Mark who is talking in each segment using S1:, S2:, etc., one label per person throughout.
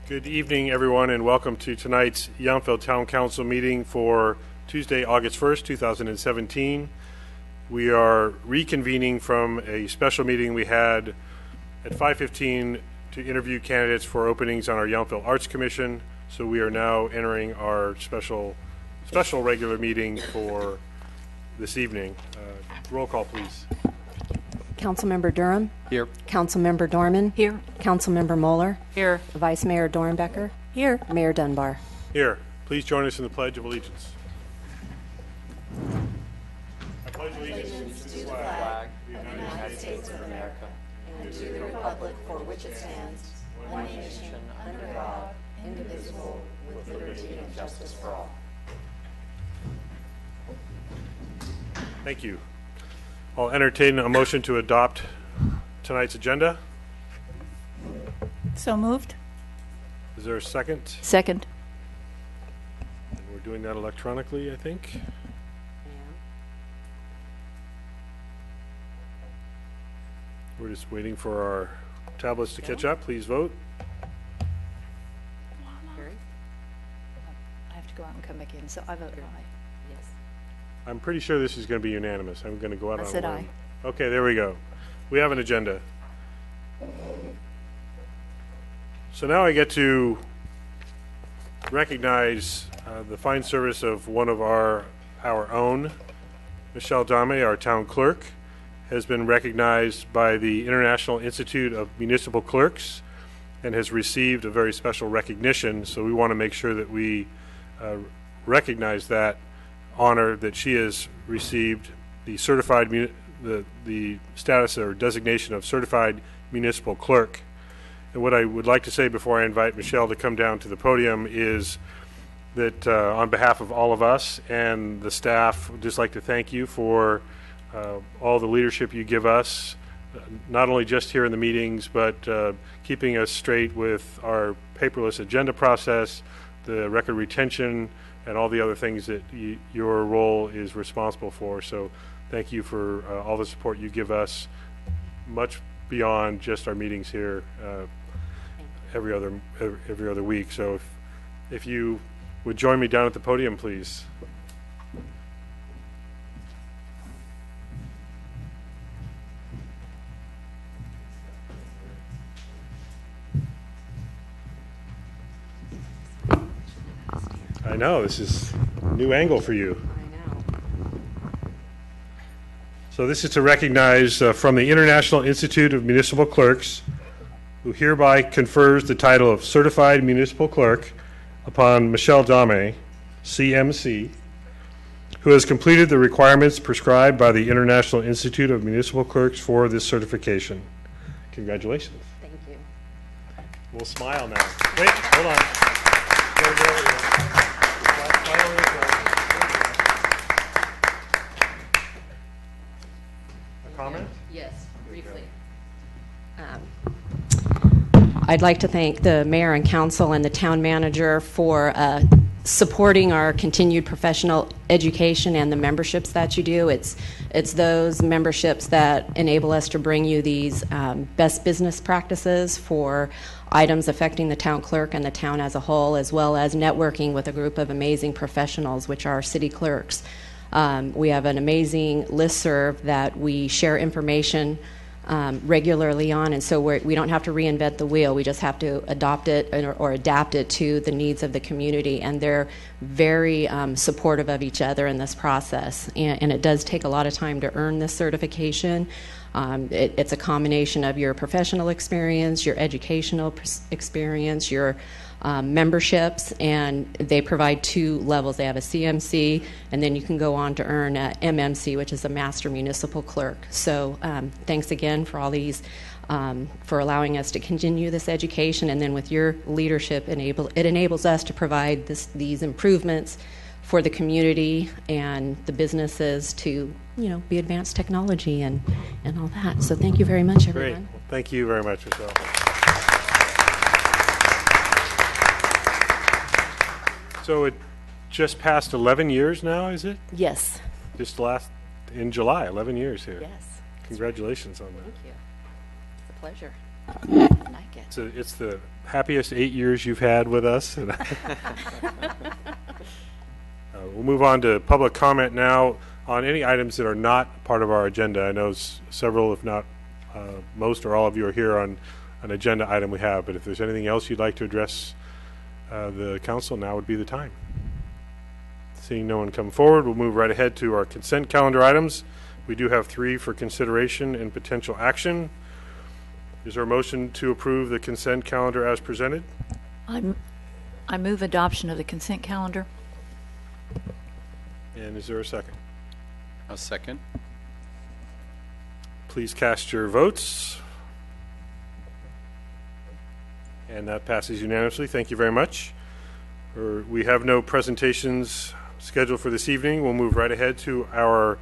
S1: Good evening, everyone, and welcome to tonight's Yountville Town Council meeting for Tuesday, August 1st, 2017. We are reconvening from a special meeting we had at 5:15 to interview candidates for openings on our Yountville Arts Commission. So we are now entering our special regular meeting for this evening. Roll call, please.
S2: Councilmember Durham.
S3: Here.
S2: Councilmember Dorman.
S4: Here.
S2: Councilmember Moeller.
S4: Here.
S2: Vice Mayor Dornbecker.
S4: Here.
S2: Mayor Dunbar.
S1: Here. Please join us in the Pledge of Allegiance. I pledge allegiance to the flag of the United States of America
S2: and to the republic for which it stands, one nation, under God, indivisible, with liberty and justice for all.
S1: Thank you. I'll entertain a motion to adopt tonight's agenda.
S4: So moved.
S1: Is there a second?
S4: Second.
S1: And we're doing that electronically, I think. We're just waiting for our tablets to catch up. Please vote.
S4: I have to go out and come back in, so I vote aye.
S2: Yes.
S1: I'm pretty sure this is going to be unanimous. I'm going to go out
S4: I
S1: on a
S4: said
S1: limb.
S4: aye.
S1: Okay, there we go. We have an agenda. So now I get to recognize the fine service of one of our own. Michelle Dame, our town clerk, has been recognized by the International Institute of Municipal Clerks and has received a very special recognition. So we want to make sure that we recognize that honor that she has received, the the status or designation of certified municipal clerk. And what I would like to say before I invite Michelle to come down to the podium is that on behalf of all of us and the staff, I'd just like to thank you for all the leadership you give us, not only just here in the meetings, but keeping us straight with our paperless agenda process, the record retention, and all the other things that your role is responsible for. So thank you for all the support you give us, much beyond just our meetings here every other week. So if you would join me down at the podium, please. I know, this is a new angle for you.
S2: I know.
S1: So this is to recognize from the International Institute of Municipal Clerks, who hereby confers the title of Certified Municipal Clerk upon Michelle Dame, CMC, who has completed the requirements prescribed by the International Institute of Municipal Clerks for this certification. Congratulations.
S2: Thank you.
S1: We'll smile now. Wait, hold on. A comment?
S2: Yes, briefly. I'd like to thank the mayor and council and the town manager for supporting our continued professional education and the memberships that you do. It's those memberships that enable us to bring you these best business practices for items affecting the town clerk and the town as a whole, as well as networking with a group of amazing professionals, which are city clerks. We have an amazing listserv that we share information regularly on, and so we don't have to reinvent the wheel. We just have to adopt it or adapt it to the needs of the community, and they're very supportive of each other in this process. And it does take a lot of time to earn this certification. It's a combination of your professional experience, your educational experience, your memberships, and they provide two levels. They have a CMC, and then you can go on to earn a MMC, which is a Master Municipal Clerk. So thanks again for all these, for allowing us to continue this education, and then with your leadership, it enables us to provide these improvements for the community and the businesses to, be advanced technology and all that. So thank you very much, everyone.
S1: Great. Well, thank you very much, Michelle. So it just passed 11 years now, is it?
S2: Yes.
S1: Just in July, 11 years here.
S2: Yes.
S1: Congratulations on that.
S2: Thank you. It's a pleasure.
S4: like it.
S1: So it's the happiest 8 years you've had with us. And we'll move on to public comment now on any items that are not part of our agenda. I know several, if not most or all of you are here on an agenda item we have, but if there's anything else you'd like to address the council, now would be the time. Seeing no one come forward, we'll move right ahead to our consent calendar items. We do have 3 for consideration and potential action. Is there a motion to approve the consent calendar as presented?
S4: I move adoption of the consent calendar.
S1: And is there a second?
S3: A second.
S1: Please cast your votes. And that passes unanimously. Thank you very much. We have no presentations scheduled for this evening. We'll move right ahead to our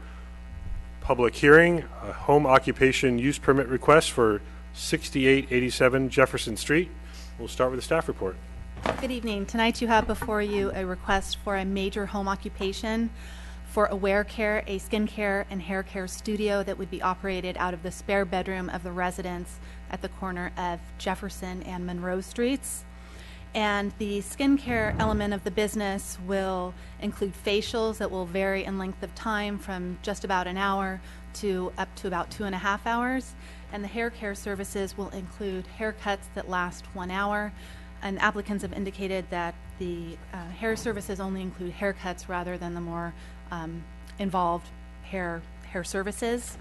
S1: public hearing, a home occupation use permit request for 6887 Jefferson Street. We'll start with the staff report.
S5: Good evening. Tonight you have before you a request for a major home occupation for Aware Care, a skincare and hair care studio that would be operated out of the spare bedroom of the residence at the corner of Jefferson and Monroe Streets. And the skincare element of the business will include facials that will vary in length of time from just about an hour to up to about 2.5 hours. And the hair care services will include haircuts that last 1 hour. And applicants have indicated that the hair services only include haircuts rather than the more involved hair services.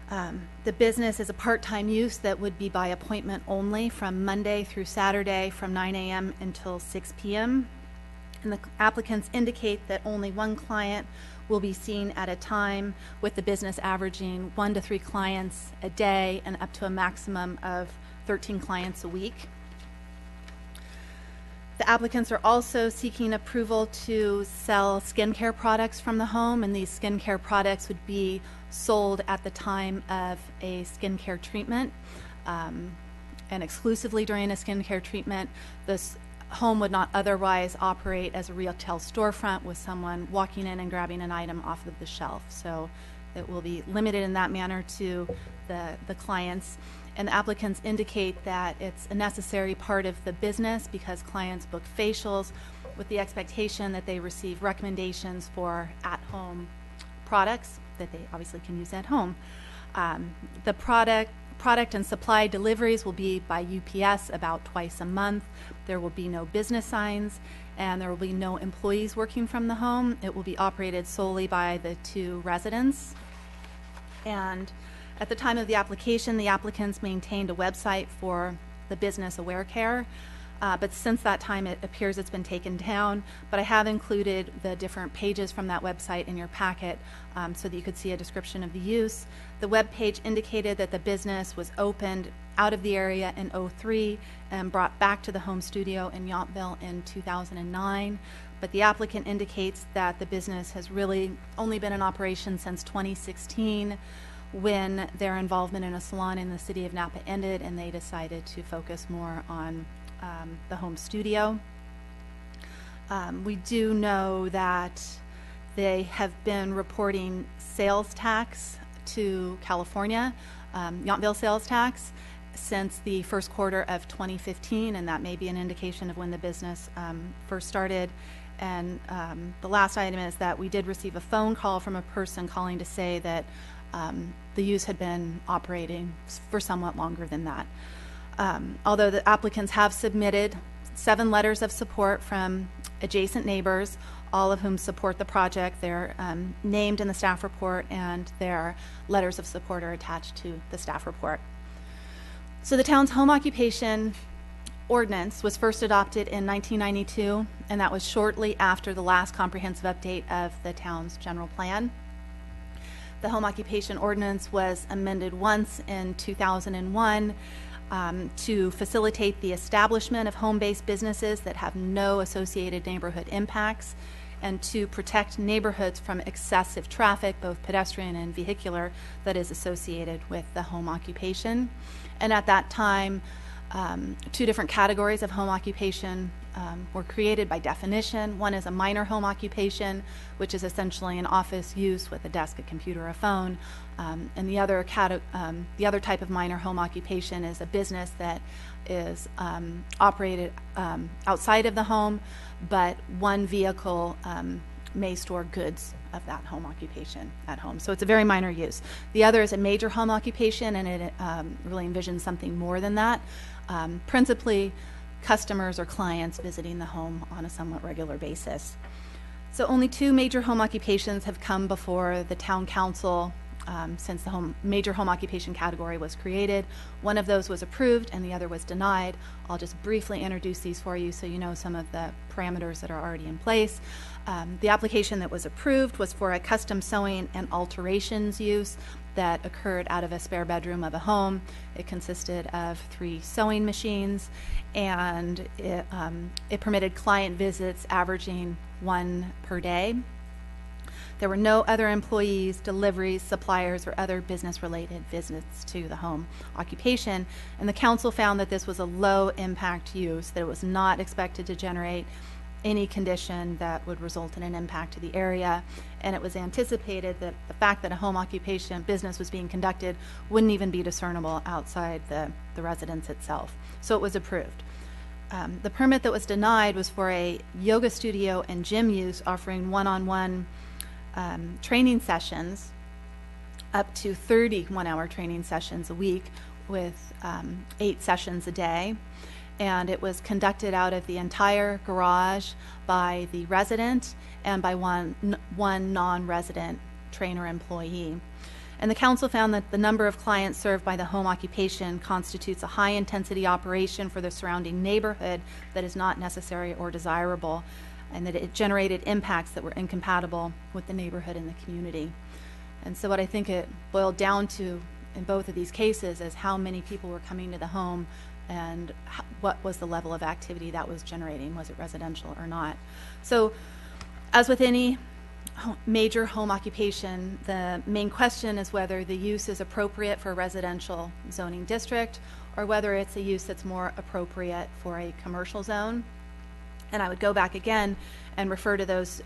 S5: The business is a part-time use that would be by appointment only from Monday through Saturday from 9 a.m. until 6 p.m. And the applicants indicate that only one client will be seen at a time, with the business averaging 1 to 3 clients a day and up to a maximum of 13 clients a week. The applicants are also seeking approval to sell skincare products from the home, and these skincare products would be sold at the time of a skincare treatment, and exclusively during a skincare treatment. This home would not otherwise operate as a retail storefront with someone walking in and grabbing an item off of the shelf. So it will be limited in that manner to the clients. And the applicants indicate that it's a necessary part of the business because clients book facials with the expectation that they receive recommendations for at-home products that they obviously can use at home. The product and supply deliveries will be by UPS about twice a month. There will be no business signs, and there will be no employees working from the home. It will be operated solely by the 2 residents. And at the time of the application, the applicants maintained a website for the business Aware Care, but since that time it appears it's been taken down. But I have included the different pages from that website in your packet so that you could see a description of the use. The web page indicated that the business was opened out of the area in 2003 and brought back to the home studio in Yountville in 2009. But the applicant indicates that the business has really only been in operation since 2016, when their involvement in a salon in the city of Napa ended and they decided to focus more on the home studio. We do know that they have been reporting sales tax to California, Yountville sales tax, since the first quarter of 2015, and that may be an indication of when the business first started. And the last item is that we did receive a phone call from a person calling to say that the use had been operating for somewhat longer than that. Although the applicants have submitted 7 letters of support from adjacent neighbors, all of whom support the project. They're named in the staff report, and their letters of support are attached to the staff report. So the town's home occupation ordinance was first adopted in 1992, and that was shortly after the last comprehensive update of the town's general plan. The home occupation ordinance was amended once in 2001 to facilitate the establishment of home-based businesses that have no associated neighborhood impacts, and to protect neighborhoods from excessive traffic, both pedestrian and vehicular, that is associated with the home occupation. And at that time, 2 different categories of home occupation were created by definition. One is a minor home occupation, which is essentially an office use with a desk, a computer, a phone. And the other type of minor home occupation is a business that is operated outside of the home, but one vehicle may store goods of that home occupation at home. So it's a very minor use. The other is a major home occupation, and it really envisions something more than that. Principally, customers or clients visiting the home on a somewhat regular basis. So only 2 major home occupations have come before the town council since the major home occupation category was created. One of those was approved and the other was denied. I'll just briefly introduce these for you so you know some of the parameters that are already in place. The application that was approved was for a custom sewing and alterations use that occurred out of a spare bedroom of a home. It consisted of 3 sewing machines, and it permitted client visits averaging 1 per day. There were no other employees, deliveries, suppliers, or other business-related visits to the home occupation, and the council found that this was a low-impact use, that it was not expected to generate any condition that would result in an impact to the area, and it was anticipated that the fact that a home occupation business was being conducted wouldn't even be discernible outside the residence itself. So it was approved. The permit that was denied was for a yoga studio and gym use offering one-on-one training sessions, up to 30 one-hour training sessions a week with 8 sessions a day. And it was conducted out of the entire garage by the resident and by one non-resident trainer employee. And the council found that the number of clients served by the home occupation constitutes a high-intensity operation for the surrounding neighborhood that is not necessary or desirable, and that it generated impacts that were incompatible with the neighborhood and the community. And so what I think it boiled down to in both of these cases is how many people were coming to the home and what was the level of activity that was generating. Was it residential or not? So as with any major home occupation, the main question is whether the use is appropriate for a residential zoning district or whether it's a use that's more appropriate for a commercial zone. And I would go back again and refer to those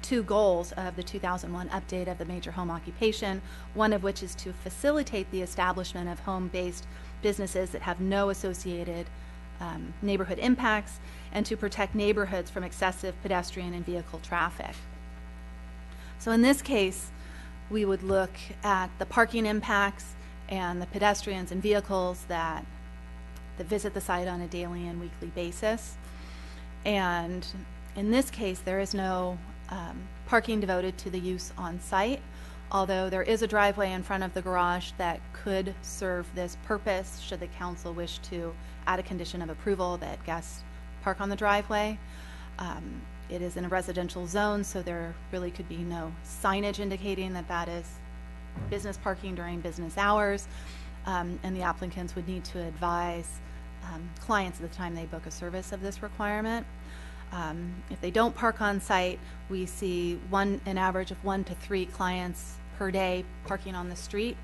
S5: 2 goals of the 2001 update of the major home occupation, one of which is to facilitate the establishment of home-based businesses that have no associated neighborhood impacts, and to protect neighborhoods from excessive pedestrian and vehicle traffic. So in this case, we would look at the parking impacts and the pedestrians and vehicles that visit the site on a daily and weekly basis. And in this case, there is no parking devoted to the use on site, although there is a driveway in front of the garage that could serve this purpose should the council wish to add a condition of approval that guests park on the driveway. It is in a residential zone, so there really could be no signage indicating that that is business parking during business hours, and the applicants would need to advise clients at the time they book a service of this requirement. If they don't park on site, we see an average of 1 to 3 clients per day parking on the street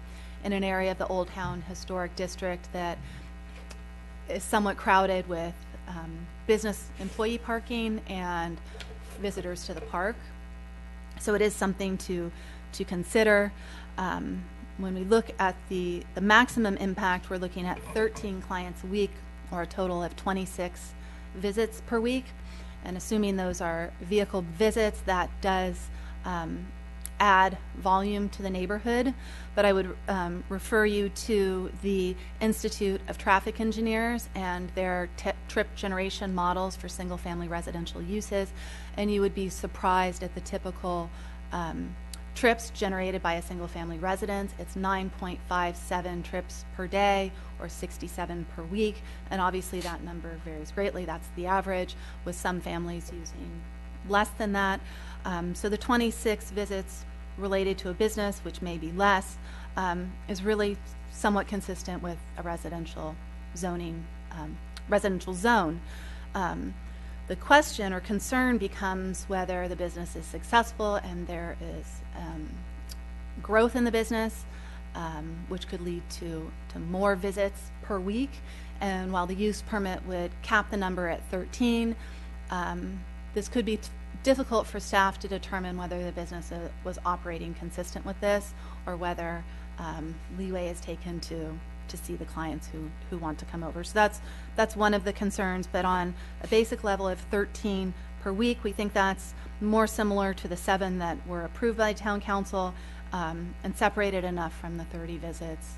S5: in an area of the Old Town Historic District that is somewhat crowded with business employee parking and visitors to the park. So it is something to consider. When we look at the maximum impact, we're looking at 13 clients a week, or a total of 26 visits per week. And assuming those are vehicle visits, that does add volume to the neighborhood. But I would refer you to the Institute of Traffic Engineers and their trip generation models for single-family residential uses, and you would be surprised at the typical trips generated by a single-family residence. It's 9.57 trips per day, or 67 per week, and obviously that number varies greatly. That's the average, with some families using less than that. So the 26 visits related to a business, which may be less, is really somewhat consistent with a residential zoning, residential zone. The question or concern becomes whether the business is successful and there is growth in the business, which could lead to more visits per week. And while the use permit would cap the number at 13, this could be difficult for staff to determine whether the business was operating consistent with this, or whether leeway is taken to see the clients who want to come over. So that's one of the concerns, but on a basic level of 13 per week, we think that's more similar to the 7 that were approved by town council, and separated enough from the 30 visits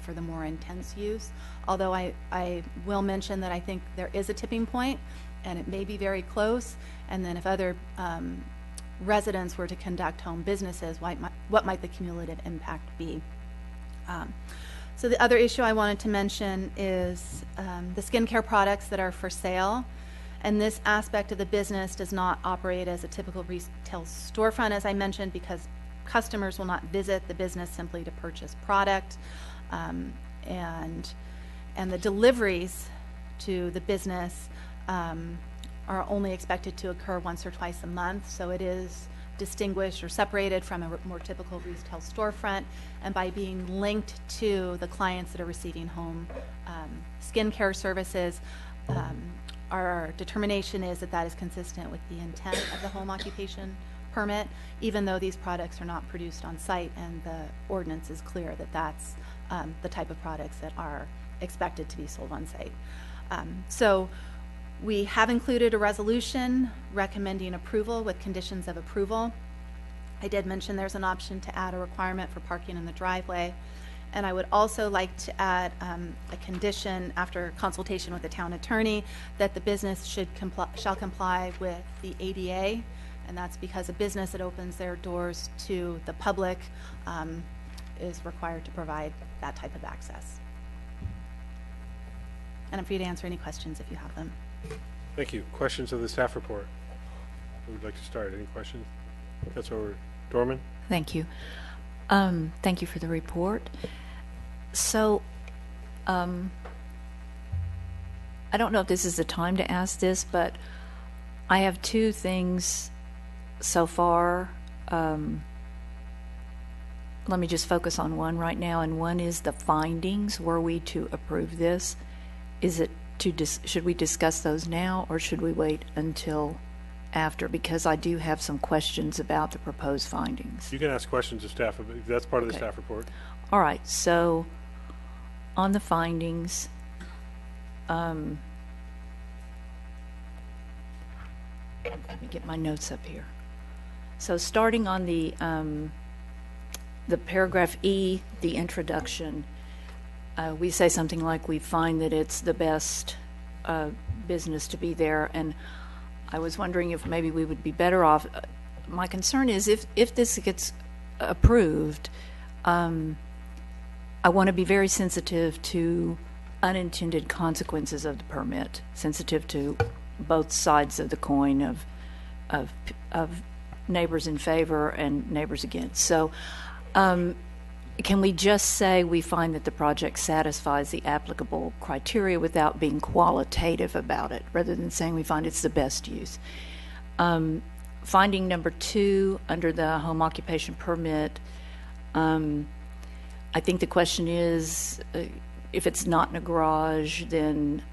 S5: for the more intense use. Although I will mention that I think there is a tipping point, and it may be very close, and then if other residents were to conduct home businesses, what might the cumulative impact be? So the other issue I wanted to mention is the skincare products that are for sale. And this aspect of the business does not operate as a typical retail storefront, as I mentioned, because customers will not visit the business simply to purchase product. And the deliveries to the business are only expected to occur once or twice a month. So it is distinguished or separated from a more typical retail storefront, and by being linked to the clients that are receiving home skincare services, our determination is that is consistent with the intent of the home occupation permit, even though these products are not produced on site, and the ordinance is clear that that's the type of products that are expected to be sold on site. So we have included a resolution recommending approval with conditions of approval. I did mention there's an option to add a requirement for parking in the driveway. And I would also like to add a condition, after consultation with the town attorney, that the business shall comply with the ADA. And that's because a business that opens their doors to the public is required to provide that type of access. And I'm free to answer any questions if you have them.
S1: Thank you. Questions of the staff report? Who would like to start? Any questions? Councilor Dorman?
S4: Thank you. Thank you for the report. So, I don't know if this is the time to ask this, but I have 2 things so far. Let me just focus on one right now, and one is the findings. Were we to approve this, is it should we discuss those now, or should we wait until after? Because I do have some questions about the proposed findings.
S1: You can ask questions of staff. That's part of the
S4: Okay.
S1: staff report.
S4: All right, so on the findings, let me get my notes up here. So starting on the paragraph E, the introduction, we say something like, we find that it's the best business to be there, and I was wondering if maybe we would be better off. My concern is if this gets approved, I want to be very sensitive to unintended consequences of the permit, sensitive to both sides of the coin of neighbors in favor and neighbors against. So can we just say we find that the project satisfies the applicable criteria without being qualitative about it, rather than saying we find it's the best use? Finding number 2 under the home occupation permit, I think the question is, if it's not in a garage, then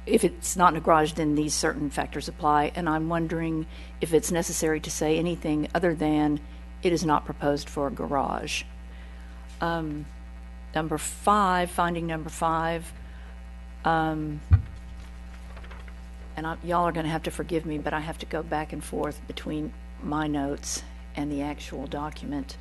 S4: these certain factors apply. And I'm wondering if it's necessary to say anything other than it is not proposed for a garage. Number 5, finding number 5, and y'all are going to have to forgive me, but I have to go back and forth between my notes and the actual document.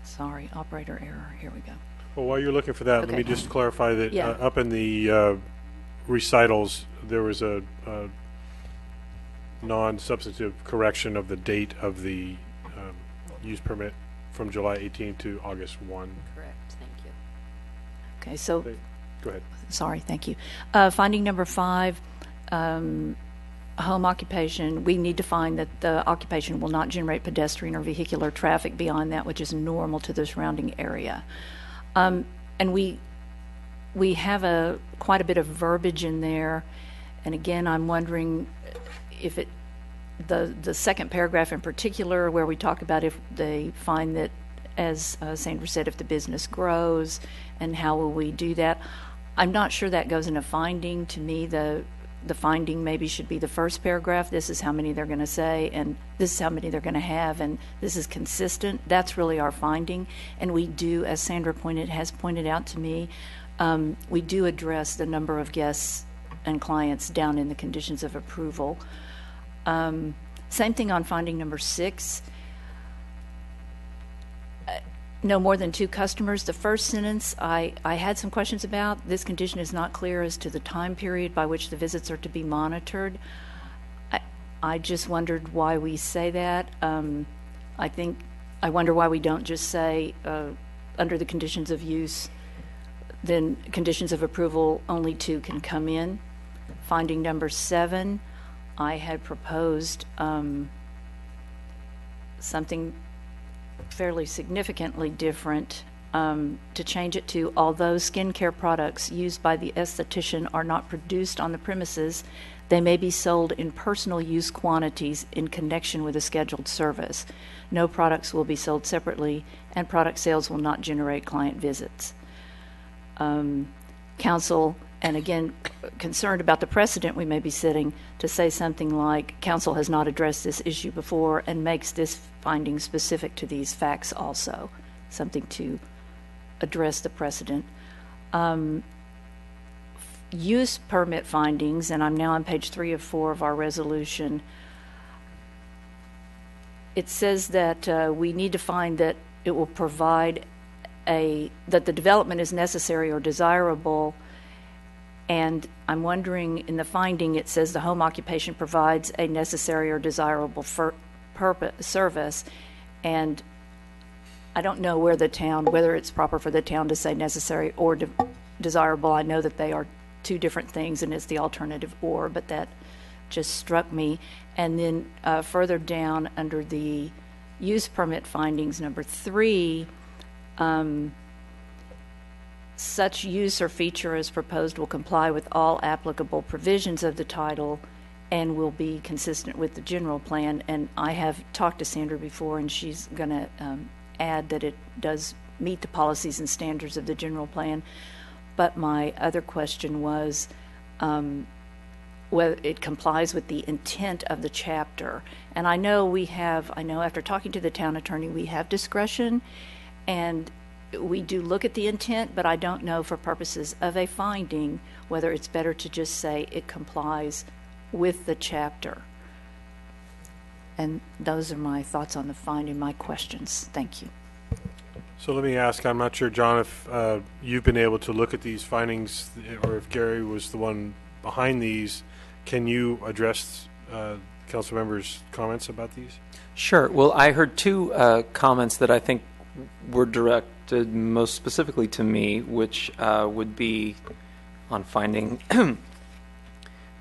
S4: Sorry, operator error. Here we go.
S1: Well, while you're looking for that, let
S4: Okay.
S1: me just clarify that
S4: Yeah.
S1: up in the recitals, there was a non-substantive correction of the date of the use permit from July 18 to August 1.
S2: Correct, thank you.
S4: Okay, so
S1: Go ahead.
S4: sorry, thank you. Finding number 5, home occupation. We need to find that the occupation will not generate pedestrian or vehicular traffic beyond that which is normal to the surrounding area. And we we have quite a bit of verbiage in there, and again, I'm wondering if the second paragraph in particular, where we talk about if they find that, as Sandra said, if the business grows, and how will we do that? I'm not sure that goes in a finding. To me, the finding maybe should be the first paragraph. This is how many they're going to say, and this is how many they're going to have, and this is consistent. That's really our finding. And we do, as Sandra has pointed out to me, we do address the number of guests and clients down in the conditions of approval. Same thing on finding number 6. No more than 2 customers. The first sentence I had some questions about. This condition is not clear as to the time period by which the visits are to be monitored. I just wondered why we say that. I wonder why we don't just say under the conditions of use, then conditions of approval, only 2 can come in. Finding number 7, I had proposed something fairly significantly different, to change it to, although skincare products used by the esthetician are not produced on the premises, they may be sold in personal use quantities in connection with a scheduled service. No products will be sold separately, and product sales will not generate client visits. Council, and again, concerned about the precedent we may be setting, to say something like, council has not addressed this issue before and makes this finding specific to these facts also, something to address the precedent. Use permit findings, and I'm now on page 3 of 4 of our resolution. It says that we need to find that it will provide that the development is necessary or desirable. And I'm wondering, in the finding, it says the home occupation provides a necessary or desirable service. And I don't know whether it's proper for the town to say necessary or desirable. I know that they are 2 different things, and it's the alternative or, but that just struck me. And then further down under the use permit findings, number 3, such use or feature as proposed will comply with all applicable provisions of the title and will be consistent with the general plan. And I have talked to Sandra before, and she's going to add that it does meet the policies and standards of the general plan. But my other question was whether it complies with the intent of the chapter. And I know after talking to the town attorney, we have discretion, and we do look at the intent, but I don't know for purposes of a finding whether it's better to just say it complies with the chapter. And those are my thoughts on the finding, my questions. Thank you.
S1: So let me ask, I'm not sure, John, if you've been able to look at these findings, or if Gary was the one behind these. Can you address council members' comments about these?
S6: Sure. Well, I heard 2 comments that I think were directed most specifically to me, which would be on finding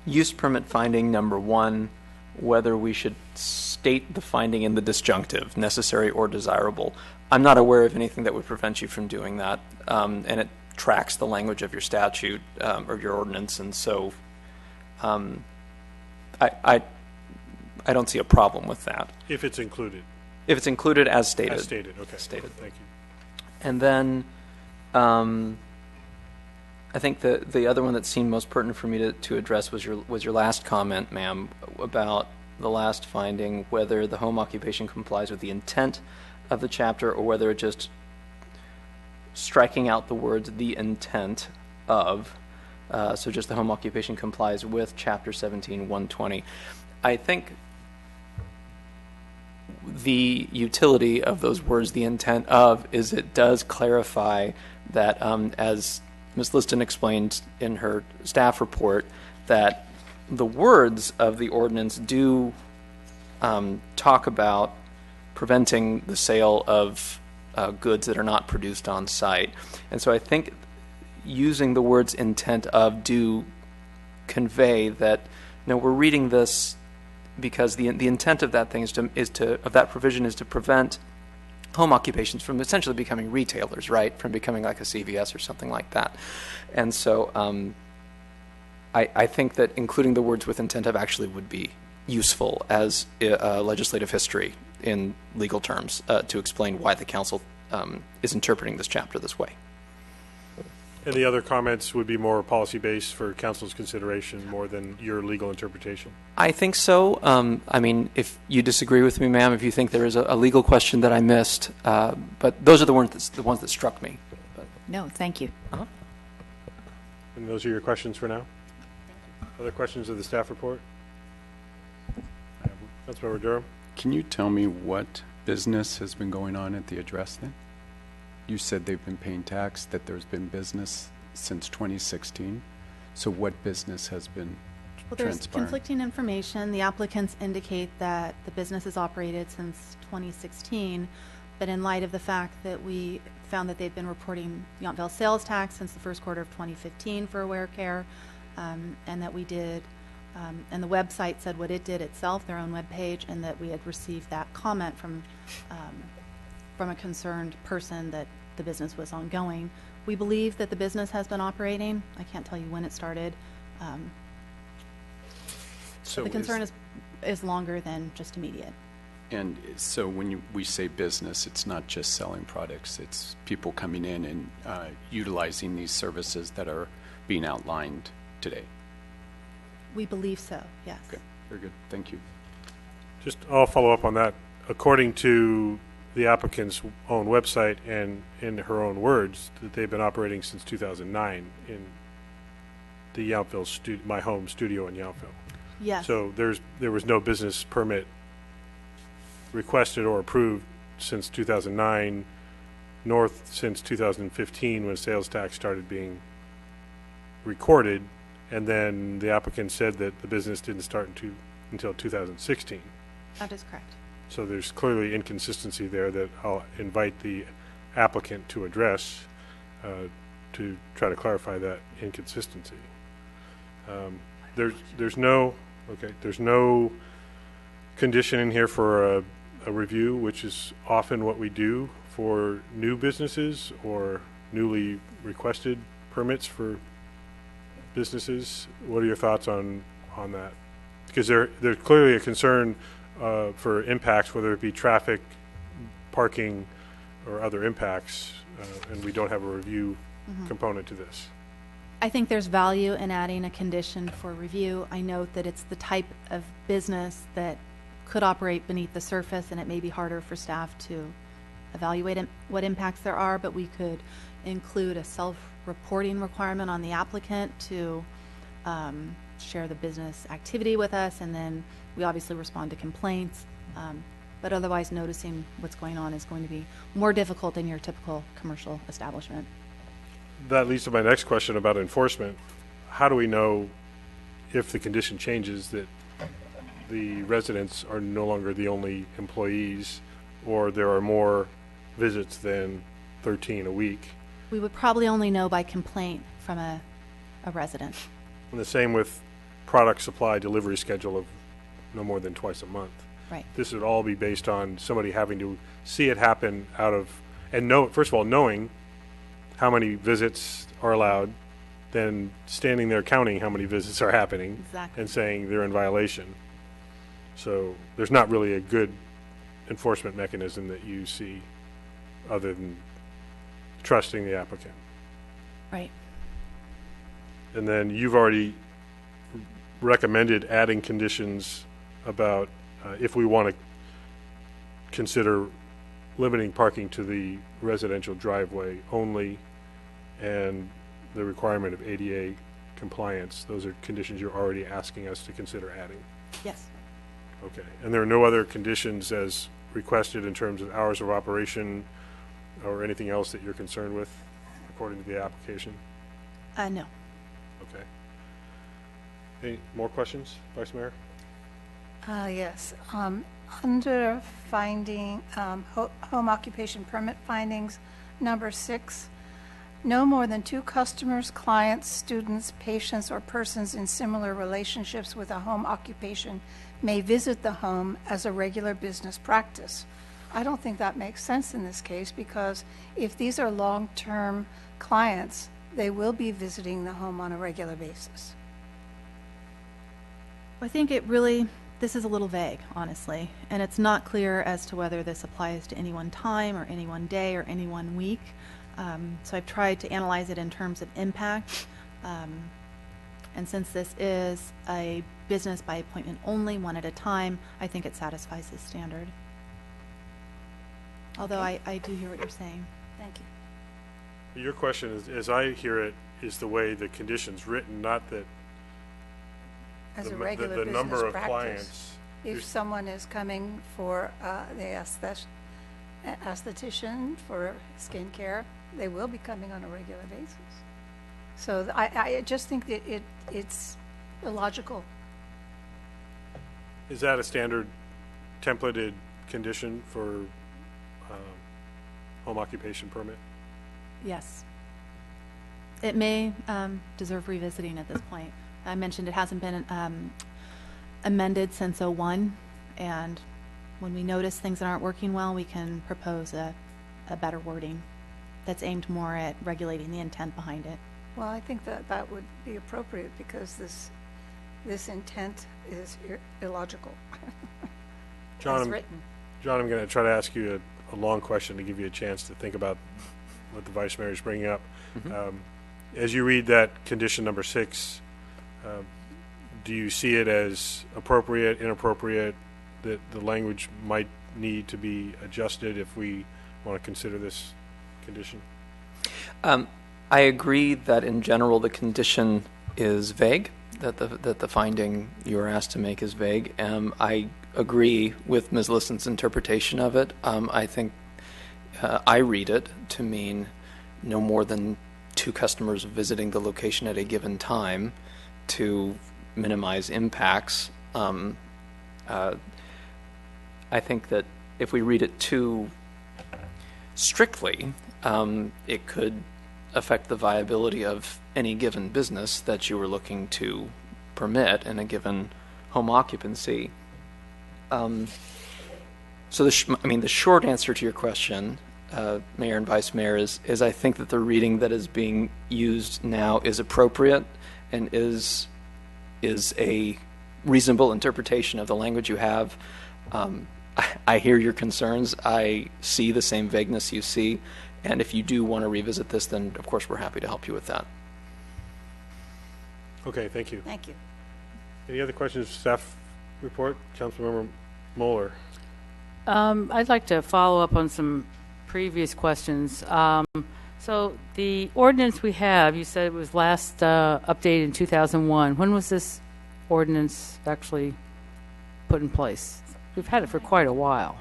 S6: use permit finding number 1, whether we should state the finding in the disjunctive, necessary or desirable. I'm not aware of anything that would prevent you from doing that, and it tracks the language of your statute or your ordinance, and so I don't see a problem with that.
S1: If it's included.
S6: If it's included as stated.
S1: As stated, okay.
S6: Stated.
S1: Thank you.
S6: And then I think the other one that seemed most pertinent for me to address was your last comment, ma'am, about the last finding, whether the home occupation complies with the intent of the chapter or whether it just striking out the words the intent of, so just the home occupation complies with Chapter 17-120. I think the utility of those words, the intent of, is it does clarify that, as Ms. Liston explained in her staff report, that the words of the ordinance do talk about preventing the sale of goods that are not produced on site. And so I think using the words intent of do convey that, we're reading this because the intent of that thing of that provision is to prevent home occupations from essentially becoming retailers, right? From becoming like a CVS or something like that. And so I think that including the words with intent of actually would be useful as legislative history in legal terms to explain why the council is interpreting this chapter this way.
S1: And the other comments would be more policy-based for council's consideration more than your legal interpretation?
S6: I think so. I mean, if you disagree with me, ma'am, if you think there is a legal question that I missed, but those are the ones that struck me.
S4: No, thank you.
S1: And those are your questions for now? Other questions of the staff report? Councilmember Durham?
S3: Can you tell me what business has been going on at the address then? You said they've been paying tax, that there's been business since 2016. So what business has been
S5: Well, there's
S3: transpiring?
S5: conflicting information. The applicants indicate that the business has operated since 2016, but in light of the fact that we found that they've been reporting Yountville sales tax since the first quarter of 2015 for Aware Care, and that we did, and the website said what it did itself, their own webpage, and that we had received that comment from a concerned person that the business was ongoing. We believe that the business has been operating. I can't tell you when it started.
S3: So
S5: The concern is longer than just immediate.
S3: And so when we say business, it's not just selling products, it's people coming in and utilizing these services that are being outlined today.
S5: We believe so, yes.
S3: Okay, very good. Thank you.
S1: Just, I'll follow up on that. According to the applicant's own website and in her own words, that they've been operating since 2009 in the Yountville my home studio in Yountville.
S5: Yes.
S1: So there was no business permit requested or approved since 2009, nor since 2015 when sales tax started being recorded, and then the applicant said that the business didn't start until 2016.
S5: That is correct.
S1: So there's clearly inconsistency there that I'll invite the applicant to address to try to clarify that inconsistency. There's no condition in here for a review, which is often what we do for new businesses or newly requested permits for businesses. What are your thoughts on that? Because there's clearly a concern for impacts, whether it be traffic, parking, or other impacts, and we don't have a review component to this.
S5: I think there's value in adding a condition for review. I note that it's the type of business that could operate beneath the surface, and it may be harder for staff to evaluate what impacts there are, but we could include a self-reporting requirement on the applicant to share the business activity with us, and then we obviously respond to complaints. But otherwise, noticing what's going on is going to be more difficult than your typical commercial establishment.
S1: That leads to my next question about enforcement. How do we know if the condition changes that the residents are no longer the only employees, or there are more visits than 13 a week?
S5: We would probably only know by complaint from a resident.
S1: And the same with product supply delivery schedule of no more than twice a month.
S5: Right.
S1: This would all be based on somebody having to see it happen and know, first of all, knowing how many visits are allowed, then standing there counting how many visits are happening.
S5: Exactly.
S1: And saying they're in violation. So there's not really a good enforcement mechanism that you see other than trusting the applicant.
S5: Right.
S1: And then you've already recommended adding conditions about if we want to consider limiting parking to the residential driveway only and the requirement of ADA compliance. Those are conditions you're already asking us to consider adding.
S5: Yes.
S1: Okay. And there are no other conditions as requested in terms of hours of operation or anything else that you're concerned with according to the application?
S5: No.
S1: Okay. Any more questions, Vice Mayor?
S7: Yes. Under finding, home occupation permit findings, number 6, no more than 2 customers, clients, students, patients, or persons in similar relationships with a home occupation may visit the home as a regular business practice. I don't think that makes sense in this case, because if these are long-term clients, they will be visiting the home on a regular basis.
S5: I think this is a little vague, honestly, and it's not clear as to whether this applies to any one time or any one day or any one week. So I've tried to analyze it in terms of impact. And since this is a business by appointment only, one at a time, I think it satisfies this standard. Although I do hear what you're saying.
S7: Thank you.
S1: Your question, is, as I hear it, is the way the condition's written, not that
S7: As a
S1: the
S7: regular
S1: the number
S7: business
S1: of
S7: practice.
S1: clients.
S7: If someone is coming for the esthetician for skincare, they will be coming on a regular basis. So I just think that it's illogical.
S1: Is that a standard templated condition for home occupation permit?
S5: Yes. It may deserve revisiting at this point. I mentioned it hasn't been amended since '01, and when we notice things that aren't working well, we can propose a better wording that's aimed more at regulating the intent behind it.
S7: Well, I think that would be appropriate, because this intent is illogical.
S1: John,
S7: As written.
S1: John, I'm going to try to ask you a long question to give you a chance to think about what the Vice Mayor is bringing up. As you read that condition number 6, do you see it as appropriate, inappropriate, that the language might need to be adjusted if we want to consider this condition?
S6: I agree that in general the condition is vague, that the finding you were asked to make is vague. I agree with Ms. Liston's interpretation of it. I think I read it to mean no more than 2 customers visiting the location at a given time to minimize impacts. I think that if we read it too strictly, it could affect the viability of any given business that you were looking to permit in a given home occupancy. So the short answer to your question, Mayor and Vice Mayor, is I think that the reading that is being used now is appropriate and is a reasonable interpretation of the language you have. I hear your concerns. I see the same vagueness you see. And if you do want to revisit this, then of course we're happy to help you with that.
S1: Okay, thank you.
S7: Thank you.
S1: Any other questions? Staff report, Councilmember Moeller.
S8: I'd like to follow up on some previous questions. So the ordinance we have, you said it was last updated in 2001. When was this ordinance actually put in place? We've had it for quite a while,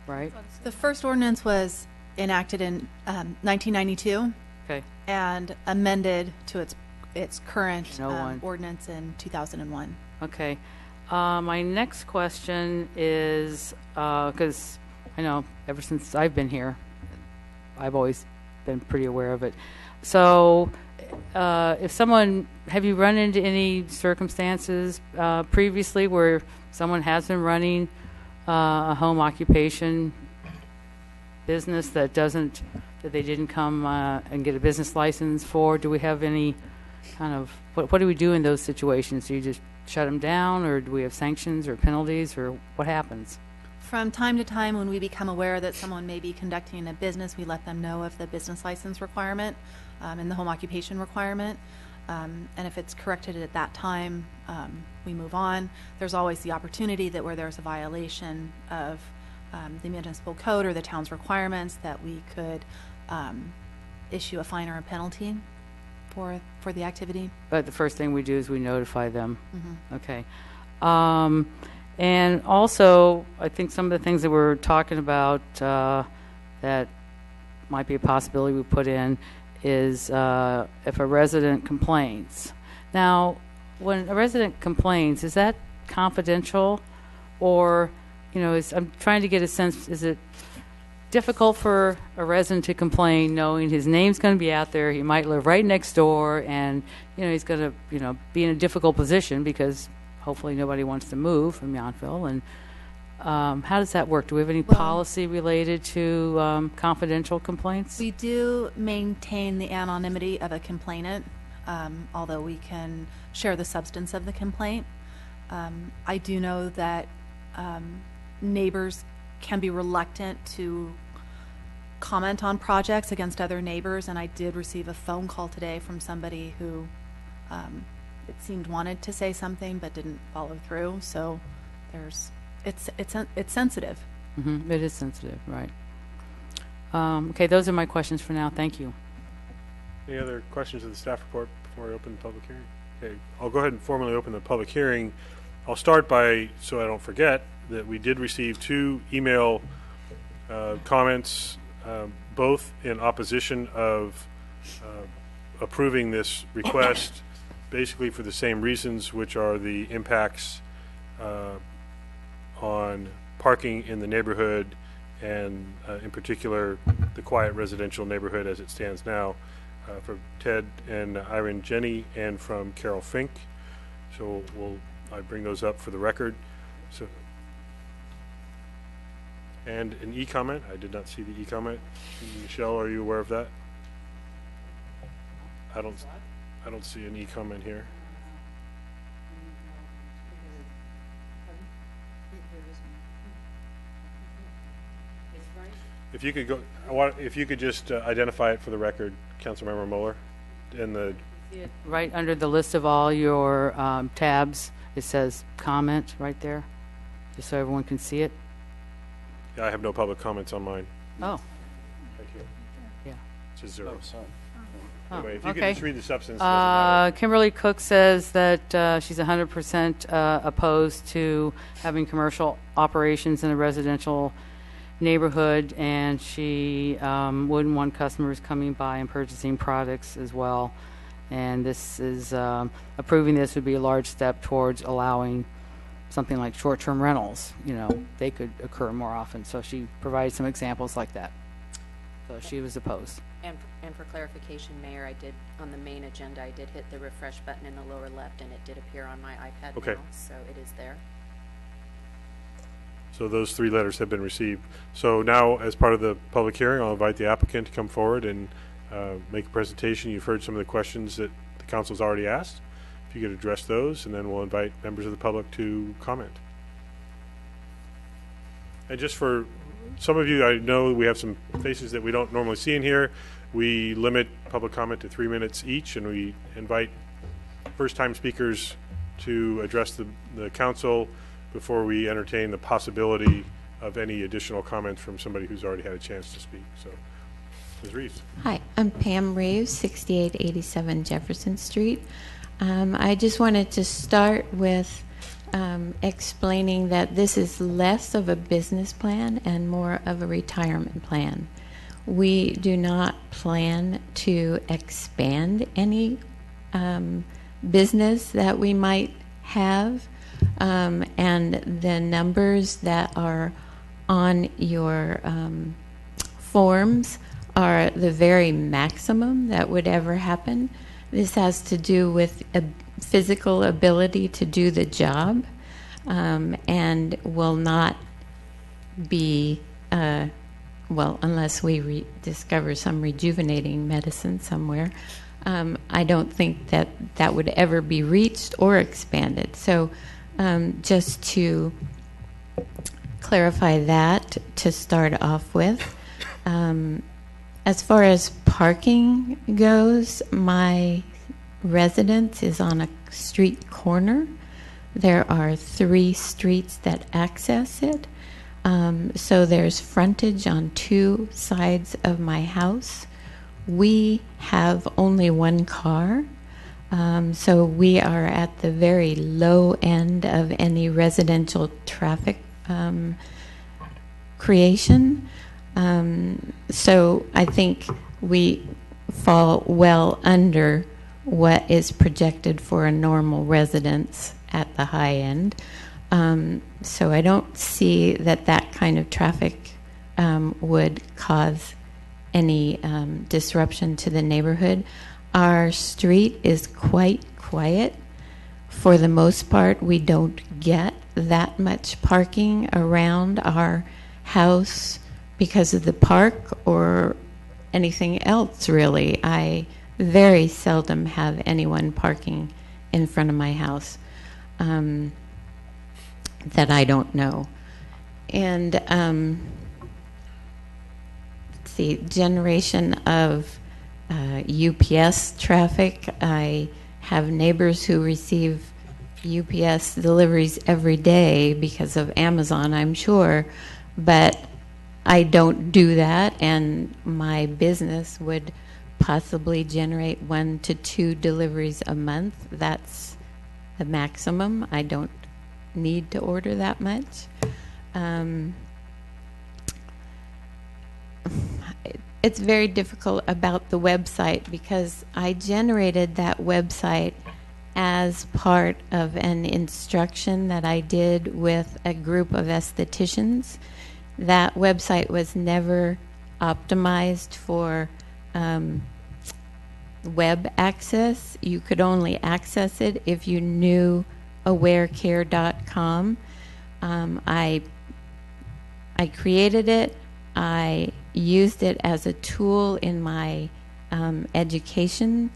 S8: right?
S5: The first ordinance was enacted in 1992
S8: Okay.
S5: and amended to its current
S8: 01.
S5: ordinance in 2001.
S8: Okay. My next question is, because I know ever since I've been here, I've always been pretty aware of it. So have you run into any circumstances previously where someone has been running a home occupation business that they didn't come and get a business license for? Do we have any kind of, what do we do in those situations? Do you just shut them down, or do we have sanctions or penalties, or what happens?
S5: From time to time, when we become aware that someone may be conducting a business, we let them know of the business license requirement and the home occupation requirement. And if it's corrected at that time, we move on. There's always the opportunity that where there's a violation of the municipal code or the town's requirements, that we could issue a fine or a penalty for the activity.
S8: But the first thing we do is we notify them. Okay. And also, I think some of the things that we're talking about that might be a possibility we put in is if a resident complains. Now, when a resident complains, is that confidential, or, I'm trying to get a sense, is it difficult for a resident to complain knowing his name's going to be out there, he might live right next door, and, he's going to, be in a difficult position because hopefully nobody wants to move from Yountville, and How does that work? Do we have any policy related to confidential complaints?
S5: We do maintain the anonymity of a complainant, although we can share the substance of the complaint. I do know that neighbors can be reluctant to comment on projects against other neighbors, and I did receive a phone call today from somebody who it seemed wanted to say something but didn't follow through. So it's sensitive.
S8: Mm-hmm. It is sensitive, right. Okay, those are my questions for now. Thank you.
S1: Any other questions of the staff report before I open the public hearing? Okay, I'll go ahead and formally open the public hearing. I'll start by, so I don't forget, that we did receive 2 email comments, both in opposition of approving this request, basically for the same reasons, which are the impacts on parking in the neighborhood and in particular the quiet residential neighborhood as it stands now, from Ted and Irene Jenny and from Carol Fink. So I bring those up for the record. So, and an e-comment. I did not see the e-comment. Michelle, are you aware of that? I don't see an e-comment here. If you could go, if you could just identify it for the record, Councilmember Mueller, in the
S8: Right under the list of all your tabs, it says comment right there, just so everyone can see it.
S1: Yeah, I have no public comments on mine.
S8: Oh,
S1: Right here.
S8: yeah.
S1: It's a 0.
S8: Oh,
S1: Anyway, if you
S8: okay.
S1: could just read the substance. it doesn't matter.
S8: Kimberly Cook says that she's 100% opposed to having commercial operations in a residential neighborhood, and she wouldn't want customers coming by and purchasing products as well. And this is approving this would be a large step towards allowing something like short-term rentals. You know, they could occur more often. So she provided some examples like that. So she was opposed.
S2: And for clarification, Mayor, I did, on the main agenda, I did hit the refresh button in the lower left, and it did appear on my iPad
S1: Okay.
S2: now, so it is there.
S1: So those 3 letters have been received. So now, as part of the public hearing, I'll invite the applicant to come forward and make a presentation. You've heard some of the questions that the council's already asked. If you could address those, and then we'll invite members of the public to comment. And just for some of you, I know we have some faces that we don't normally see in here. We limit public comment to 3 minutes each, and we invite first-time speakers to address the council before we entertain the possibility of any additional comments from somebody who's already had a chance to speak. So, Ms. Reeves.
S9: Hi, I'm Pam Reeves, 6887 Jefferson Street. I just wanted to start with explaining that this is less of a business plan and more of a retirement plan. We do not plan to expand any business that we might have, and the numbers that are on your forms are the very maximum that would ever happen. This has to do with a physical ability to do the job, and will not be, well, unless we discover some rejuvenating medicine somewhere. I don't think that that would ever be reached or expanded. So just to clarify that to start off with. As far as parking goes, my residence is on a street corner. There are 3 streets that access it. So there's frontage on 2 sides of my house. We have only 1 car. So we are at the very low end of any residential traffic creation. So I think we fall well under what is projected for a normal residence at the high end. So I don't see that kind of traffic would cause any disruption to the neighborhood. Our street is quite quiet. For the most part, we don't get that much parking around our house because of the park or anything else, really. I very seldom have anyone parking in front of my house that I don't know. And let's see, generation of UPS traffic. I have neighbors who receive UPS deliveries every day because of Amazon, I'm sure, but I don't do that, and my business would possibly generate 1 to 2 deliveries a month. That's the maximum. I don't need to order that much. It's very difficult about the website because I generated that website as part of an instruction that I did with a group of estheticians. That website was never optimized for web access. You could only access it if you knew awarecare.com. I created it. I used it as a tool in my education.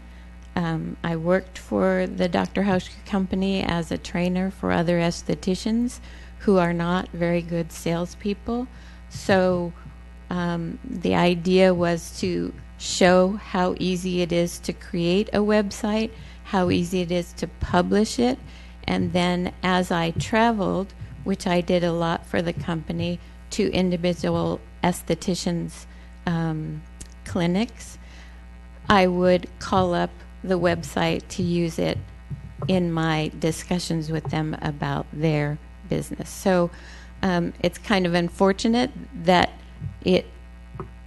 S9: I worked for the Dr. Hauschka Company as a trainer for other estheticians who are not very good salespeople. So the idea was to show how easy it is to create a website, how easy it is to publish it, and then as I traveled, which I did a lot for the company, to individual estheticians' clinics, I would call up the website to use it in my discussions with them about their business. So it's kind of unfortunate that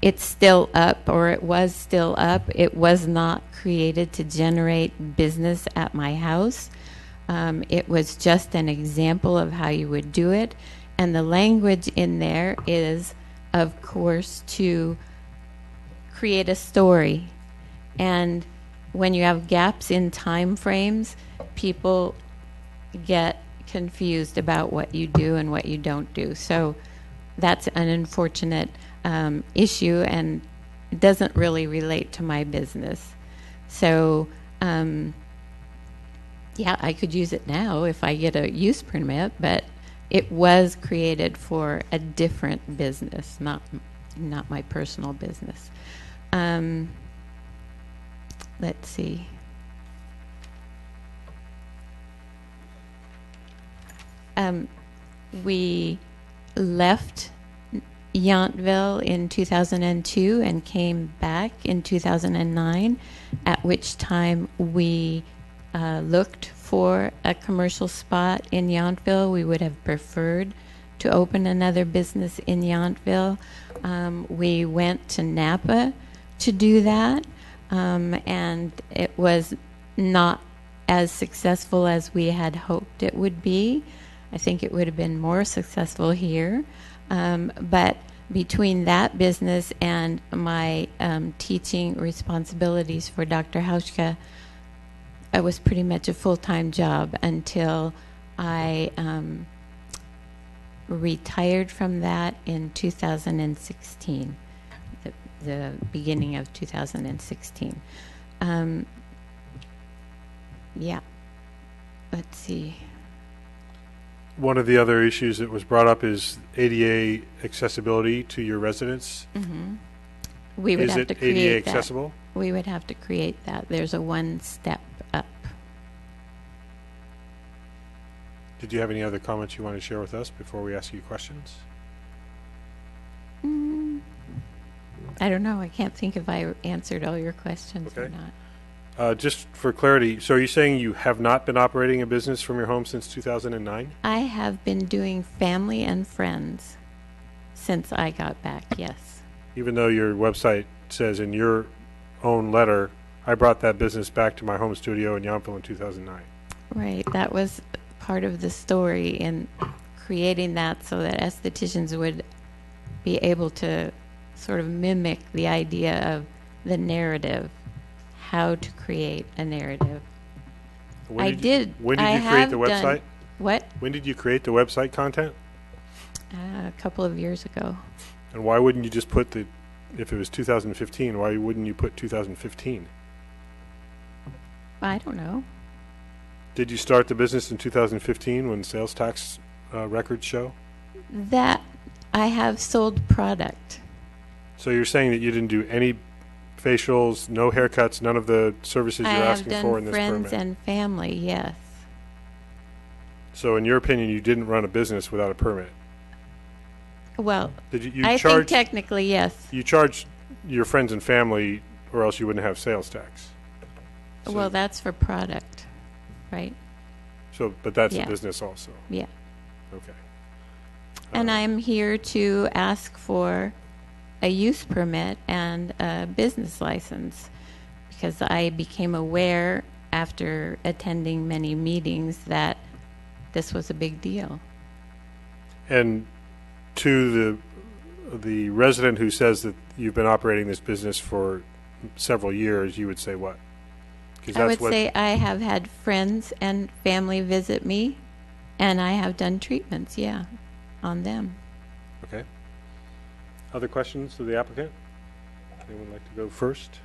S9: it's still up, or it was still up. It was not created to generate business at my house. It was just an example of how you would do it. And the language in there is, of course, to create a story. And when you have gaps in time frames, people get confused about what you do and what you don't do. So that's an unfortunate issue, and it doesn't really relate to my business. So, yeah, I could use it now if I get a use permit, but it was created for a different business, not my personal business. Let's see. We left Yountville in 2002 and came back in 2009, at which time we looked for a commercial spot in Yountville. We would have preferred to open another business in Yountville. We went to Napa to do that, and it was not as successful as we had hoped it would be. I think it would have been more successful here. But between that business and my teaching responsibilities for Dr. Hauschka, it was pretty much a full-time job until I retired from that in 2016, the beginning of 2016. Yeah, let's see.
S1: One of the other issues that was brought up is ADA accessibility to your residence.
S9: Mm-hmm. We would
S1: Is
S9: have
S1: it
S9: to create
S1: ADA
S9: that.
S1: accessible?
S9: We would have to create that. There's a one step up.
S1: Did you have any other comments you want to share with us before we ask you questions?
S9: I don't know. I can't think if I answered all your questions or
S1: Okay.
S9: not.
S1: Just for clarity, so are you saying you have not been operating a business from your home since 2009?
S9: I have been doing family and friends since I got back, yes.
S1: Even though your website says in your own letter, I brought that business back to my home studio in Yountville in 2009.
S9: Right. That was part of the story in creating that so that estheticians would be able to sort of mimic the idea of the narrative, how to create a narrative.
S1: When
S9: I
S1: did
S9: did.
S1: When did
S9: I
S1: you create
S9: have
S1: the
S9: done-
S1: website?
S9: What?
S1: When did you create the website content?
S9: A couple of years ago.
S1: And why wouldn't you just put if it was 2015, why wouldn't you put 2015?
S9: I don't know.
S1: Did you start the business in 2015 when sales tax records show?
S9: That I have sold product.
S1: So you're saying that you didn't do any facials, no haircuts, none of the services
S9: I
S1: you're
S9: have
S1: asking for in
S9: done
S1: this
S9: friends
S1: permit?
S9: and family, yes.
S1: So in your opinion, you didn't run a business without a permit?
S9: Well,
S1: Did you
S9: I think
S1: charge?
S9: technically, yes.
S1: You charge your friends and family, or else you wouldn't have sales tax. So-
S9: Well, that's for product, right?
S1: So, but that's
S9: Yeah.
S1: a business also.
S9: Yeah.
S1: Okay.
S9: And I'm here to ask for a use permit and a business license because I became aware after attending many meetings that this was a big deal.
S1: And to the resident who says that you've been operating this business for several years, you would say what? 'Cause
S9: I
S1: that's
S9: would say I have had friends and family visit me, and I have done treatments, yeah, on them.
S1: Okay. Other questions of the applicant? Anyone like to go first?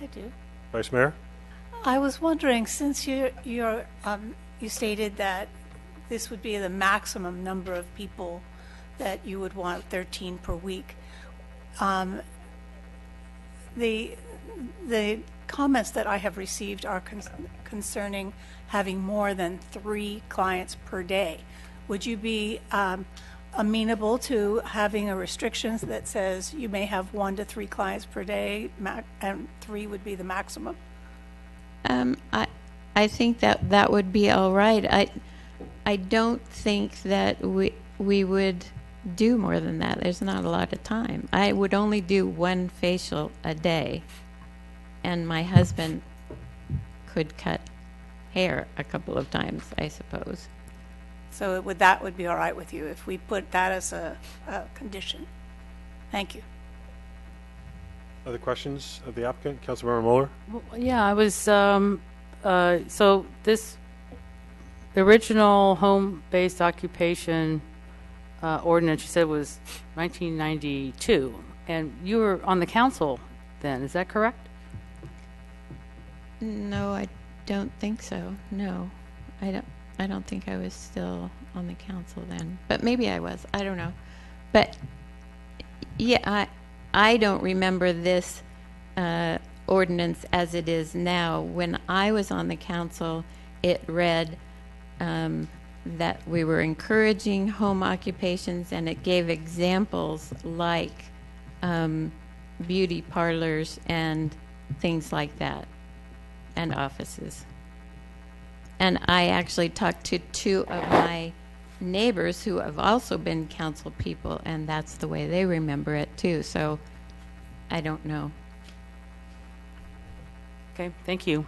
S7: I do.
S1: Vice Mayor?
S7: I was wondering, since you stated that this would be the maximum number of people that you would want, 13 per week, the comments that I have received are concerning having more than 3 clients per day. Would you be amenable to having a restriction that says you may have 1 to 3 clients per day, and 3 would be the maximum?
S9: I think that would be all right. I don't think that we would do more than that. There's not a lot of time. I would only do 1 facial a day, and my husband could cut hair a couple of times, I suppose.
S7: So that would be all right with you if we put that as a condition? Thank you.
S1: Other questions of the applicant? Councilmember Mueller?
S8: Well, yeah, I was, so the original home-based occupation ordinance, you said was 1992, and you were on the council then, is that correct?
S9: No, I don't think so. No, I don't think I was still on the council then, but maybe I was. I don't know. But yeah, I don't remember this ordinance as it is now. When I was on the council, it read that we were encouraging home occupations, and it gave examples like beauty parlors and things like that, and offices. And I actually talked to 2 of my neighbors who have also been council people, and that's the way they remember it too. So I don't know.
S8: Okay, thank you.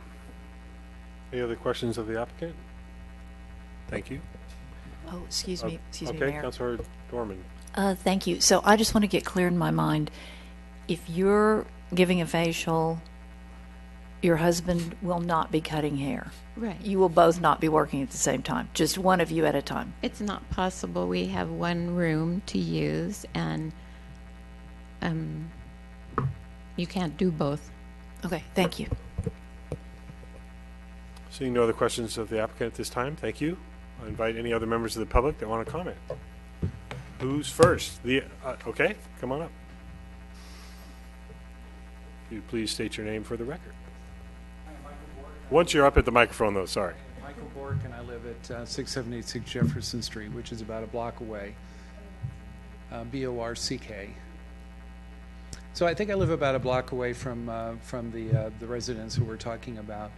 S1: Any other questions of the applicant? Thank you.
S4: Oh, excuse me,
S1: Okay,
S4: Mayor.
S1: Councilor Dorman.
S4: Thank you. So I just want to get clear in my mind. If you're giving a facial, your husband will not be cutting hair.
S9: Right.
S4: You will both not be working at the same time, just one of you at a time.
S9: It's not possible. We have 1 room to use, and you can't do both.
S4: Okay, thank you.
S1: Seeing no other questions of the applicant at this time, thank you. I invite any other members of the public that want to comment. Who's first? Okay, come on up. Could you please state your name for the record? Once you're up at the microphone, though, sorry.
S10: Michael Bork, and I live at 6786 Jefferson Street, which is about a block away. B-O-R-C-K. So I think I live about a block away from the residents who we're talking about.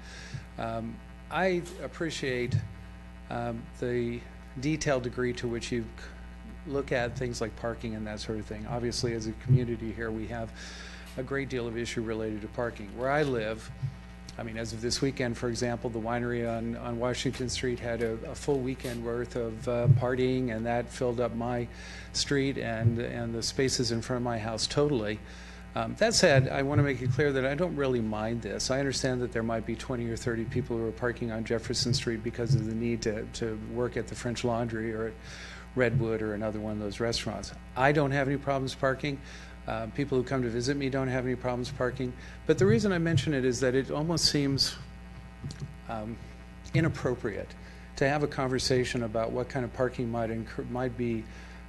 S10: I appreciate the detailed degree to which you look at things like parking and that sort of thing. Obviously, as a community here, we have a great deal of issue related to parking. Where I live, I mean, as of this weekend, for example, the winery on Washington Street had a full weekend worth of partying, and that filled up my street and the spaces in front of my house totally. That said, I want to make it clear that I don't really mind this. I understand that there might be 20 or 30 people who are parking on Jefferson Street because of the need to work at the French Laundry or at Redwood or another one of those restaurants. I don't have any problems parking. People who come to visit me don't have any problems parking. But the reason I mention it is that it almost seems inappropriate to have a conversation about what kind of parking might be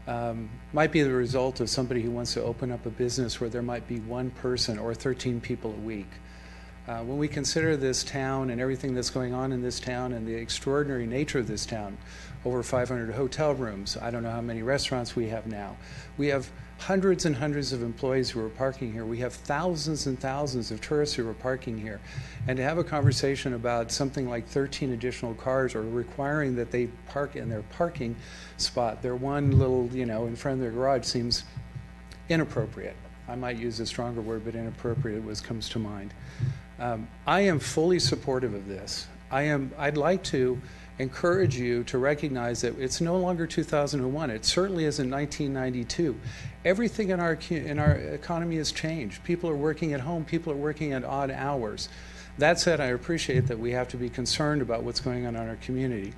S10: the result of somebody who wants to open up a business where there might be one person or 13 people a week. When we consider this town and everything that's going on in this town and the extraordinary nature of this town, over 500 hotel rooms, I don't know how many restaurants we have now. We have hundreds and hundreds of employees who are parking here. We have thousands and thousands of tourists who are parking here. And to have a conversation about something like 13 additional cars or requiring that they park in their parking spot, their one little, in front of their garage seems inappropriate. I might use a stronger word, but inappropriate comes to mind. I am fully supportive of this. I'd like to encourage you to recognize that it's no longer 2001. It certainly isn't 1992. Everything in our economy has changed. People are working at home. People are working at odd hours. That said, I appreciate that we have to be concerned about what's going on in our community.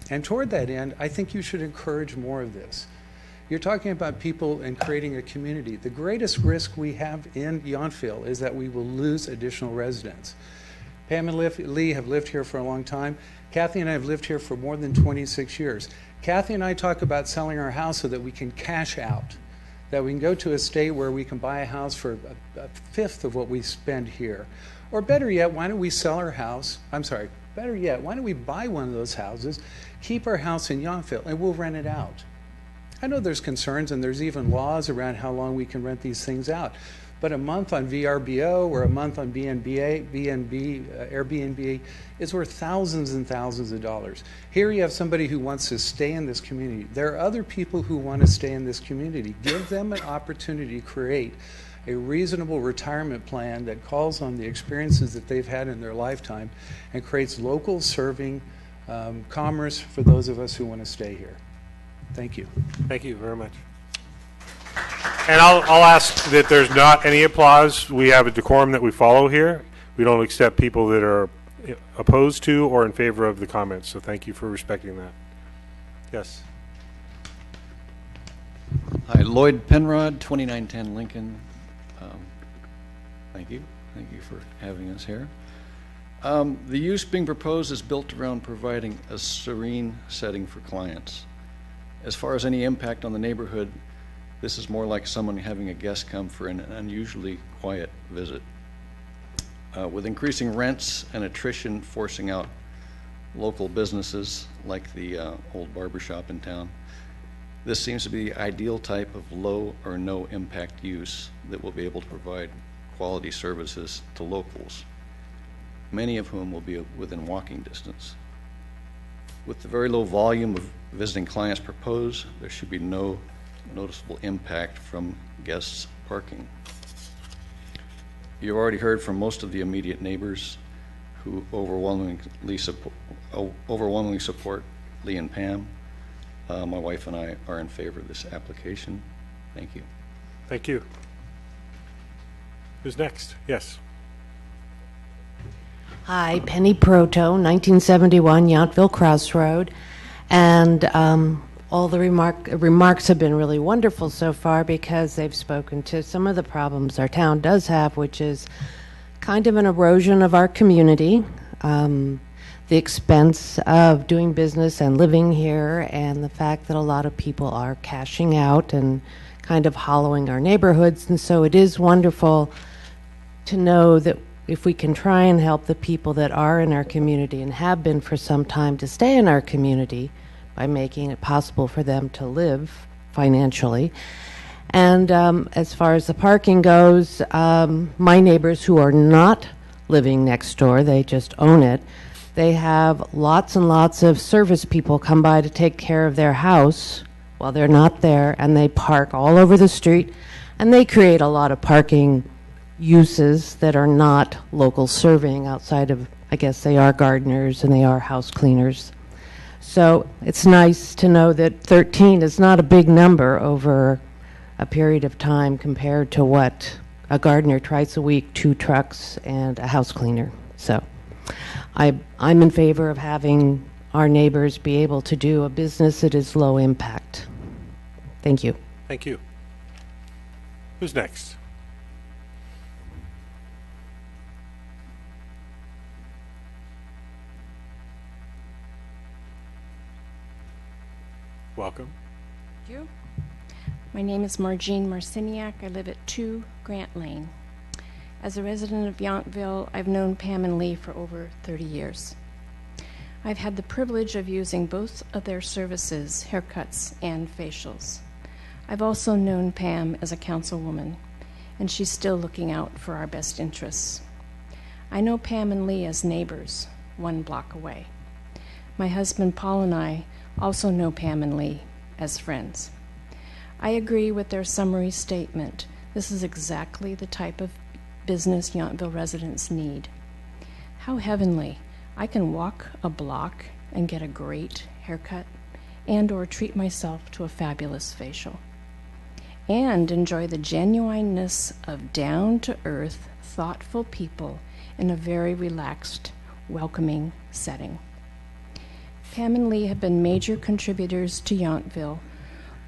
S10: And toward that end, I think you should encourage more of this. You're talking about people and creating a community. The greatest risk we have in Yountville is that we will lose additional residents. Pam and Lee have lived here for a long time. Kathy and I have lived here for more than 26 years. Kathy and I talk about selling our house so that we can cash out, that we can go to a state where we can buy a house for a fifth of what we spend here. Or better yet, why don't we sell our house? Better yet, why don't we buy one of those houses, keep our house in Yountville, and we'll rent it out. I know there's concerns and there's even laws around how long we can rent these things out. But a month on VRBO or a month on Airbnb is worth thousands and thousands of dollars. Here you have somebody who wants to stay in this community. There are other people who want to stay in this community. Give them an opportunity to create a reasonable retirement plan that calls on the experiences that they've had in their lifetime and creates local serving commerce for those of us who want to stay here. Thank you.
S1: Thank you very much. And I'll ask that there's not any applause. We have a decorum that we follow here. We don't accept people that are opposed to or in favor of the comments, so thank you for respecting that. Yes.
S11: Hi, Lloyd Penrod, 2910 Lincoln. Thank you. Thank you for having us here. The use being proposed is built around providing a serene setting for clients. As far as any impact on the neighborhood, this is more like someone having a guest come for an unusually quiet visit. With increasing rents and attrition forcing out local businesses like the old barbershop in town, this seems to be the ideal type of low or no impact use that will be able to provide quality services to locals, many of whom will be within walking distance. With the very low volume of visiting clients proposed, there should be no noticeable impact from guests parking. You've already heard from most of the immediate neighbors who overwhelmingly support Lee and Pam. My wife and I are in favor of this application. Thank you.
S1: Thank you. Who's next? Yes.
S12: Hi, Penny Proto, 1971 Yountville Crossroad. And all the remarks have been really wonderful so far because they've spoken to some of the problems our town does have, which is kind of an erosion of our community, the expense of doing business and living here, and the fact that a lot of people are cashing out and kind of hollowing our neighborhoods. And so it is wonderful to know that if we can try and help the people that are in our community and have been for some time to stay in our community by making it possible for them to live financially. And as far as the parking goes, my neighbors who are not living next door, they just own it, they have lots and lots of service people come by to take care of their house while they're not there, and they park all over the street, and they create a lot of parking uses that are not local serving outside of, I guess they are gardeners and they are house cleaners. So it's nice to know that 13 is not a big number over a period of time compared to what a gardener twice a week, 2 trucks, and a house cleaner. So I'm in favor of having our neighbors be able to do a business that is low impact. Thank you.
S1: Thank you. Who's next? Welcome.
S13: Thank you. My name is Margene Marciniak. I live at 2 Grant Lane. As a resident of Yountville, I've known Pam and Lee for over 30 years. I've had the privilege of using both of their services, haircuts and facials. I've also known Pam as a councilwoman, and she's still looking out for our best interests. I know Pam and Lee as neighbors, 1 block away. My husband Paul and I also know Pam and Lee as friends. I agree with their summary statement. This is exactly the type of business Yountville residents need. How heavenly. I can walk a block and get a great haircut and or treat myself to a fabulous facial and enjoy the genuineness of down-to-earth, thoughtful people in a very relaxed, welcoming setting. Pam and Lee have been major contributors to Yountville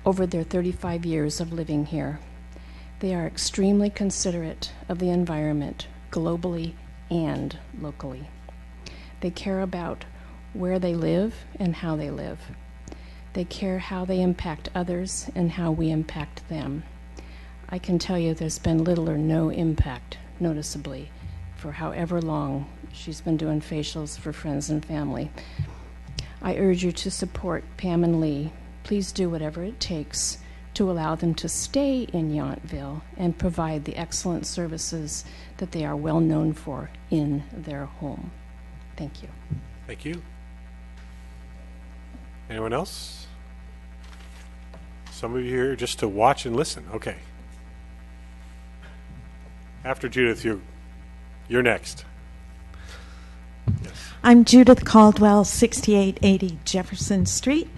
S13: over their 35 years of living here. They are extremely considerate of the environment, globally and locally. They care about where they live and how they live. They care how they impact others and how we impact them. I can tell you there's been little or no impact, noticeably, for however long she's been doing facials for friends and family. I urge you to support Pam and Lee. Please do whatever it takes to allow them to stay in Yountville and provide the excellent services that they are well known for in their home. Thank you.
S1: Thank you. Anyone else? Some of you here just to watch and listen. Okay. After Judith, you're next. Yes.
S14: I'm Judith Caldwell, 6880 Jefferson Street.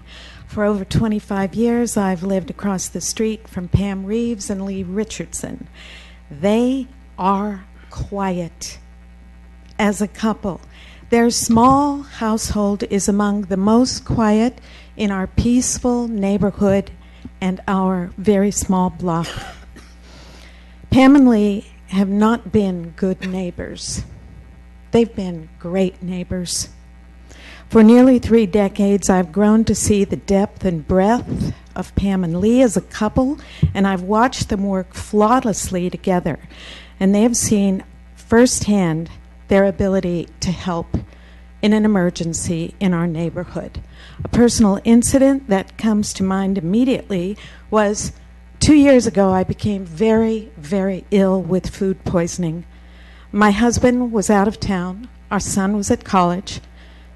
S14: For over 25 years, I've lived across the street from Pam Reeves and Lee Richardson. They are quiet as a couple. Their small household is among the most quiet in our peaceful neighborhood and our very small block. Pam and Lee have not been good neighbors. They've been great neighbors. For nearly 3 decades, I've grown to see the depth and breadth of Pam and Lee as a couple, and I've watched them work flawlessly together. And they have seen firsthand their ability to help in an emergency in our neighborhood. A personal incident that comes to mind immediately was 2 years ago, I became very, very ill with food poisoning. My husband was out of town. Our son was at college.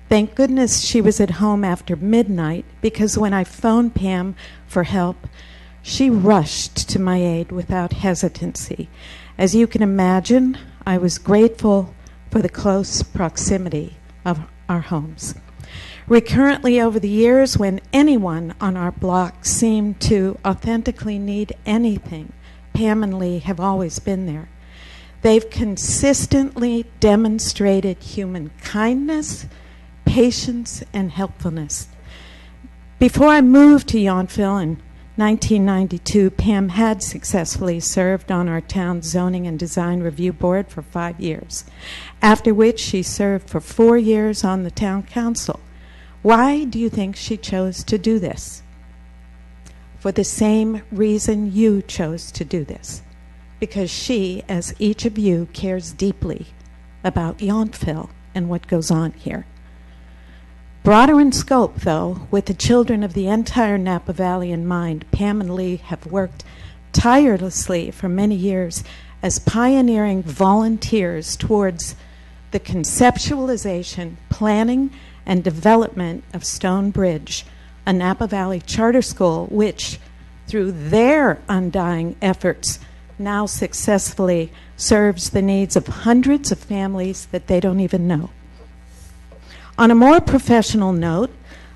S14: Thank goodness she was at home after midnight, because when I phoned Pam for help, she rushed to my aid without hesitancy. As you can imagine, I was grateful for the close proximity of our homes. Recurrently over the years, when anyone on our block seemed to authentically need anything, Pam and Lee have always been there. They've consistently demonstrated human kindness, patience, and helpfulness. Before I moved to Yountville in 1992, Pam had successfully served on our town zoning and design review board for 5 years, after which she served for 4 years on the town council. Why do you think she chose to do this? For the same reason you chose to do this. Because she, as each of you, cares deeply about Yountville and what goes on here. Broader in scope, though, with the children of the entire Napa Valley in mind, Pam and Lee have worked tirelessly for many years as pioneering volunteers towards the conceptualization, planning, and development of Stone Bridge, a Napa Valley charter school which, through their undying efforts, now successfully serves the needs of hundreds of families that they don't even know. On a more professional note,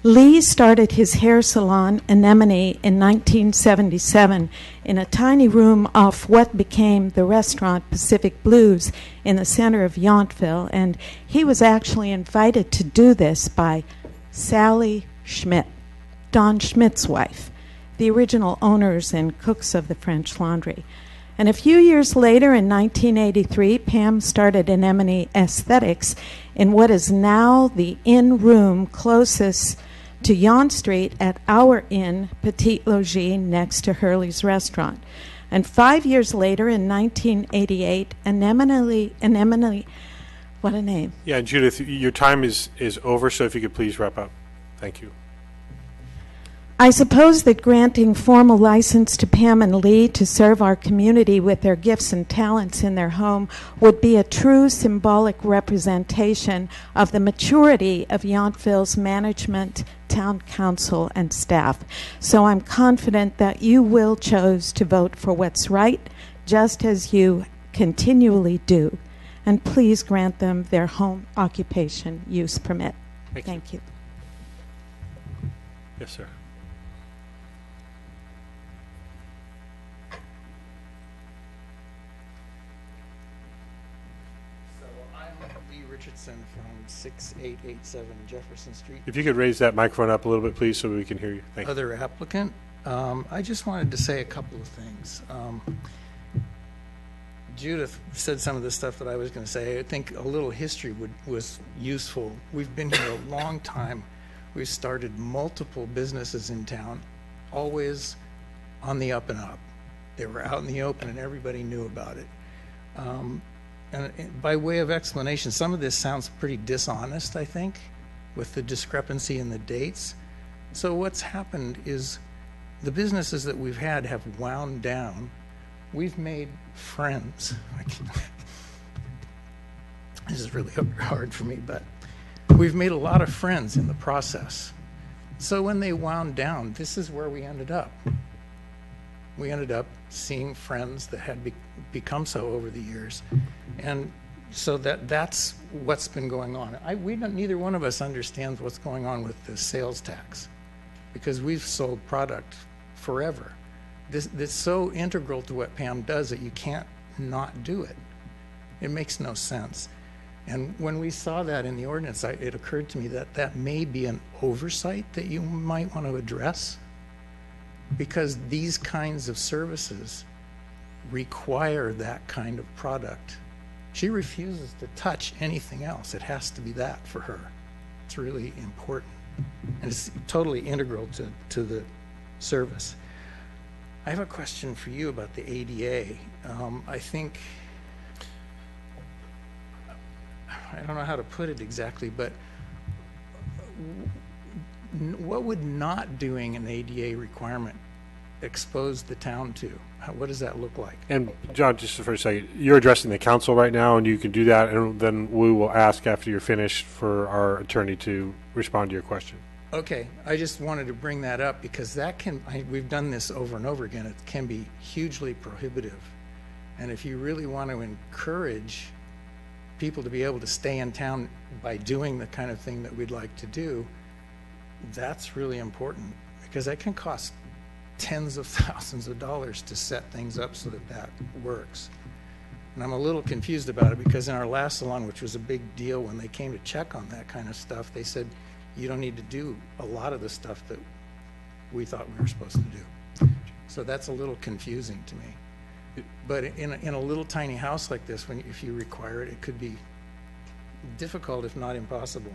S14: Lee started his hair salon, Anemone, in 1977 in a tiny room off what became the restaurant Pacific Blues in the center of Yountville, and he was actually invited to do this by Sally Schmidt, Don Schmidt's wife, the original owners and cooks of the French Laundry. And a few years later, in 1983, Pam started Anemone Aesthetics in what is now the inn room closest to Yon Street at our inn, Petit Logis, next to Hurley's Restaurant. And 5 years later, in 1988, Anemone, what a name.
S1: Yeah, Judith, your time is over, so if you could please wrap up. Thank you.
S14: I suppose that granting formal license to Pam and Lee to serve our community with their gifts and talents in their home would be a true symbolic representation of the maturity of Yountville's management, town council, and staff. So I'm confident that you will choose to vote for what's right, just as you continually do. And please grant them their home occupation use permit. Thank you.
S1: Yes, sir.
S15: Richardson from 6887 Jefferson Street.
S1: If you could raise that microphone up a little bit, please, so we can hear you. Thank you.
S15: Other applicant. I just wanted to say a couple of things. Judith said some of the stuff that I was going to say. I think a little history was useful. We've been here a long time. We've started multiple businesses in town, always on the up and up. They were out in the open and everybody knew about it. And by way of explanation, some of this sounds pretty dishonest, I think, with the discrepancy in the dates. So what's happened is the businesses that we've had have wound down. We've made friends. This is really hard for me, but we've made a lot of friends in the process. So when they wound down, this is where we ended up. We ended up seeing friends that had become so over the years. And so that's what's been going on. Neither one of us understands what's going on with the sales tax, because we've sold product forever. This is so integral to what Pam does that you can't not do it. It makes no sense. And when we saw that in the ordinance, it occurred to me that that may be an oversight that you might want to address, because these kinds of services require that kind of product. She refuses to touch anything else. It has to be that for her. It's really important. And it's totally integral to the service. I have a question for you about the ADA. I think, I don't know how to put it exactly, but what would not doing an ADA requirement expose the town to? What does that look like?
S1: And John, just for a second, you're addressing the council right now, and you can do that, and then we will ask after you're finished for our attorney to respond to your question.
S15: Okay, I just wanted to bring that up because that we've done this over and over again. It can be hugely prohibitive. And if you really want to encourage people to be able to stay in town by doing the kind of thing that we'd like to do, that's really important, because that can cost tens of thousands of dollars to set things up so that that works. And I'm a little confused about it, because in our last salon, which was a big deal, when they came to check on that kind of stuff, they said, you don't need to do a lot of the stuff that we thought we were supposed to do. So that's a little confusing to me. But in a little tiny house like this, if you require it, it could be difficult, if not impossible.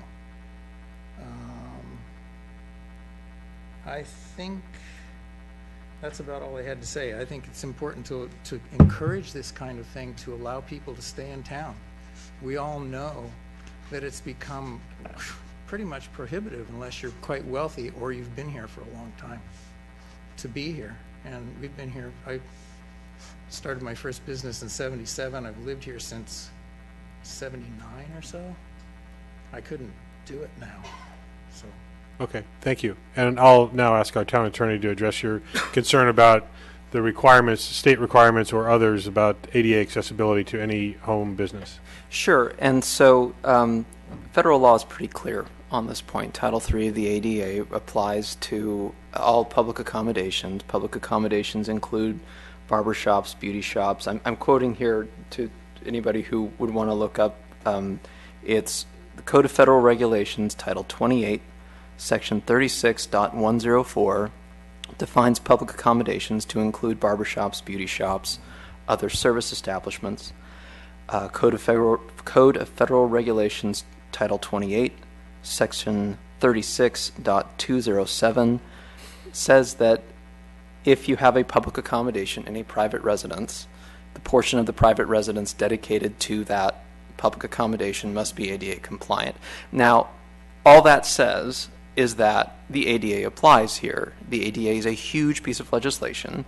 S15: I think that's about all I had to say. I think it's important to encourage this kind of thing, to allow people to stay in town. We all know that it's become pretty much prohibitive, unless you're quite wealthy or you've been here for a long time, to be here. And we've been here. I started my first business in '77. I've lived here since '79 or so. I couldn't do it now. So.
S1: Okay, thank you. And I'll now ask our town attorney to address your concern about the requirements, state requirements or others about ADA accessibility to any home business.
S6: Sure. And so Federal law is pretty clear on this point. Title III of the ADA applies to all public accommodations. Public accommodations include barbershops, beauty shops. I'm quoting here to anybody who would want to look up. It's the Code of Federal Regulations, Title 28, Section 36.104, defines public accommodations to include barbershops, beauty shops, other service establishments. Code of Federal Regulations, Title 28, Section 36.207 says that if you have a public accommodation in a private residence, the portion of the private residence dedicated to that public accommodation must be ADA compliant. Now, all that says is that the ADA applies here. The ADA is a huge piece of legislation.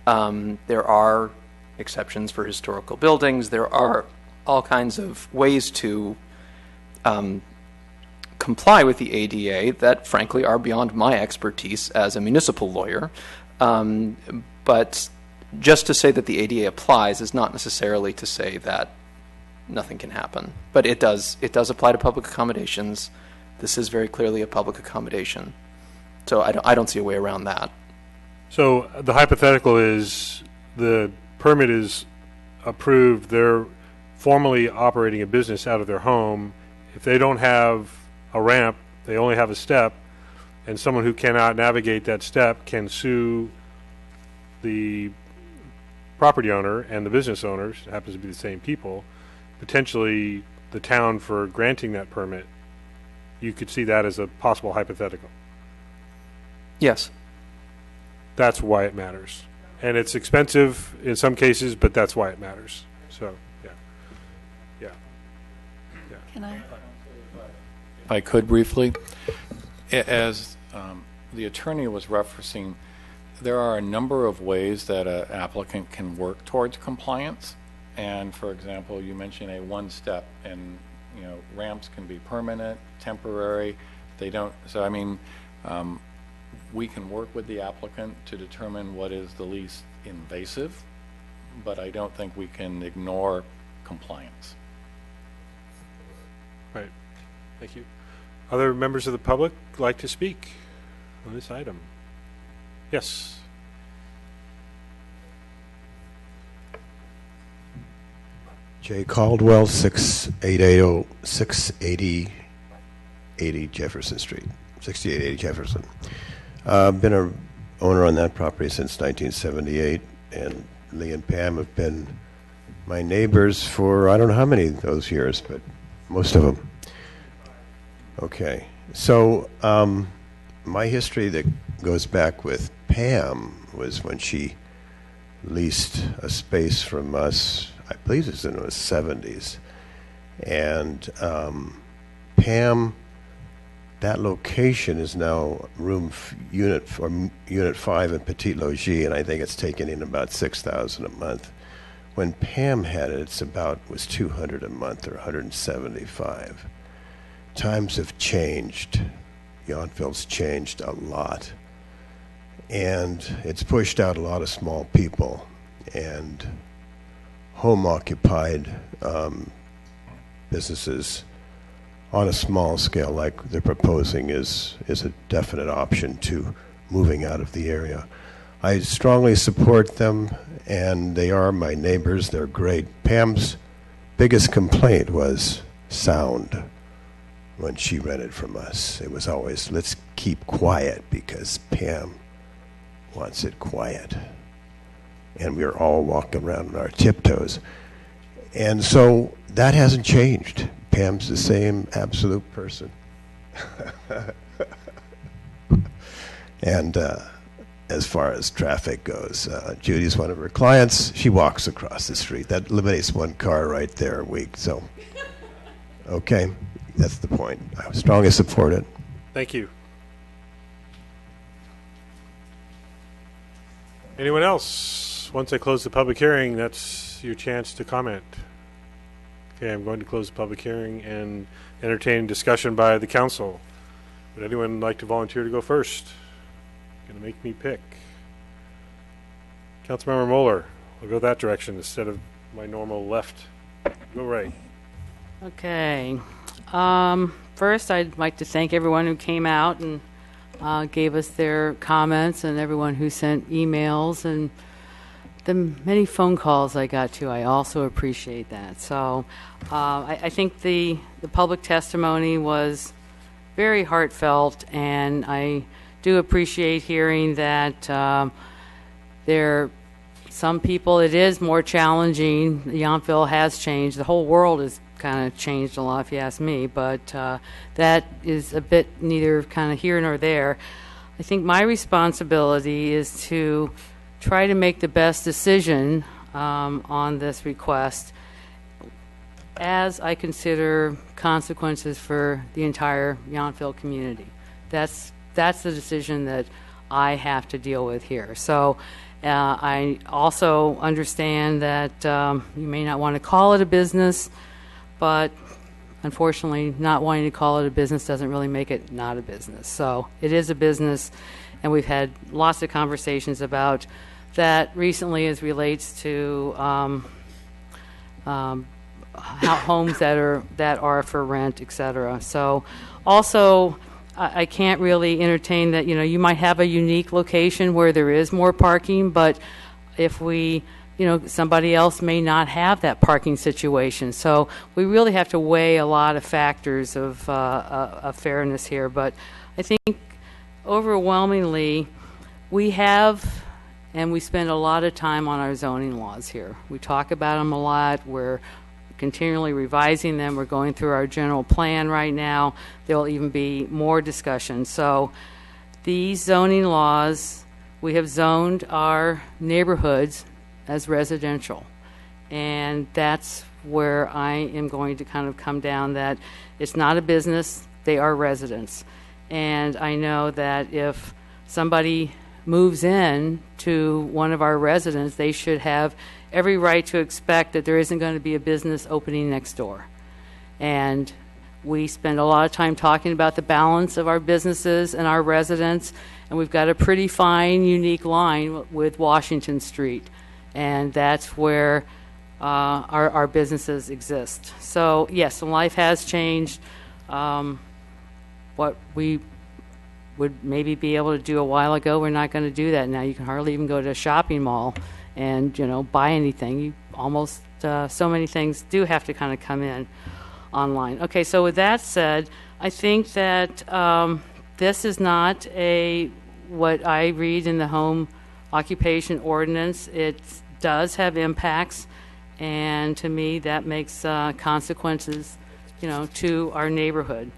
S6: There are exceptions for historical buildings. There are all kinds of ways to comply with the ADA that, frankly, are beyond my expertise as a municipal lawyer. But just to say that the ADA applies is not necessarily to say that nothing can happen. But it does apply to public accommodations. This is very clearly a public accommodation. So I don't see a way around that.
S1: So the hypothetical is the permit is approved. They're formally operating a business out of their home. If they don't have a ramp, they only have a step, and someone who cannot navigate that step can sue the property owner and the business owners, happens to be the same people, potentially the town for granting that permit. You could see that as a possible hypothetical.
S6: Yes.
S1: That's why it matters. And it's expensive in some cases, but that's why it matters. So, yeah.
S4: Can I?
S16: If I could briefly, as the attorney was referencing, there are a number of ways that an applicant can work towards compliance. And for example, you mentioned a one-step, and ramps can be permanent, temporary. They don't. So I mean, we can work with the applicant to determine what is the least invasive, but I don't think we can ignore compliance.
S1: Right. Thank you. Other members of the public like to speak on this item? Yes.
S17: Jay Caldwell, 6880 Jefferson Street, 6880 Jefferson. I've been a owner on that property since 1978, and Lee and Pam have been my neighbors for I don't know how many of those years, but most of them. Okay, so my history that goes back with Pam was when she leased a space from us. I believe it was in the 70s, and Pam, that location is now unit 5 in Petit Logis, and I think it's taking in about $6,000 a month. When Pam had it, was $200 a month or $175. Times have changed. Yountville's changed a lot, and it's pushed out a lot of small people, and home-occupied businesses on a small scale like they're proposing is a definite option to moving out of the area. I strongly support them, and they are my neighbors. They're great. Pam's biggest complaint was sound when she rented from us. It was always, let's keep quiet because Pam wants it quiet. And we were all walking around on our tiptoes. And so that hasn't changed. Pam's the same absolute person. And as far as traffic goes, Judy's one of her clients. She walks across the street. That eliminates one car right there a week. So, okay, that's the point. I strongly support it.
S1: Thank you. Anyone else? Once I close the public hearing, that's your chance to comment. Okay, I'm going to close the public hearing and entertain discussion by the council. Would anyone like to volunteer to go first? Going to make me pick. Councilmember Moeller. I'll go that direction instead of my normal left. Go right.
S8: Okay. First, I'd like to thank everyone who came out and gave us their comments, and everyone who sent emails, and the many phone calls I got to. I also appreciate that. So I think the public testimony was very heartfelt, and I do appreciate hearing that some people, it is more challenging. Yountville has changed. The whole world has kind of changed a lot, if you ask me, but that is a bit neither kind of here nor there. I think my responsibility is to try to make the best decision on this request as I consider consequences for the entire Yountville community. That's the decision that I have to deal with here. So I also understand that you may not want to call it a business, but unfortunately, not wanting to call it a business doesn't really make it not a business. So it is a business, and we've had lots of conversations about that recently as relates to how homes that are for rent, et cetera. So also, I can't really entertain that, you might have a unique location where there is more parking, but if somebody else may not have that parking situation. So we really have to weigh a lot of factors of fairness here. But I think overwhelmingly, we have, and we spend a lot of time on our zoning laws here. We talk about them a lot. We're continually revising them. We're going through our general plan right now. There will even be more discussion. So these zoning laws, we have zoned our neighborhoods as residential. And that's where I am going to kind of come down that it's not a business, they are residents. And I know that if somebody moves in to one of our residents, they should have every right to expect that there isn't going to be a business opening next door. And we spend a lot of time talking about the balance of our businesses and our residents, and we've got a pretty fine, unique line with Washington Street, and that's where our businesses exist. So yes, life has changed. What we would maybe be able to do a while ago, we're not going to do that now. You can hardly even go to a shopping mall and buy anything. You almost so many things do have to kind of come in online. Okay, so with that said, I think that this is not what I read in the home occupation ordinance. It does have impacts, and to me that makes consequences to our neighborhood.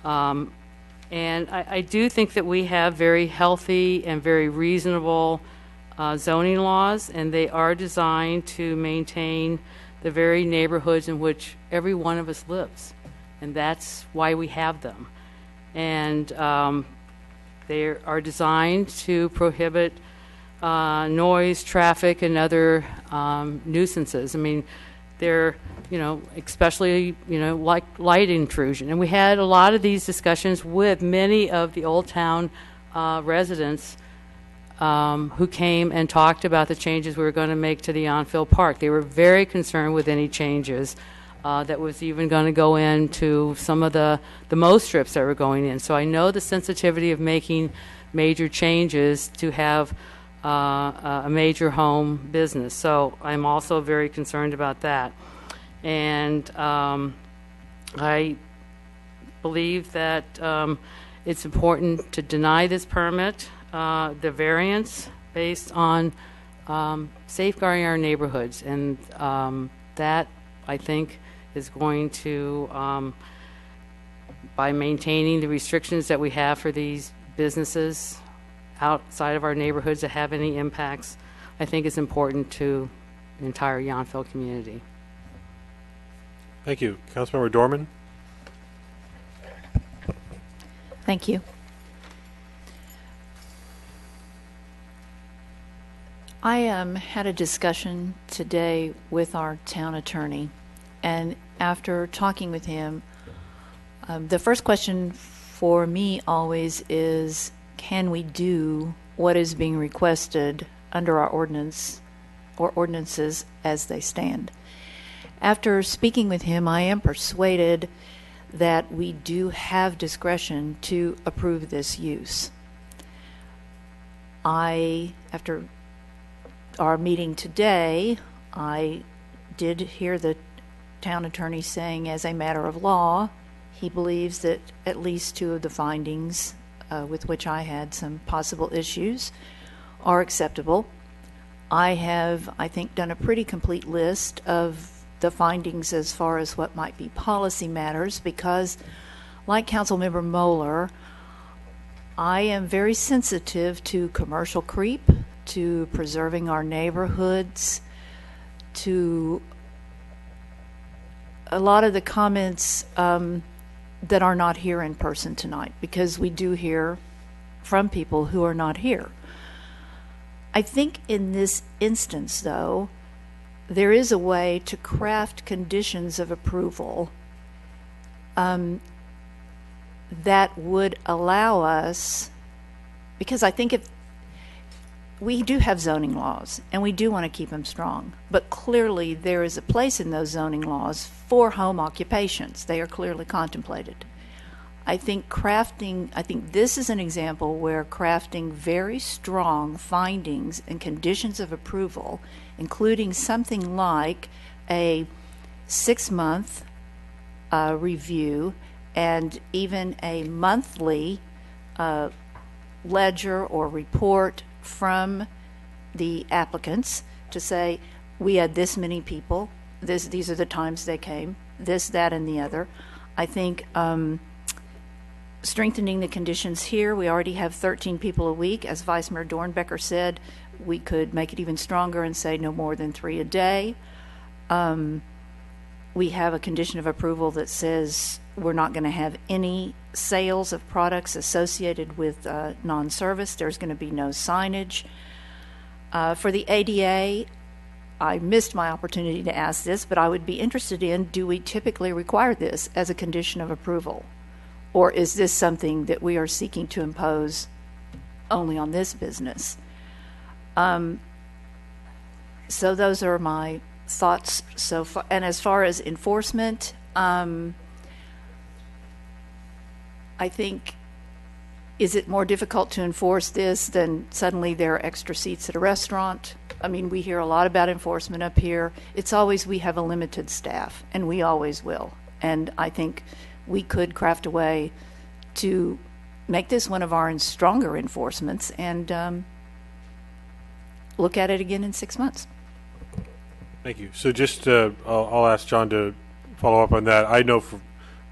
S8: And I do think that we have very healthy and very reasonable zoning laws, and they are designed to maintain the very neighborhoods in which every one of us lives, and that's why we have them. And they are designed to prohibit noise, traffic, and other nuisances. I mean, they're, especially, like light intrusion. And we had a lot of these discussions with many of the Old Town residents who came and talked about the changes we were going to make to the Yountville Park. They were very concerned with any changes that was even going to go into some of the mow strips that were going in. So I know the sensitivity of making major changes to have a major home business. So I'm also very concerned about that. And I believe that it's important to deny this permit, the variance, based on safeguarding our neighborhoods. And that, I think, is going to, by maintaining the restrictions that we have for these businesses outside of our neighborhoods that have any impacts, I think is important to the entire Yountville community.
S1: Thank you. Councilmember Dorman?
S4: Thank you. I had a discussion today with our town attorney, and after talking with him, the first question for me always is, can we do what is being requested under our ordinance or ordinances as they stand? After speaking with him, I am persuaded that we do have discretion to approve this use. After our meeting today, I did hear the town attorney saying, as a matter of law, he believes that at least two of the findings with which I had some possible issues are acceptable. I have, I think, done a pretty complete list of the findings as far as what might be policy matters, because, like Councilmember Moeller, I am very sensitive to commercial creep, to preserving our neighborhoods, to a lot of the comments that are not here in person tonight, because we do hear from people who are not here. I think in this instance, though, there is a way to craft conditions of approval that would allow us, because I think if we do have zoning laws and we do want to keep them strong, but clearly there is a place in those zoning laws for home occupations. They are clearly contemplated. I think this is an example where crafting very strong findings and conditions of approval, including something like a 6-month review and even a monthly ledger or report from the applicants to say, we had this many people, these are the times they came, this, that, and the other. I think strengthening the conditions here, we already have 13 people a week. As Vice Mayor Dornbecker said, we could make it even stronger and say no more than 3 a day. We have a condition of approval that says we're not going to have any sales of products associated with non-service. There's going to be no signage. For the ADA, I missed my opportunity to ask this, but I would be interested in, do we typically require this as a condition of approval? Or is this something that we are seeking to impose only on this business? So those are my thoughts so far. And as far as enforcement, I think, is it more difficult to enforce this than suddenly there are extra seats at a restaurant? I mean, we hear a lot about enforcement up here. It's always we have a limited staff, and we always will. And I think we could craft a way to make this one of our stronger enforcements and look at it again in 6 months.
S1: Thank you. So just I'll ask John to follow up on that. I know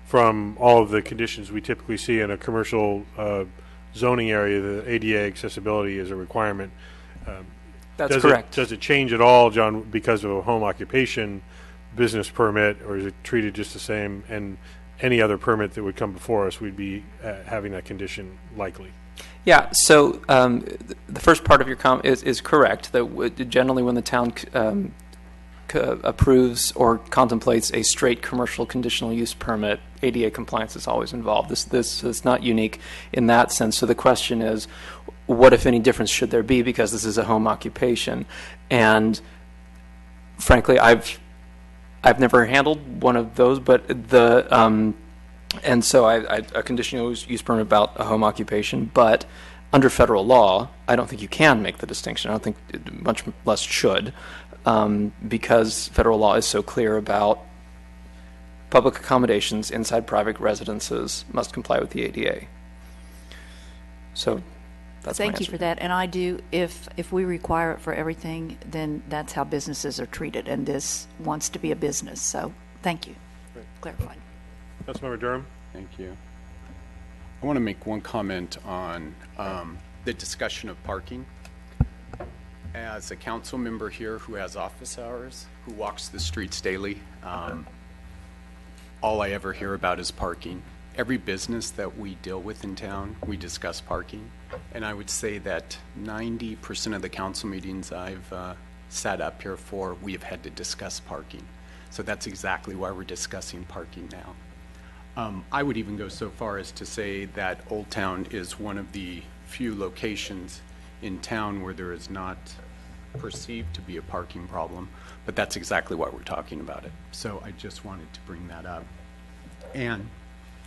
S1: from all of the conditions we typically see in a commercial zoning area, the ADA accessibility is a requirement.
S6: That's correct.
S1: Does it change at all, John, because of a home occupation business permit, or is it treated just the same? And any other permit that would come before us, we'd be having that condition likely.
S6: Yeah, so the first part of your comment is correct, that generally when the town approves or contemplates a straight commercial conditional use permit, ADA compliance is always involved. This is not unique in that sense. So the question is, what, if any, difference should there be, because this is a home occupation? And frankly, I've never handled one of those, but and so a conditional use permit about a home occupation, but under federal law, I don't think you can make the distinction. I don't think much less should, because federal law is so clear about public accommodations inside private residences must comply with the ADA. So that's my answer.
S4: Thank you for that. And I do, if we require it for everything, then that's how businesses are treated, and this wants to be a business. So thank you.
S1: Great.
S4: Clarified.
S1: Councilmember Durham.
S3: Thank you. I want to make one comment on the discussion of parking. As a council member here who has office hours, who walks the streets daily, all I ever hear about is parking. Every business that we deal with in town, we discuss parking. And I would say that 90% of the council meetings I've sat up here for, we have had to discuss parking. So that's exactly why we're discussing parking now. I would even go so far as to say that Old Town is one of the few locations in town where there is not perceived to be a parking problem, but that's exactly why we're talking about it. So I just wanted to bring that up. And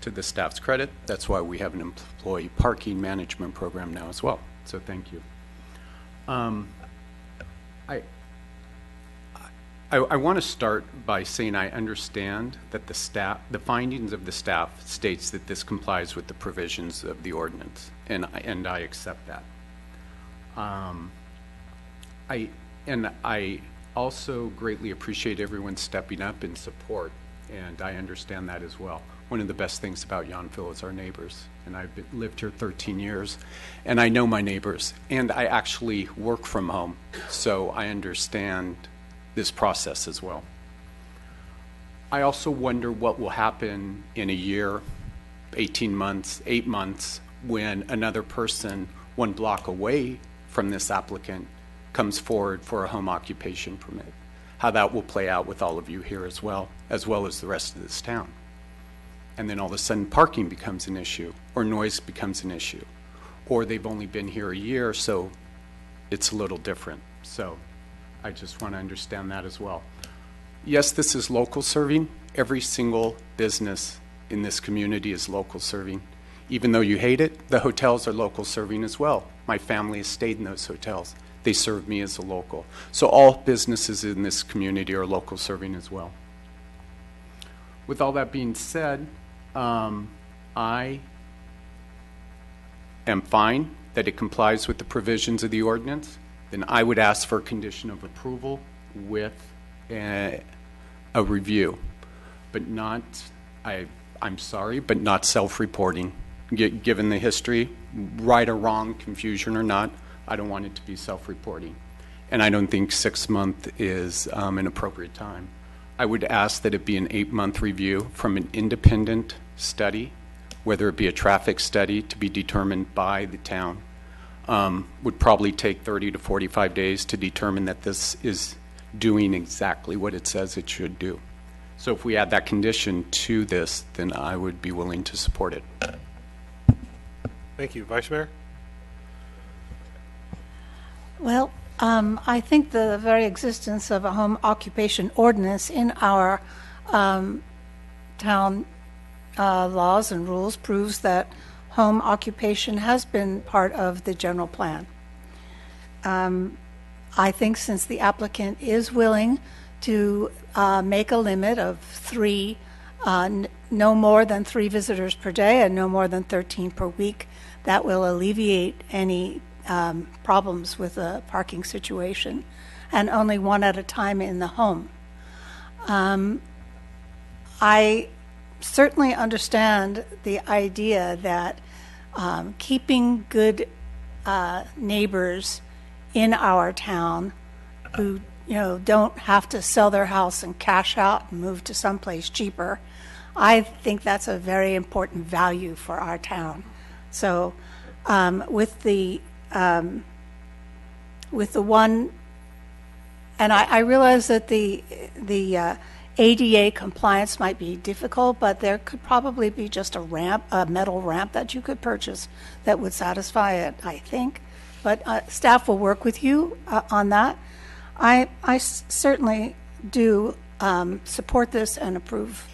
S3: to the staff's credit. That's why we have an employee parking management program now as well. So thank you. I want to start by saying I understand that the findings of the staff states that this complies with the provisions of the ordinance, and I accept that. I also greatly appreciate everyone stepping up in support, and I understand that as well. One of the best things about Yountville is our neighbors, and I've lived here 13 years, and I know my neighbors, and I actually work from home, so I understand this process as well. I also wonder what will happen in a year, 18 months, 8 months, when another person 1 block away from this applicant comes forward for a home occupation permit. How that will play out with all of you here as well as the rest of this town. And then all of a sudden parking becomes an issue, or noise becomes an issue, or they've only been here a year, so it's a little different. So I just want to understand that as well. Yes, this is local serving. Every single business in this community is local serving. Even though you hate it, the hotels are local serving as well. My family has stayed in those hotels. They serve me as a local. So all businesses in this community are local serving as well. With all that being said, I am fine that it complies with the provisions of the ordinance. Then I would ask for a condition of approval with a review, but not, I'm sorry, but not self-reporting. Given the history, right or wrong, confusion or not, I don't want it to be self-reporting. And I don't think 6 months is an appropriate time. I would ask that it be an 8-month review from an independent study, whether it be a traffic study to be determined by the town. Would probably take 30 to 45 days to determine that this is doing exactly what it says it should do. So if we add that condition to this, then I would be willing to support it.
S1: Thank you. Vice Mayor?
S7: Well, I think the very existence of a home occupation ordinance in our town laws and rules proves that home occupation has been part of the general plan. I think since the applicant is willing to make a limit of 3, no more than 3 visitors per day and no more than 13 per week, that will alleviate any problems with the parking situation, and only 1 at a time in the home. I certainly understand the idea that keeping good neighbors in our town who don't have to sell their house and cash out and move to someplace cheaper, I think that's a very important value for our town. So with the one, and I realize that the ADA compliance might be difficult, but there could probably be just a metal ramp that you could purchase that would satisfy it, I think. But staff will work with you on that. I certainly do support this and approve.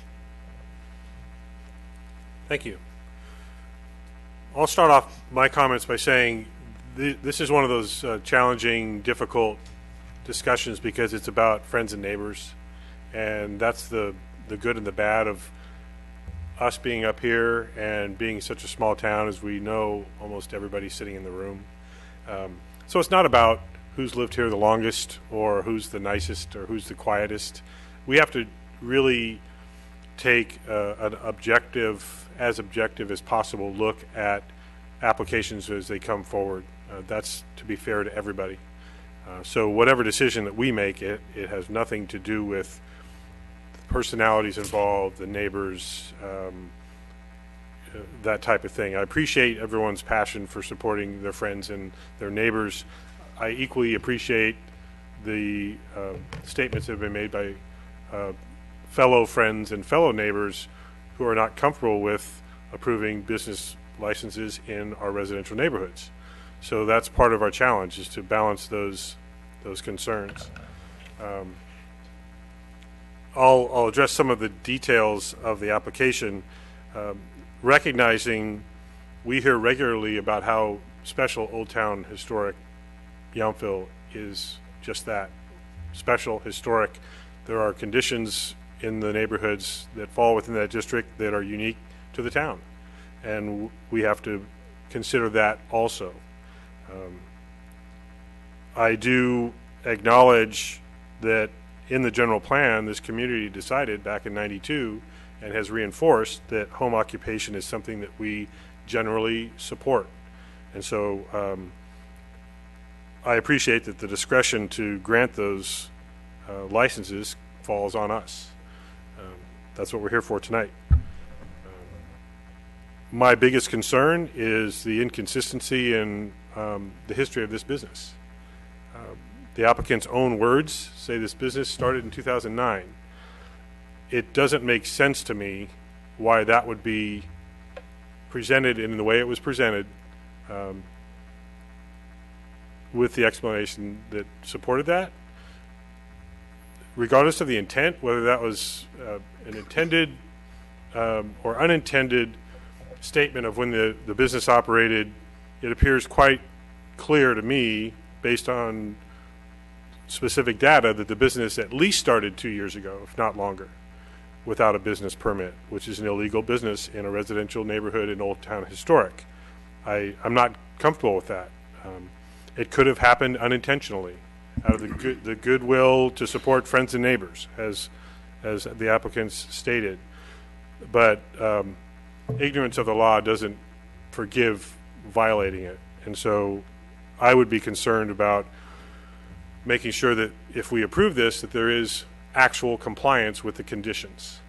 S1: Thank you. I'll start off my comments by saying this is one of those challenging, difficult discussions because it's about friends and neighbors. And that's the good and the bad of us being up here and being such a small town, as we know almost everybody sitting in the room. So it's not about who's lived here the longest or who's the nicest or who's the quietest. We have to really take an objective as possible look at applications as they come forward. That's to be fair to everybody. So whatever decision that we make, it has nothing to do with the personalities involved, the neighbors, that type of thing. I appreciate everyone's passion for supporting their friends and their neighbors. I equally appreciate the statements that have been made by fellow friends and fellow neighbors who are not comfortable with approving business licenses in our residential neighborhoods. So that's part of our challenge, is to balance those concerns. I'll address some of the details of the application. recognizing we hear regularly about how special Old Town historic Yountville is just that, special, historic. There are conditions in the neighborhoods that fall within that district that are unique to the town, and we have to consider that also. I do acknowledge that in the general plan, this community decided back in '92 and has reinforced that home occupation is something that we generally support. And so I appreciate that the discretion to grant those licenses falls on us. That's what we're here for tonight. My biggest concern is the inconsistency in the history of this business. The applicant's own words say this business started in 2009. It doesn't make sense to me why that would be presented in the way it was presented, with the explanation that supported that. Regardless of the intent, whether that was an intended or unintended statement of when the business operated, it appears quite clear to me, based on specific data, that the business at least started 2 years ago, if not longer, without a business permit, which is an illegal business in a residential neighborhood in Old Town Historic. I'm not comfortable with that. It could have happened unintentionally, out of the goodwill to support friends and neighbors, as the applicants stated. But ignorance of the law doesn't forgive violating it. And so I would be concerned about making sure that if we approve this, that there is actual compliance with the conditions.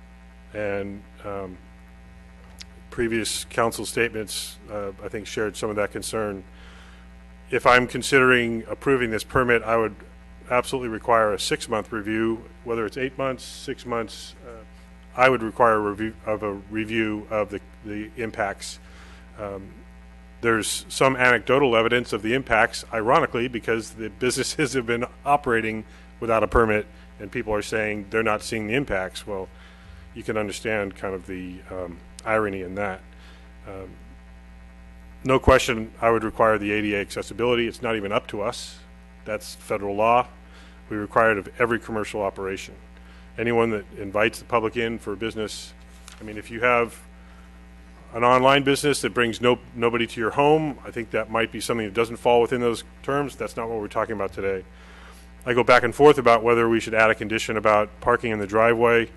S1: And previous council statements, I think, shared some of that concern. If I'm considering approving this permit, I would absolutely require a 6-month review, whether it's 8 months, 6 months. I would require a review of the impacts. There's some anecdotal evidence of the impacts, ironically, because the businesses have been operating without a permit, and people are saying they're not seeing the impacts. Well, you can understand kind of the irony in that. No question, I would require the ADA accessibility. It's not even up to us. That's federal law. We require it of every commercial operation. Anyone that invites the public in for a business, I mean, if you have an online business that brings nobody to your home, I think that might be something that doesn't fall within those terms. That's not what we're talking about today. I go back and forth about whether we should add a condition about parking in the driveway.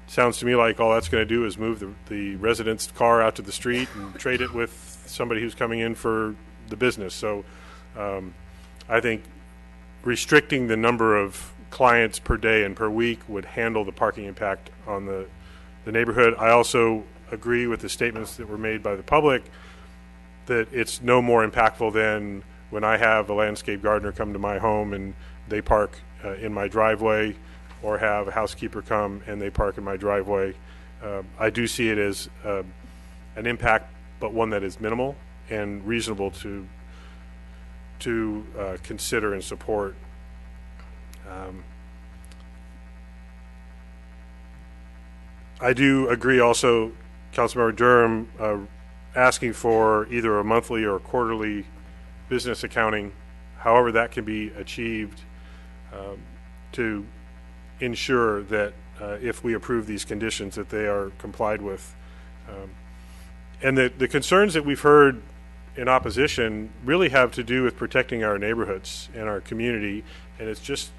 S1: Sounds to me like all that's going to do is move the resident's car out to the street and trade it with somebody who's coming in for the business. So I think restricting the number of clients per day and per week would handle the parking impact on the neighborhood. I also agree with the statements that were made by the public that it's no more impactful than when I have a landscape gardener come to my home and they park in my driveway, or have a housekeeper come and they park in my driveway. I do see it as an impact, but one that is minimal and reasonable to consider and support. I do agree also, Councilmember Durham, asking for either a monthly or quarterly business accounting, however that can be achieved, to ensure that if we approve these conditions that they are complied with. And the concerns that we've heard in opposition really have to do with protecting our neighborhoods and our community, and it's just,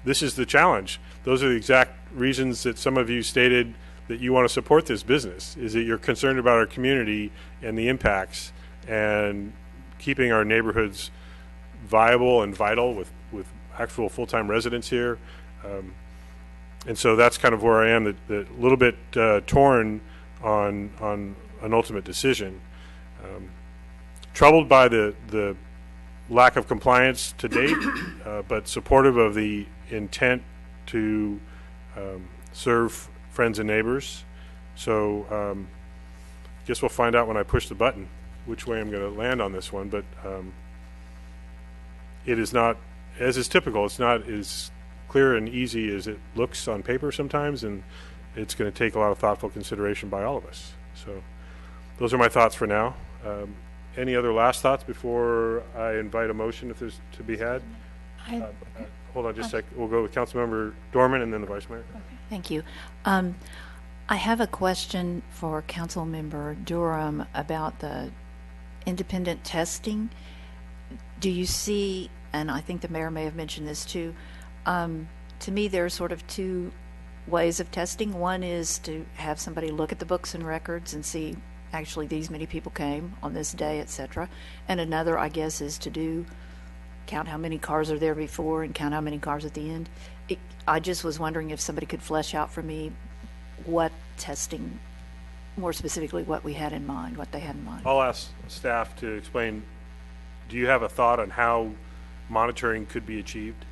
S1: this is the challenge. Those are the exact reasons that some of you stated that you want to support this business, is that you're concerned about our community and the impacts and keeping our neighborhoods viable and vital with actual full-time residents here. And so that's kind of where I am, a little bit torn on an ultimate decision. Troubled by the lack of compliance to date, but supportive of the intent to serve friends and neighbors. So guess we'll find out when I push the button which way I'm going to land on this one. But it is not, as is typical, it's not as clear and easy as it looks on paper sometimes, and it's going to take a lot of thoughtful consideration by all of us. So those are my thoughts for now. Any other last thoughts before I invite a motion if there's to be had? Hold on just a sec. We'll go with Councilmember Dorman and then the Vice Mayor.
S4: Thank you. I have a question for Councilmember Durham about the independent testing. Do you see, and I think the mayor may have mentioned this too, to me there are sort of two ways of testing. One is to have somebody look at the books and records and see actually these many people came on this day, etc. And another, I guess, is to count how many cars are there before and count how many cars at the end. I just was wondering if somebody could flesh out for me what testing, more specifically what we had in mind, what they had in mind.
S1: I'll ask staff to explain. Do you have a thought on how monitoring could be achieved?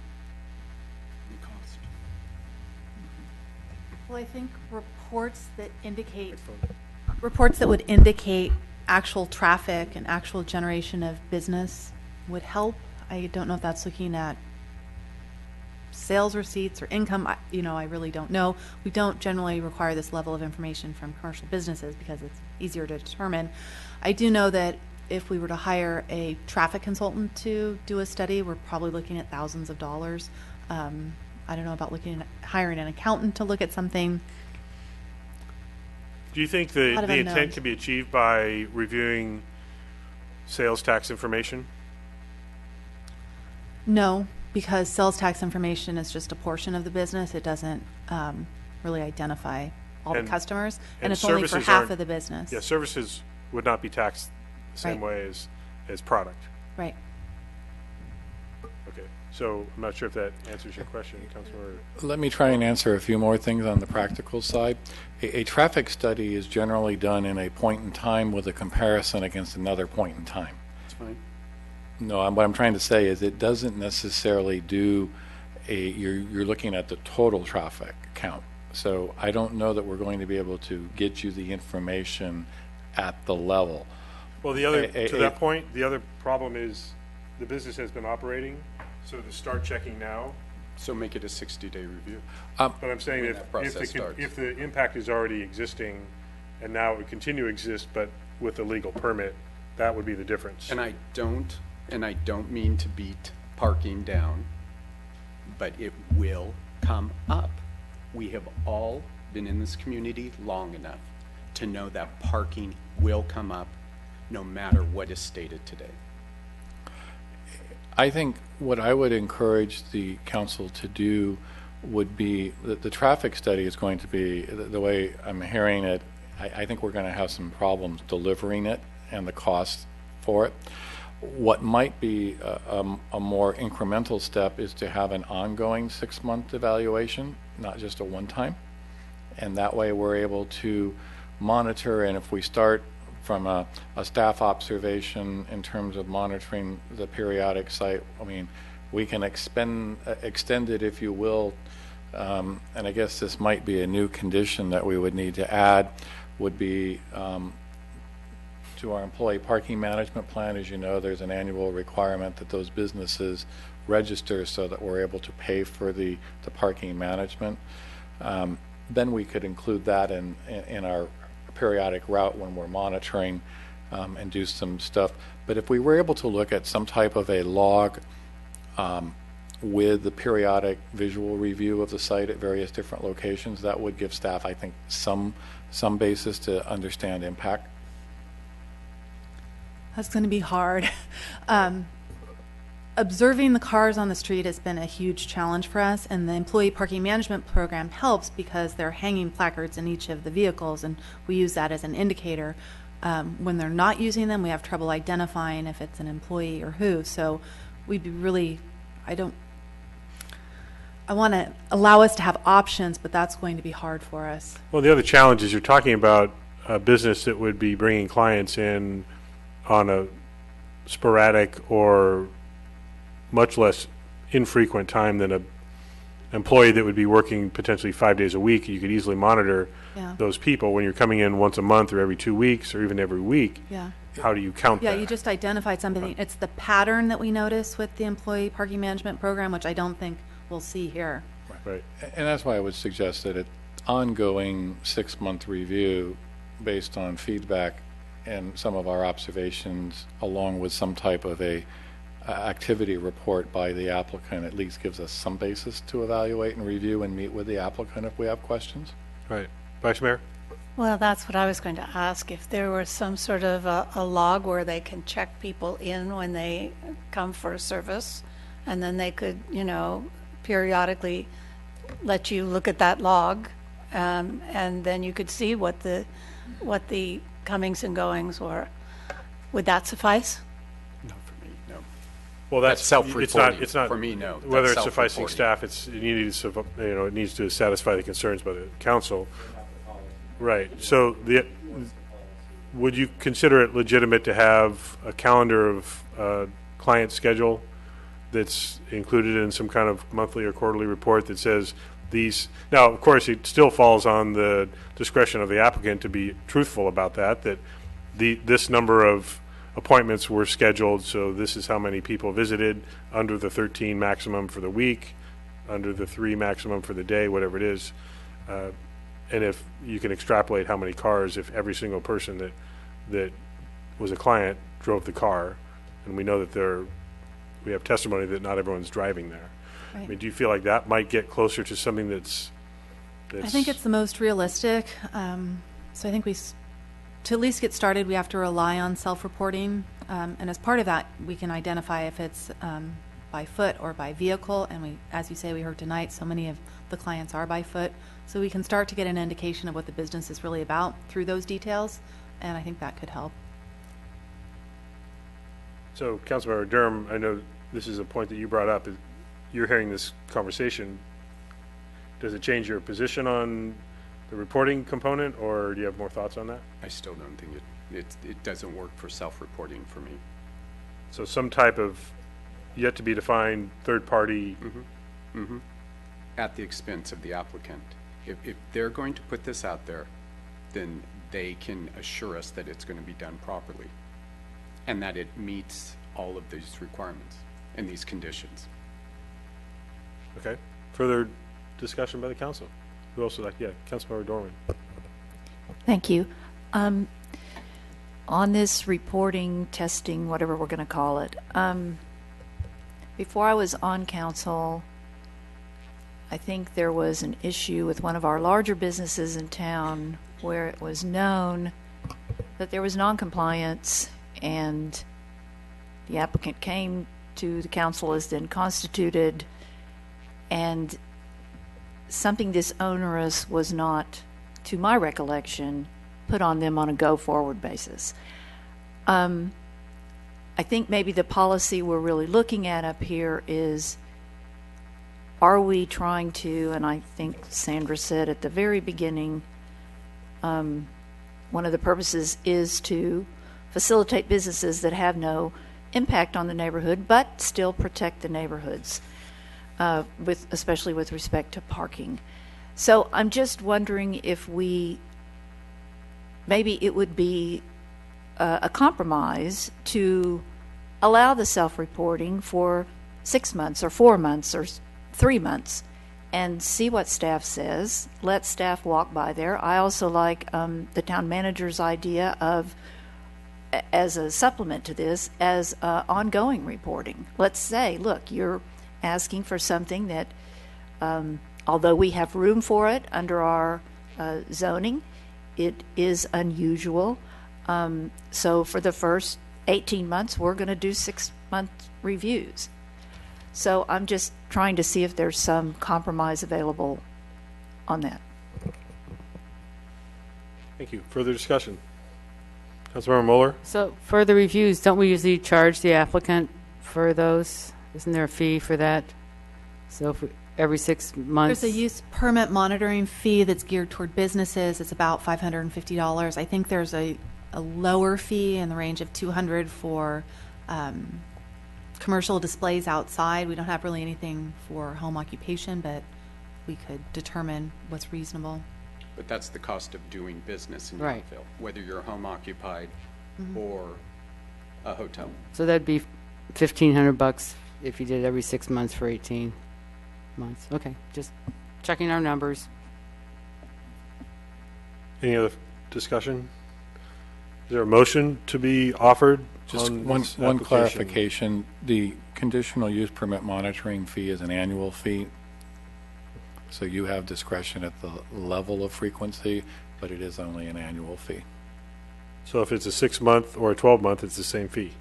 S5: Well, I think reports that would indicate actual traffic and actual generation of business would help. I don't know if that's looking at sales receipts or income. I really don't know. We don't generally require this level of information from commercial businesses because it's easier to determine. I do know that if we were to hire a traffic consultant to do a study, we're probably looking at thousands of dollars. I don't know about hiring an accountant to look at something.
S1: Do you think the intent can be achieved by reviewing sales tax information?
S5: No, because sales tax information is just a portion of the business. It doesn't really identify all the customers, and it's only for half of the business.
S1: Yeah, services would not be taxed the same way as product.
S5: Right.
S1: Okay, so I'm not sure if that answers your question, Councilor.
S16: Let me try and answer a few more things on the practical side. A traffic study is generally done in a point in time with a comparison against another point in time.
S3: That's fine.
S16: No, what I'm trying to say is it doesn't necessarily do you're looking at the total traffic count. So I don't know that we're going to be able to get you the information at the level.
S1: Well, to that point, the other problem is the business has been operating, so to start checking now.
S3: So make it a 60-day review.
S1: But I'm saying if the impact is already existing and now it would continue to exist, but with a legal permit, that would be the difference.
S3: And I don't mean to beat parking down, but it will come up. We have all been in this community long enough to know that parking will come up no matter what is stated today.
S16: I think what I would encourage the council to do would be that the traffic study is going to be, the way I'm hearing it, I think we're going to have some problems delivering it and the cost for it. What might be a more incremental step is to have an ongoing 6-month evaluation, not just a one-time. And that way we're able to monitor, and if we start from a staff observation in terms of monitoring the periodic site, I mean, we can extend it, if you will, and I guess this might be a new condition that we would need to add, would be to our employee parking management plan. As you know, there's an annual requirement that those businesses register so that we're able to pay for the parking management. Then we could include that in our periodic route when we're monitoring and do some stuff. But if we were able to look at some type of a log with the periodic visual review of the site at various different locations, that would give staff, I think, some basis to understand impact.
S5: That's going to be hard. Observing the cars on the street has been a huge challenge for us, and the employee parking management program helps because they're hanging placards in each of the vehicles, and we use that as an indicator. When they're not using them, we have trouble identifying if it's an employee or who. So we'd be really, I want to allow us to have options, but that's going to be hard for us.
S1: Well, the other challenge is you're talking about a business that would be bringing clients in on a sporadic or much less infrequent time than an employee that would be working potentially 5 days a week. You could easily monitor those people when you're coming in once a month or every 2 weeks or even every week.
S5: Yeah.
S1: How do you count that?
S5: Yeah, you just identified something. It's the pattern that we notice with the employee parking management program, which I don't think we'll see here.
S1: Right.
S16: And that's why I would suggest that ongoing 6-month review based on feedback and some of our observations, along with some type of a activity report by the applicant, at least gives us some basis to evaluate and review and meet with the applicant if we have questions.
S1: Right. Vice Mayor?
S7: Well, that's what I was going to ask, if there was some sort of a log where they can check people in when they come for a service, and then they could, periodically let you look at that log, and then you could see what the comings and goings were. Would that suffice?
S3: No, for me, no.
S1: Well, that's
S3: self-reporting.
S1: It's not
S3: For me, no.
S1: Whether
S3: That's
S1: it's sufficing
S3: self-reporting.
S1: staff, it needs to satisfy the concerns by the council. Right. So would you consider it legitimate to have a calendar of client schedule that's included in some kind of monthly or quarterly report that says these? Now, of course, it still falls on the discretion of the applicant to be truthful about that. This number of appointments were scheduled, so this is how many people visited under the 13 maximum for the week, under the 3 maximum for the day, whatever it is. And if you can extrapolate how many cars, if every single person that was a client drove the car, and we know that we have testimony that not everyone's driving there.
S5: Right.
S1: I mean, do you feel like that might get closer to something that's
S5: I think it's the most realistic. So I think to at least get started, we have to rely on self-reporting. And as part of that, we can identify if it's by foot or by vehicle. And as you say, we heard tonight, so many of the clients are by foot. So we can start to get an indication of what the business is really about through those details. And I think that could help.
S1: So, Councilmember Durham, I know this is a point that you brought up. You're hearing this conversation. Does it change your position on the reporting component, or do you have more thoughts on that?
S3: I still don't think it doesn't work for self-reporting for me.
S1: So some type of yet to be defined third party.
S3: At the expense of the applicant. If they're going to put this out there, then they can assure us that it's going to be done properly and that it meets all of these requirements and these conditions.
S1: Okay. Further discussion by the council. Who else would like? Yeah, Councilmember Dorman.
S4: Thank you. On this reporting, testing, whatever we're going to call it, before I was on council, I think there was an issue with one of our larger businesses in town where it was known that there was noncompliance, and the applicant came to the council as then constituted, and something this onerous was not, to my recollection, put on them on a go-forward basis. I think maybe the policy we're really looking at up here is, are we trying to, and I think Sandra said at the very beginning, one of the purposes is to facilitate businesses that have no impact on the neighborhood, but still protect the neighborhoods, especially with respect to parking. So I'm just wondering if maybe it would be a compromise to allow the self-reporting for 6 months or 4 months or 3 months and see what staff says. Let staff walk by there. I also like the town manager's idea of, as a supplement to this, as ongoing reporting. Let's say, look, you're asking for something that, although we have room for it under our zoning, it is unusual. So for the first 18 months, we're going to do 6-month reviews. So I'm just trying to see if there's some compromise available on that.
S1: Thank you. Further discussion? Councilmember Mueller?
S8: So for the reviews, don't we usually charge the applicant for those? Isn't there a fee for that? So if every 6 months?
S5: There's a use permit monitoring fee that's geared toward businesses. It's about $550. I think there's a lower fee in the range of $200 for commercial displays outside. We don't have really anything for home occupation, but we could determine what's reasonable.
S3: But that's the cost of doing business in
S8: Right.
S3: Yountville, whether you're home occupied or a hotel.
S8: So that'd be $1,500 if you did every 6 months for 18 months. Okay, just checking our numbers.
S1: Any other discussion? Is there a motion to be offered?
S16: Just
S1: on
S16: one
S1: this
S16: one
S1: application?
S16: clarification. The conditional use permit monitoring fee is an annual fee. So you have discretion at the level of frequency, but it is only an annual fee.
S1: So if it's a 6-month or a 12-month, it's the same fee.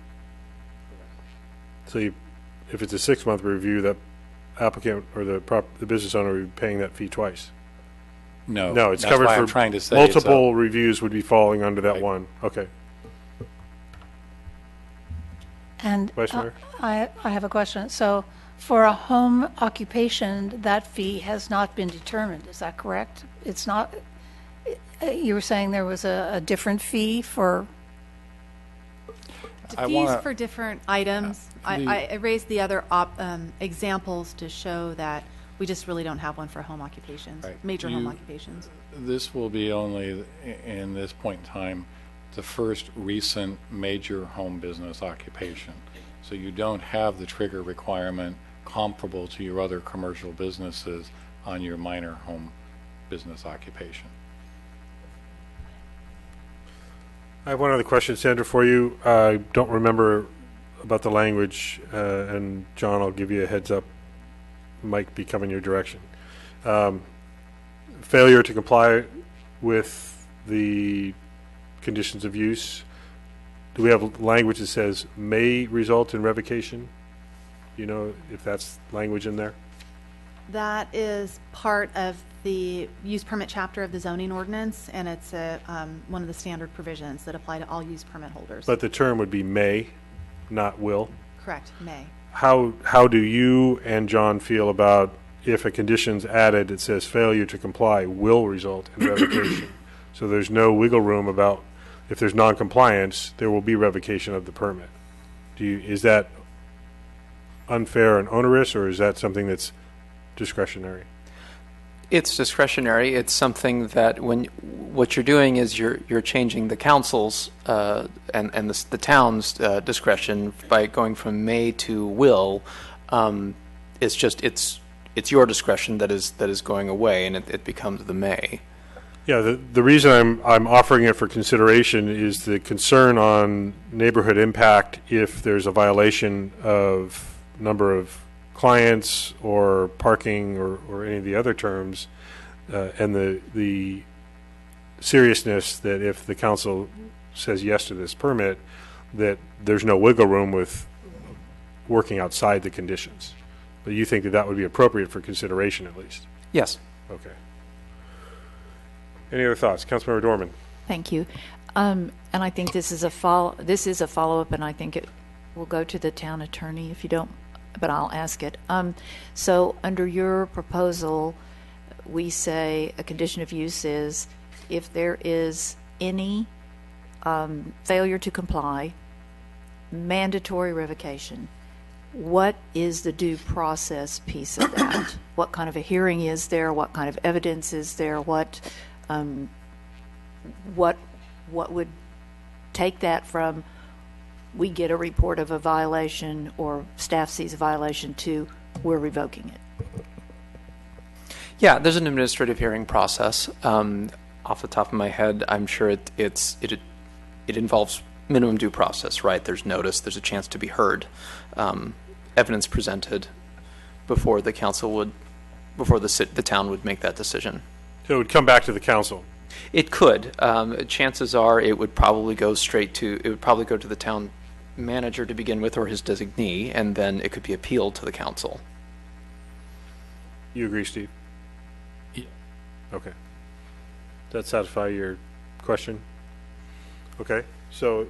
S1: So if it's a 6-month review, that applicant or the business owner would be paying that fee twice.
S16: No,
S1: No, it's
S16: that's
S1: covered
S16: why
S1: for
S16: I'm trying to say it's
S1: multiple reviews would be falling under that one. Okay.
S7: And
S1: Vice Mayor?
S7: I have a question. So for a home occupation, that fee has not been determined. Is that correct? It's not, you were saying there was a different fee for,
S5: Fees for different items. I raised the other examples to show that we just really don't have one for home occupations, major home occupations.
S16: This will be only, in this point in time, the first recent major home business occupation. So you don't have the trigger requirement comparable to your other commercial businesses on your minor home business occupation.
S1: I have one other question, Sandra, for you. I don't remember about the language, and John, I'll give you a heads up. Might be coming your direction. Failure to comply with the conditions of use. Do we have language that says may result in revocation? You know if that's language in there?
S5: That is part of the use permit chapter of the zoning ordinance, and it's one of the standard provisions that apply to all use permit holders.
S1: But the term would be may, not will.
S5: Correct, may.
S1: How do you and John feel about if a condition's added that says failure to comply will result in revocation? So there's no wiggle room about if there's non-compliance, there will be revocation of the permit. Is that unfair and onerous, or is that something that's discretionary?
S6: It's discretionary. It's something that what you're doing is you're changing the council's and the town's discretion by going from may to will. It's your discretion that is going away, and it becomes the may.
S1: Yeah, the reason I'm offering it for consideration is the concern on neighborhood impact if there's a violation of number of clients or parking or any of the other terms, and the seriousness that if the council says yes to this permit, that there's no wiggle room with working outside the conditions. But you think that would be appropriate for consideration at least?
S6: Yes.
S1: Okay. Any other thoughts? Councilmember Dorman.
S4: Thank you. And I think this is a follow-up, and I think it will go to the town attorney if you don't, but I'll ask it. So under your proposal, we say a condition of use is if there is any failure to comply, mandatory revocation. What is the due process piece of that? What kind of a hearing is there? What kind of evidence is there? What would take that from we get a report of a violation or staff sees a violation to we're revoking it?
S6: Yeah, there's an administrative hearing process. Off the top of my head, I'm sure it involves minimum due process, right? There's notice, there's a chance to be heard, evidence presented before the council would, before the town would make that decision.
S1: So it would come back to the council.
S6: It could. Chances are it would probably go to the town manager to begin with, or his designee, and then it could be appealed to the council.
S1: You agree, Steve? Yeah. Okay. Does that satisfy your question? Okay. So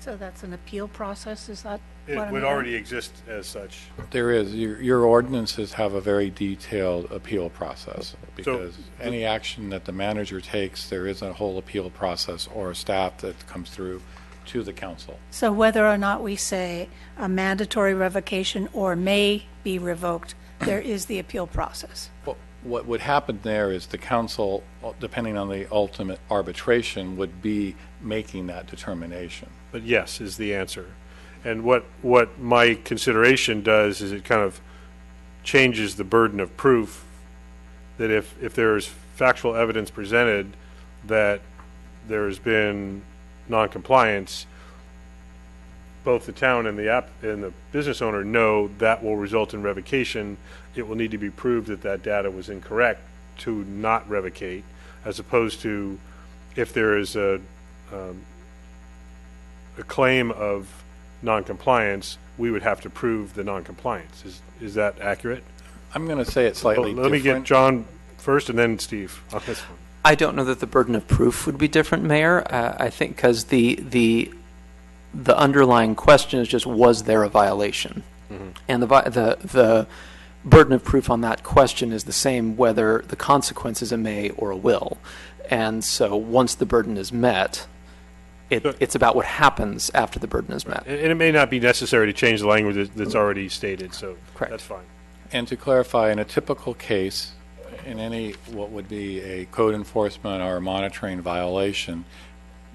S7: that's an appeal process, is that
S1: it
S7: what I'm
S1: would
S7: hearing?
S1: already exist as such.
S16: There is. Your ordinances have a very detailed appeal process because any action that the manager takes, there is a whole appeal process or a staff that comes through to the council.
S7: So whether or not we say a mandatory revocation or may be revoked, there is the appeal process.
S16: Well, what would happen there is the council, depending on the ultimate arbitration, would be making that determination.
S1: But yes is the answer. And what my consideration does is it kind of changes the burden of proof that if there is factual evidence presented that there's been noncompliance, both the town and the business owner know that will result in revocation. It will need to be proved that that data was incorrect to not revocate, as opposed to if there is a claim of noncompliance, we would have to prove the noncompliance. Is that accurate?
S16: I'm going to say it's slightly
S1: Let me get John first and then Steve on this one.
S6: I don't know that the burden of proof would be different, Mayor. I think because the underlying question is just, was there a violation?
S1: Mm-hmm.
S6: And the burden of proof on that question is the same whether the consequence is a may or a will. And so once the burden is met, it's about what happens after the burden is met.
S1: And it may not be necessary to change the language that's already stated, so
S6: Correct.
S1: That's fine.
S16: And to clarify, in a typical case, in any what would be a code enforcement or monitoring violation,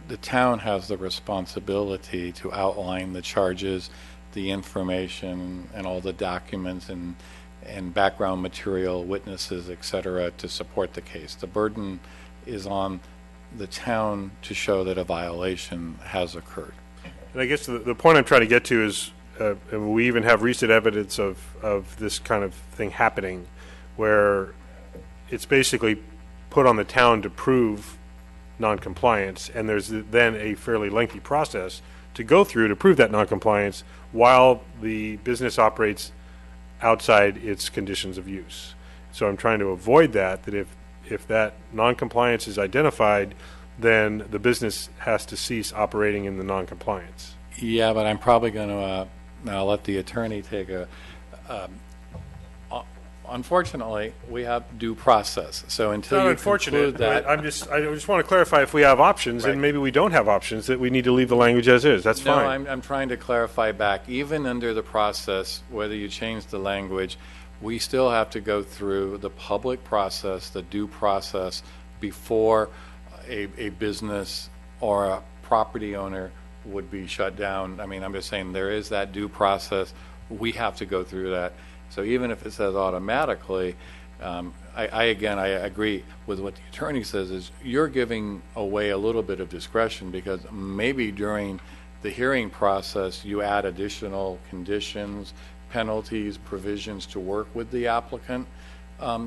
S16: the town has the responsibility to outline the charges, the information, and all the documents and background material, witnesses, et cetera, to support the case. The burden is on the town to show that a violation has occurred.
S1: And I guess the point I'm trying to get to is, and we even have recent evidence of this kind of thing happening, where it's basically put on the town to prove noncompliance, and there's then a fairly lengthy process to go through to prove that noncompliance while the business operates outside its conditions of use. So I'm trying to avoid that if that noncompliance is identified, then the business has to cease operating in the noncompliance.
S16: Yeah, but I'm probably going to now let the attorney take a. Unfortunately, we have due process. So until
S1: Not
S16: you
S1: unfortunate.
S16: conclude that,
S1: I just want to clarify if we have options,
S16: Right.
S1: and maybe we don't have options, that we need to leave the language as is. That's
S16: no,
S1: fine.
S16: I'm trying to clarify back. Even under the process, whether you change the language, we still have to go through the public process, the due process, before a business or a property owner would be shut down. I mean, I'm just saying there is that due process. We have to go through that. So even if it says automatically, I agree with what the attorney says, is you're giving away a little bit of discretion, because maybe during the hearing process you add additional conditions, penalties, provisions to work with the applicant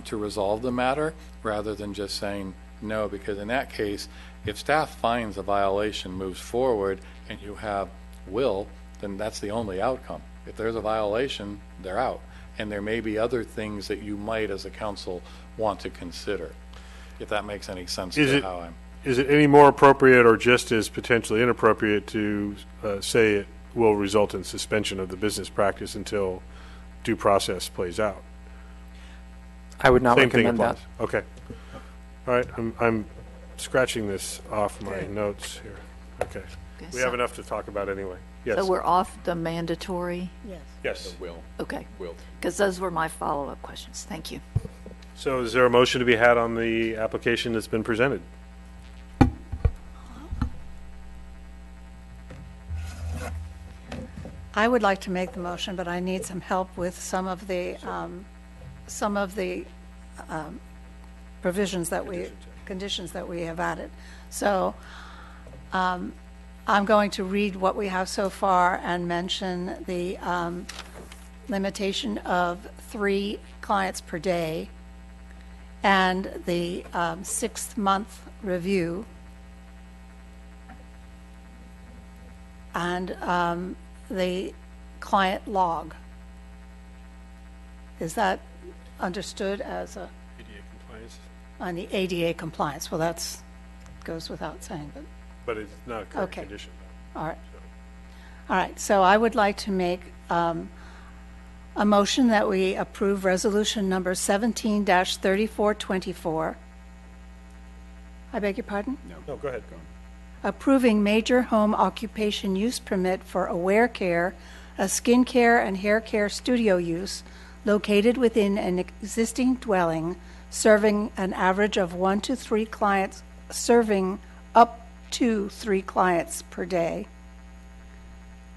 S16: to resolve the matter, rather than just saying no, because in that case, if staff finds a violation, moves forward, and you have will, then that's the only outcome. If there's a violation, they're out. And there may be other things that you might, as a council, want to consider, if that makes any sense to how I'm.
S1: Is it any more appropriate, or just as potentially inappropriate, to say it will result in suspension of the business practice until due process plays out?
S6: I would not
S1: Same thing
S6: recommend that.
S1: applies. Okay. All right. I'm scratching this off my notes here. Okay. We have enough to talk about anyway. Yes.
S4: So we're off the mandatory?
S7: Yes.
S1: Yes.
S3: Will.
S4: Okay.
S3: Will.
S4: Because those were my follow-up questions. Thank you.
S1: So is there a motion to be had on the application that's been presented?
S7: I would like to make the motion, but I need some help with some of the provisions that conditions that we have added. So I'm going to read what we have so far and mention the limitation of 3 clients per day and the 6th-month review, and the client log. Is that understood as a?
S1: ADA compliance.
S7: On the ADA compliance. Well, that's goes without saying, but.
S1: But it's not a current
S7: Okay.
S1: condition.
S7: All right. All right. So I would like to make a motion that we approve resolution number 17-3424. I beg your pardon?
S1: No, go ahead.
S7: Approving major home occupation use permit for Aware Care, a skincare and hair care studio use located within an existing dwelling, serving an average of 1 to 3 clients, serving up to 3 clients per day,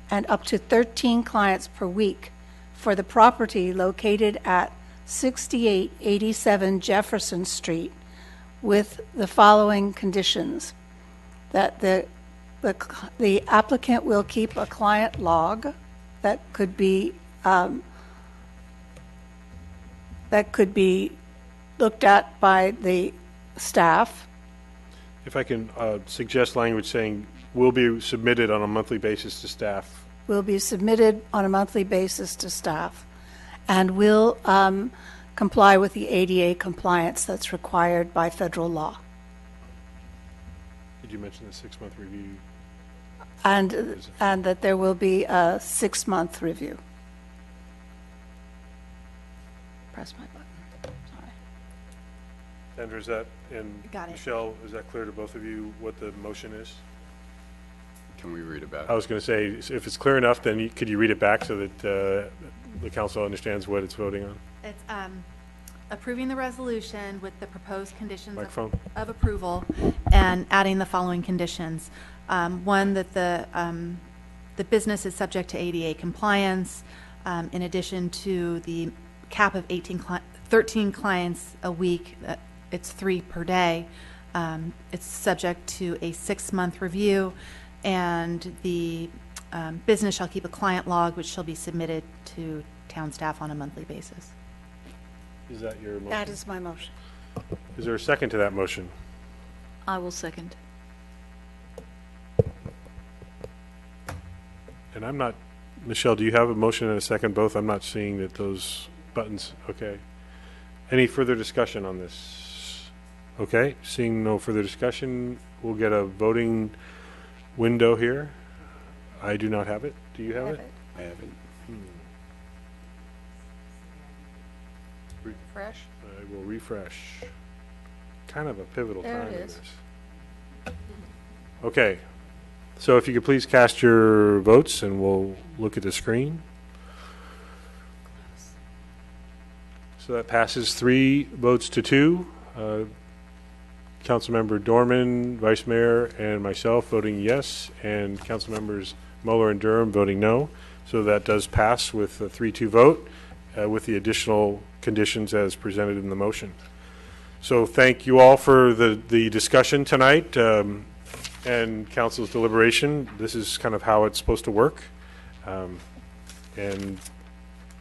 S7: and up to 13 clients per week for the property located at 6887 Jefferson Street, with the following conditions: that the applicant will keep a client log that could be looked at by the staff.
S1: If I can suggest language saying will be submitted on a monthly basis to staff.
S7: Will be submitted on a monthly basis to staff, and will comply with the ADA compliance that's required by federal law.
S1: Did you mention the 6-month review?
S7: And that there will be a 6-month review. Press my button. Sorry.
S1: Sandra, is that, and
S5: Got it.
S1: Michelle, is that clear to both of you what the motion is?
S3: Can we read about it?
S1: I was going to say, if it's clear enough, then could you read it back so that the council understands what it's voting on?
S5: It's approving the resolution with the proposed conditions
S1: Microphone.
S5: of approval and adding the following conditions. One, that the business is subject to ADA compliance, in addition to the cap of 13 clients a week. It's 3 per day. It's subject to a 6-month review, and the business shall keep a client log, which shall be submitted to town staff on a monthly basis.
S1: Is that your motion?
S7: That is my motion.
S1: Is there a second to that motion?
S4: I will second.
S1: And I'm not, Michelle, do you have a motion and a second both? I'm not seeing that those buttons, okay. Any further discussion on this? Okay, seeing no further discussion, we'll get a voting window here. I do not have it. Do you have it?
S3: I haven't.
S7: Refresh.
S1: I will refresh. Kind of a pivotal
S7: There
S1: time
S7: it
S1: in
S7: is.
S1: this. Okay, so if you could please cast your votes and we'll look at the screen. So that passes 3 votes to 2. Councilmember Dorman, Vice Mayor, and myself voting yes, and Councilmembers Mueller and Durham voting no. So that does pass with a 3-2 vote with the additional conditions as presented in the motion. So thank you all for the discussion tonight and council's deliberation. This is kind of how it's supposed to work. And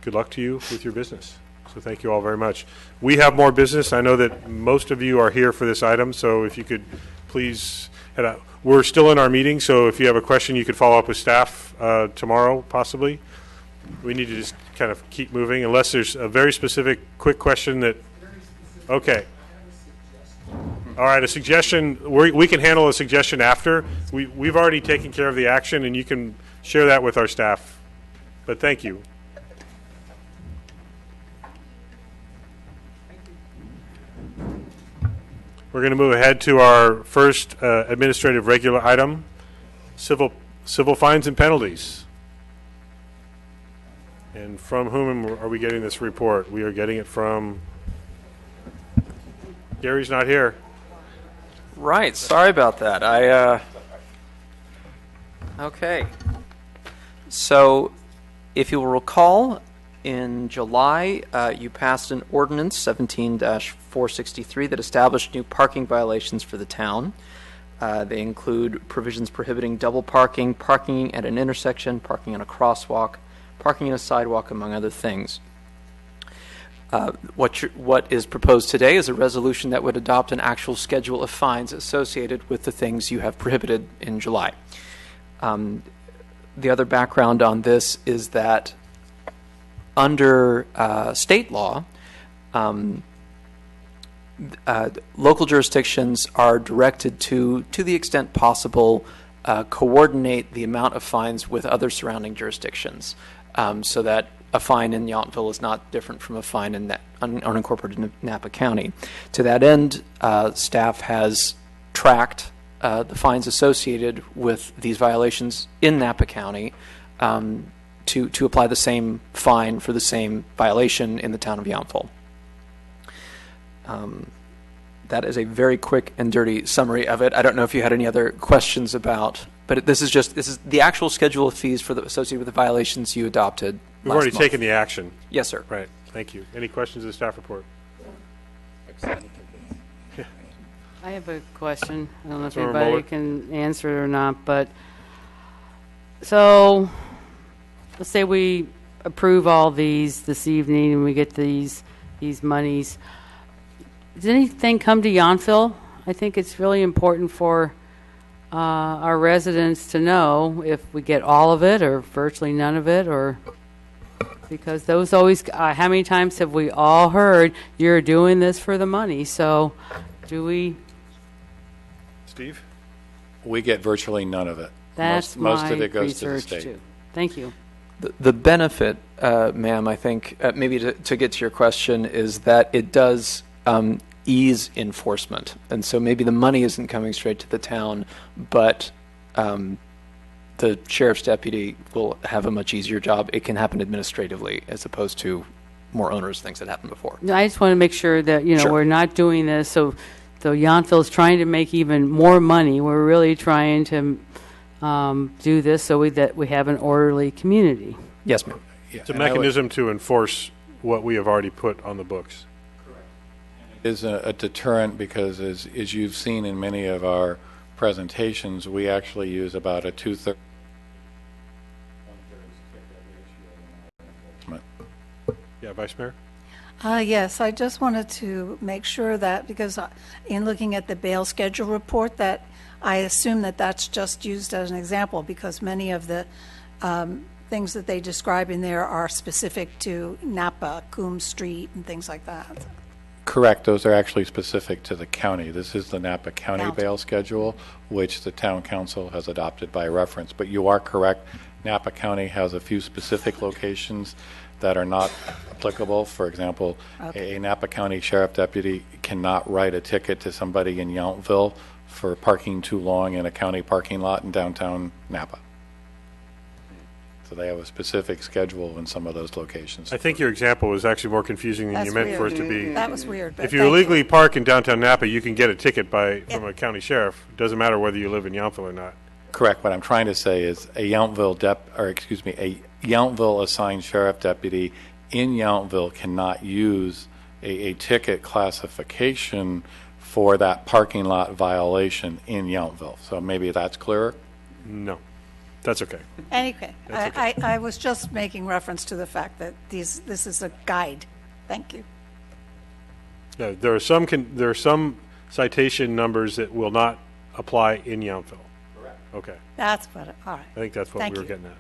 S1: good luck to you with your business. So thank you all very much. We have more business. I know that most of you are here for this item, so if you could please head out. We're still in our meeting, so if you have a question, you could follow up with staff tomorrow, possibly. We need to just kind of keep moving, unless there's a very specific, quick question that... Okay. All right, a suggestion. We can handle a suggestion after. We've already taken care of the action, and you can share that with our staff. But thank you. We're going to move ahead to our first administrative regular item, civil fines and penalties. And from whom are we getting this report? We are getting it from... Gary's not here.
S6: Right, sorry about that. Okay. So, if you'll recall, in July, you passed an ordinance, 17-463, that established new parking violations for the town. They include provisions prohibiting double parking, parking at an intersection, parking on a crosswalk, parking in a sidewalk, among other things. What is proposed today is a resolution that would adopt an actual schedule of fines associated with the things you have prohibited in July. The other background on this is that under state law, local jurisdictions are directed to the extent possible, coordinate the amount of fines with other surrounding jurisdictions, so that a fine in Yountville is not different from a fine in unincorporated Napa County. To that end, staff has tracked the fines associated with these violations in Napa County to apply the same fine for the same violation in the town of Yountville. That is a very quick and dirty summary of it. I don't know if you had any other questions about, but this is the actual schedule of fees for associated with the violations you adopted.
S1: We've already taken the action.
S6: Yes, sir.
S1: Right. Thank you. Any questions of the staff report?
S8: I have a question. I don't know if
S1: Councilmember
S8: anybody
S1: Mueller.
S8: can answer it or not, but so let's say we approve all these this evening and we get these monies. Does anything come to Yountville? I think it's really important for our residents to know if we get all of it or virtually none of it, or because those always, how many times have we all heard you're doing this for the money? So do we?
S1: Steve?
S16: We get virtually none of it.
S8: That's
S16: most
S8: my
S16: of it goes to the
S8: research
S16: state.
S8: too. Thank you.
S6: The benefit, ma'am, I think, maybe to get to your question, is that it does ease enforcement. And so maybe the money isn't coming straight to the town, but the sheriff's deputy will have a much easier job. It can happen administratively as opposed to more onerous things that happened before.
S8: No, I just want to make sure that,
S6: Sure.
S8: we're not doing this so Yountville's trying to make even more money. We're really trying to do this so that we have an orderly community.
S6: Yes, ma'am.
S1: It's a mechanism to enforce what we have already put on the books.
S16: Is a deterrent because, as you've seen in many of our presentations, we actually use about a 2/3.
S1: Yeah, Vice Mayor?
S7: Yes, I just wanted to make sure that, because in looking at the bail schedule report, that I assume that that's just used as an example, because many of the things that they describe in there are specific to Napa, Coombs Street, and things like that.
S16: Correct. Those are actually specific to the county. This is the Napa County
S7: County.
S16: bail schedule, which the town council has adopted by reference. But you are correct. Napa County has a few specific locations that are not applicable. For example, a Napa County sheriff deputy cannot write a ticket to somebody in Yountville for parking too long in a county parking lot in downtown Napa. So they have a specific schedule in some of those locations.
S1: I think your example was actually more confusing than
S7: That's
S1: you meant for it to
S7: weird.
S1: be.
S7: That was weird. But
S1: If you
S7: thank
S1: illegally park in downtown Napa, you can get a ticket from a county sheriff. It doesn't matter whether you live in Yountville or not.
S16: Correct. What I'm trying to say is a Yountville assigned sheriff deputy in Yountville cannot use a ticket classification for that parking lot violation in Yountville. So maybe that's clearer?
S1: No, that's okay.
S7: Anyway,
S1: That's okay.
S7: I was just making reference to the fact that this is a guide. Thank you.
S1: Yeah, there are some citation numbers that will not apply in Yountville. Correct. Okay.
S7: That's what, all right.
S1: I think that's what
S7: Thank
S1: we were
S7: you.
S1: getting at.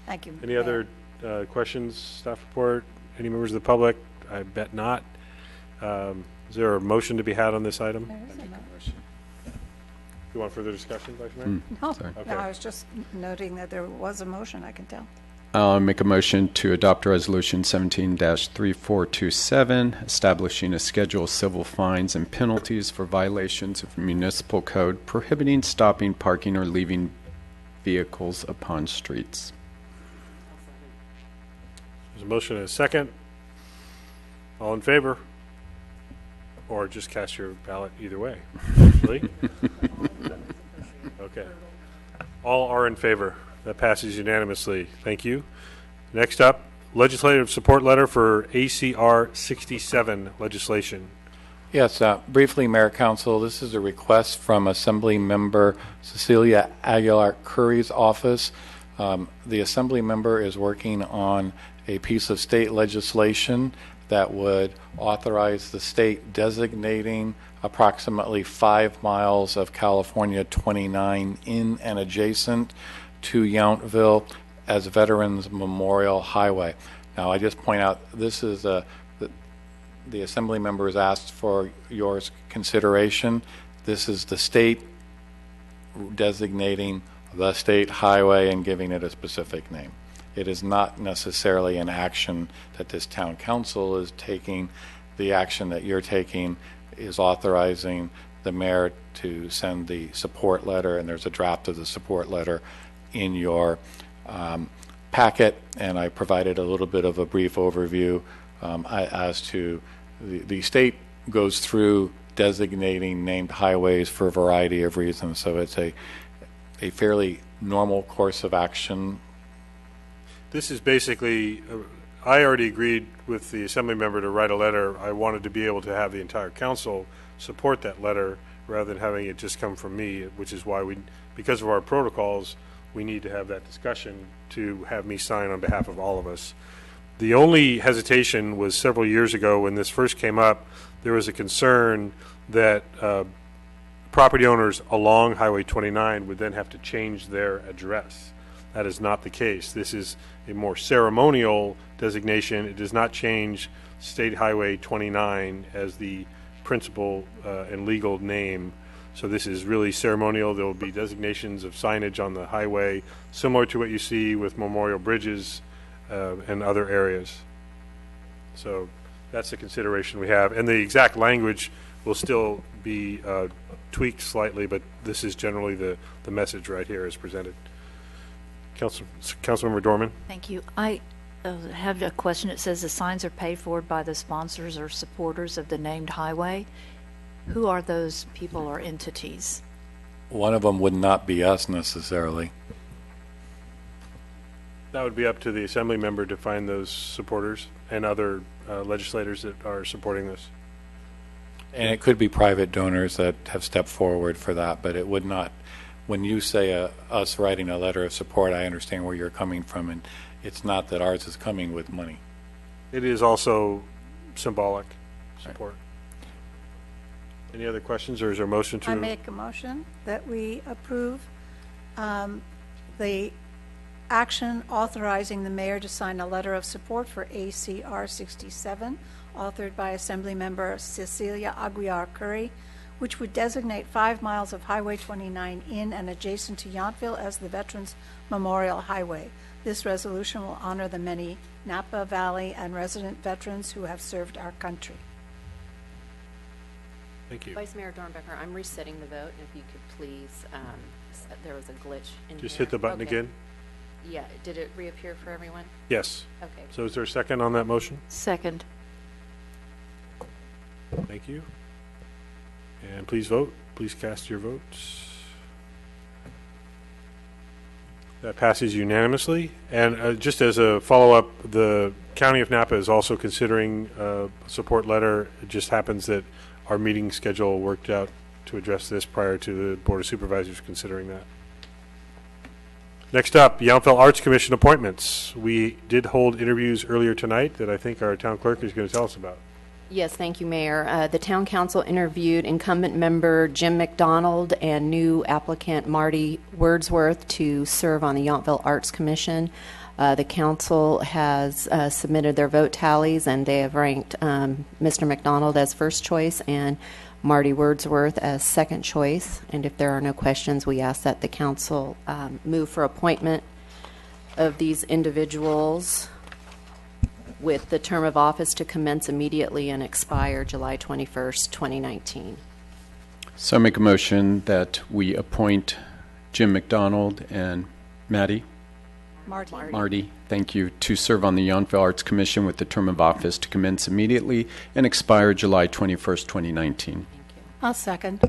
S7: Thank you.
S1: Any
S7: Mayor.
S1: other questions, staff report? Any members of the public? I bet not. Is there a motion to be had on this item? You want further discussion, Vice Mayor?
S7: No,
S1: Okay.
S7: no, I was just noting that there was a motion, I can tell.
S3: I'll make a motion to adopt Resolution 17-3427, establishing a schedule of civil fines and penalties for violations of municipal code prohibiting stopping, parking, or leaving vehicles upon streets.
S1: There's a motion and a second. All in favor? Or just cast your ballot either way. Actually. Okay. All are in favor. That passes unanimously. Thank you. Next up, legislative support letter for ACR 67 legislation.
S16: Yes, briefly, Mayor Council, this is a request from Assembly Member Cecilia Aguilar Curry's office. The Assembly member is working on a piece of state legislation that would authorize the state designating approximately 5 miles of California 29 in and adjacent to Yountville as Veterans Memorial Highway. Now, I just point out, this is the Assembly member has asked for your consideration. This is the state designating the state highway and giving it a specific name. It is not necessarily an action that this town council is taking. The action that you're taking is authorizing the mayor to send the support letter, and there's a draft of the support letter in your packet, and I provided a little bit of a brief overview as to the state goes through designating named highways for a variety of reasons, so it's a fairly normal course of action.
S1: This is basically, I already agreed with the Assembly member to write a letter. I wanted to be able to have the entire council support that letter rather than having it just come from me, which is why because of our protocols, we need to have that discussion to have me sign on behalf of all of us. The only hesitation was several years ago when this first came up, there was a concern that property owners along Highway 29 would then have to change their address. That is not the case. This is a more ceremonial designation. It does not change State Highway 29 as the principal and legal name. So this is really ceremonial. There will be designations of signage on the highway, similar to what you see with memorial bridges and other areas. So that's the consideration we have. And the exact language will still be tweaked slightly, but this is generally the message right here as presented. Councilmember Dorman.
S4: Thank you. I have a question. It says the signs are paid for by the sponsors or supporters of the named highway. Who are those people or entities?
S16: One of them would not be us necessarily.
S1: That would be up to the assembly member to find those supporters and other legislators that are supporting this.
S16: And it could be private donors that have stepped forward for that, but it would not. When you say us writing a letter of support, I understand where you're coming from, and it's not that ours is coming with money.
S1: It is also symbolic support. Right. Any other questions, or is there a motion to?
S7: I make a motion that we approve the action authorizing the mayor to sign a letter of support for ACR 67, authored by Assembly Member Cecilia Aguiar Curry, which would designate 5 miles of Highway 29 in and adjacent to Yountville as the Veterans Memorial Highway. This resolution will honor the many Napa Valley and resident veterans who have served our country.
S1: Thank you.
S2: Vice Mayor Dornbecker, I'm resetting the vote. If you could please, there was a glitch in
S1: Just
S2: here.
S1: hit the button
S2: Okay.
S1: again.
S2: Yeah, did it reappear for everyone?
S1: Yes.
S2: Okay.
S1: So is there a second on that motion?
S4: Second.
S1: Thank you. And please vote. Please cast your votes. That passes unanimously. And just as a follow-up, the County of Napa is also considering a support letter. It just happens that our meeting schedule worked out to address this prior to the Board of Supervisors considering that. Next up, Yountville Arts Commission appointments. We did hold interviews earlier tonight that I think our town clerk is going to tell us about.
S2: Yes, thank you, Mayor. The Town Council interviewed incumbent member Jim McDonald and new applicant Marty Wordsworth to serve on the Yountville Arts Commission. The council has submitted their vote tallies, and they have ranked Mr. McDonald as first choice and Marty Wordsworth as second choice. And if there are no questions, we ask that the council move for appointment of these individuals with the term of office to commence immediately and expire July 21st, 2019.
S3: So I make a motion that we appoint Jim McDonald and Marty, thank you, to serve on the Yountville Arts Commission with the term of office to commence immediately and expire July 21st, 2019.
S2: Thank you.
S7: I'll second.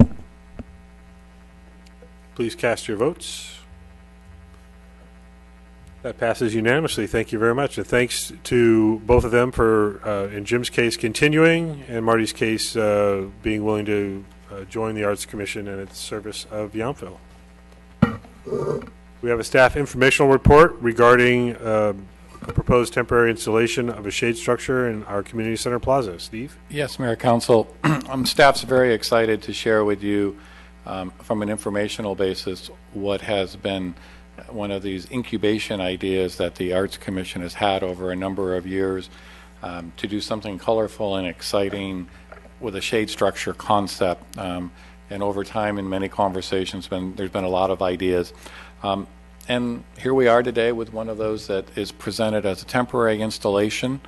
S1: Please cast your votes. That passes unanimously. Thank you very much. And thanks to both of them for, in Jim's case, continuing, and Marty's case, being willing to join the Arts Commission and its service of Yountville. We have a staff informational report regarding a proposed temporary installation of a shade structure in our community center plaza. Steve?
S16: Yes, Mayor, Council. Staff's very excited to share with you from an informational basis what has been one of these incubation ideas that the Arts Commission has had over a number of years to do something colorful and exciting with a shade structure concept. And over time, in many conversations, there's been a lot of ideas. And here we are today with one of those that is presented as a temporary installation.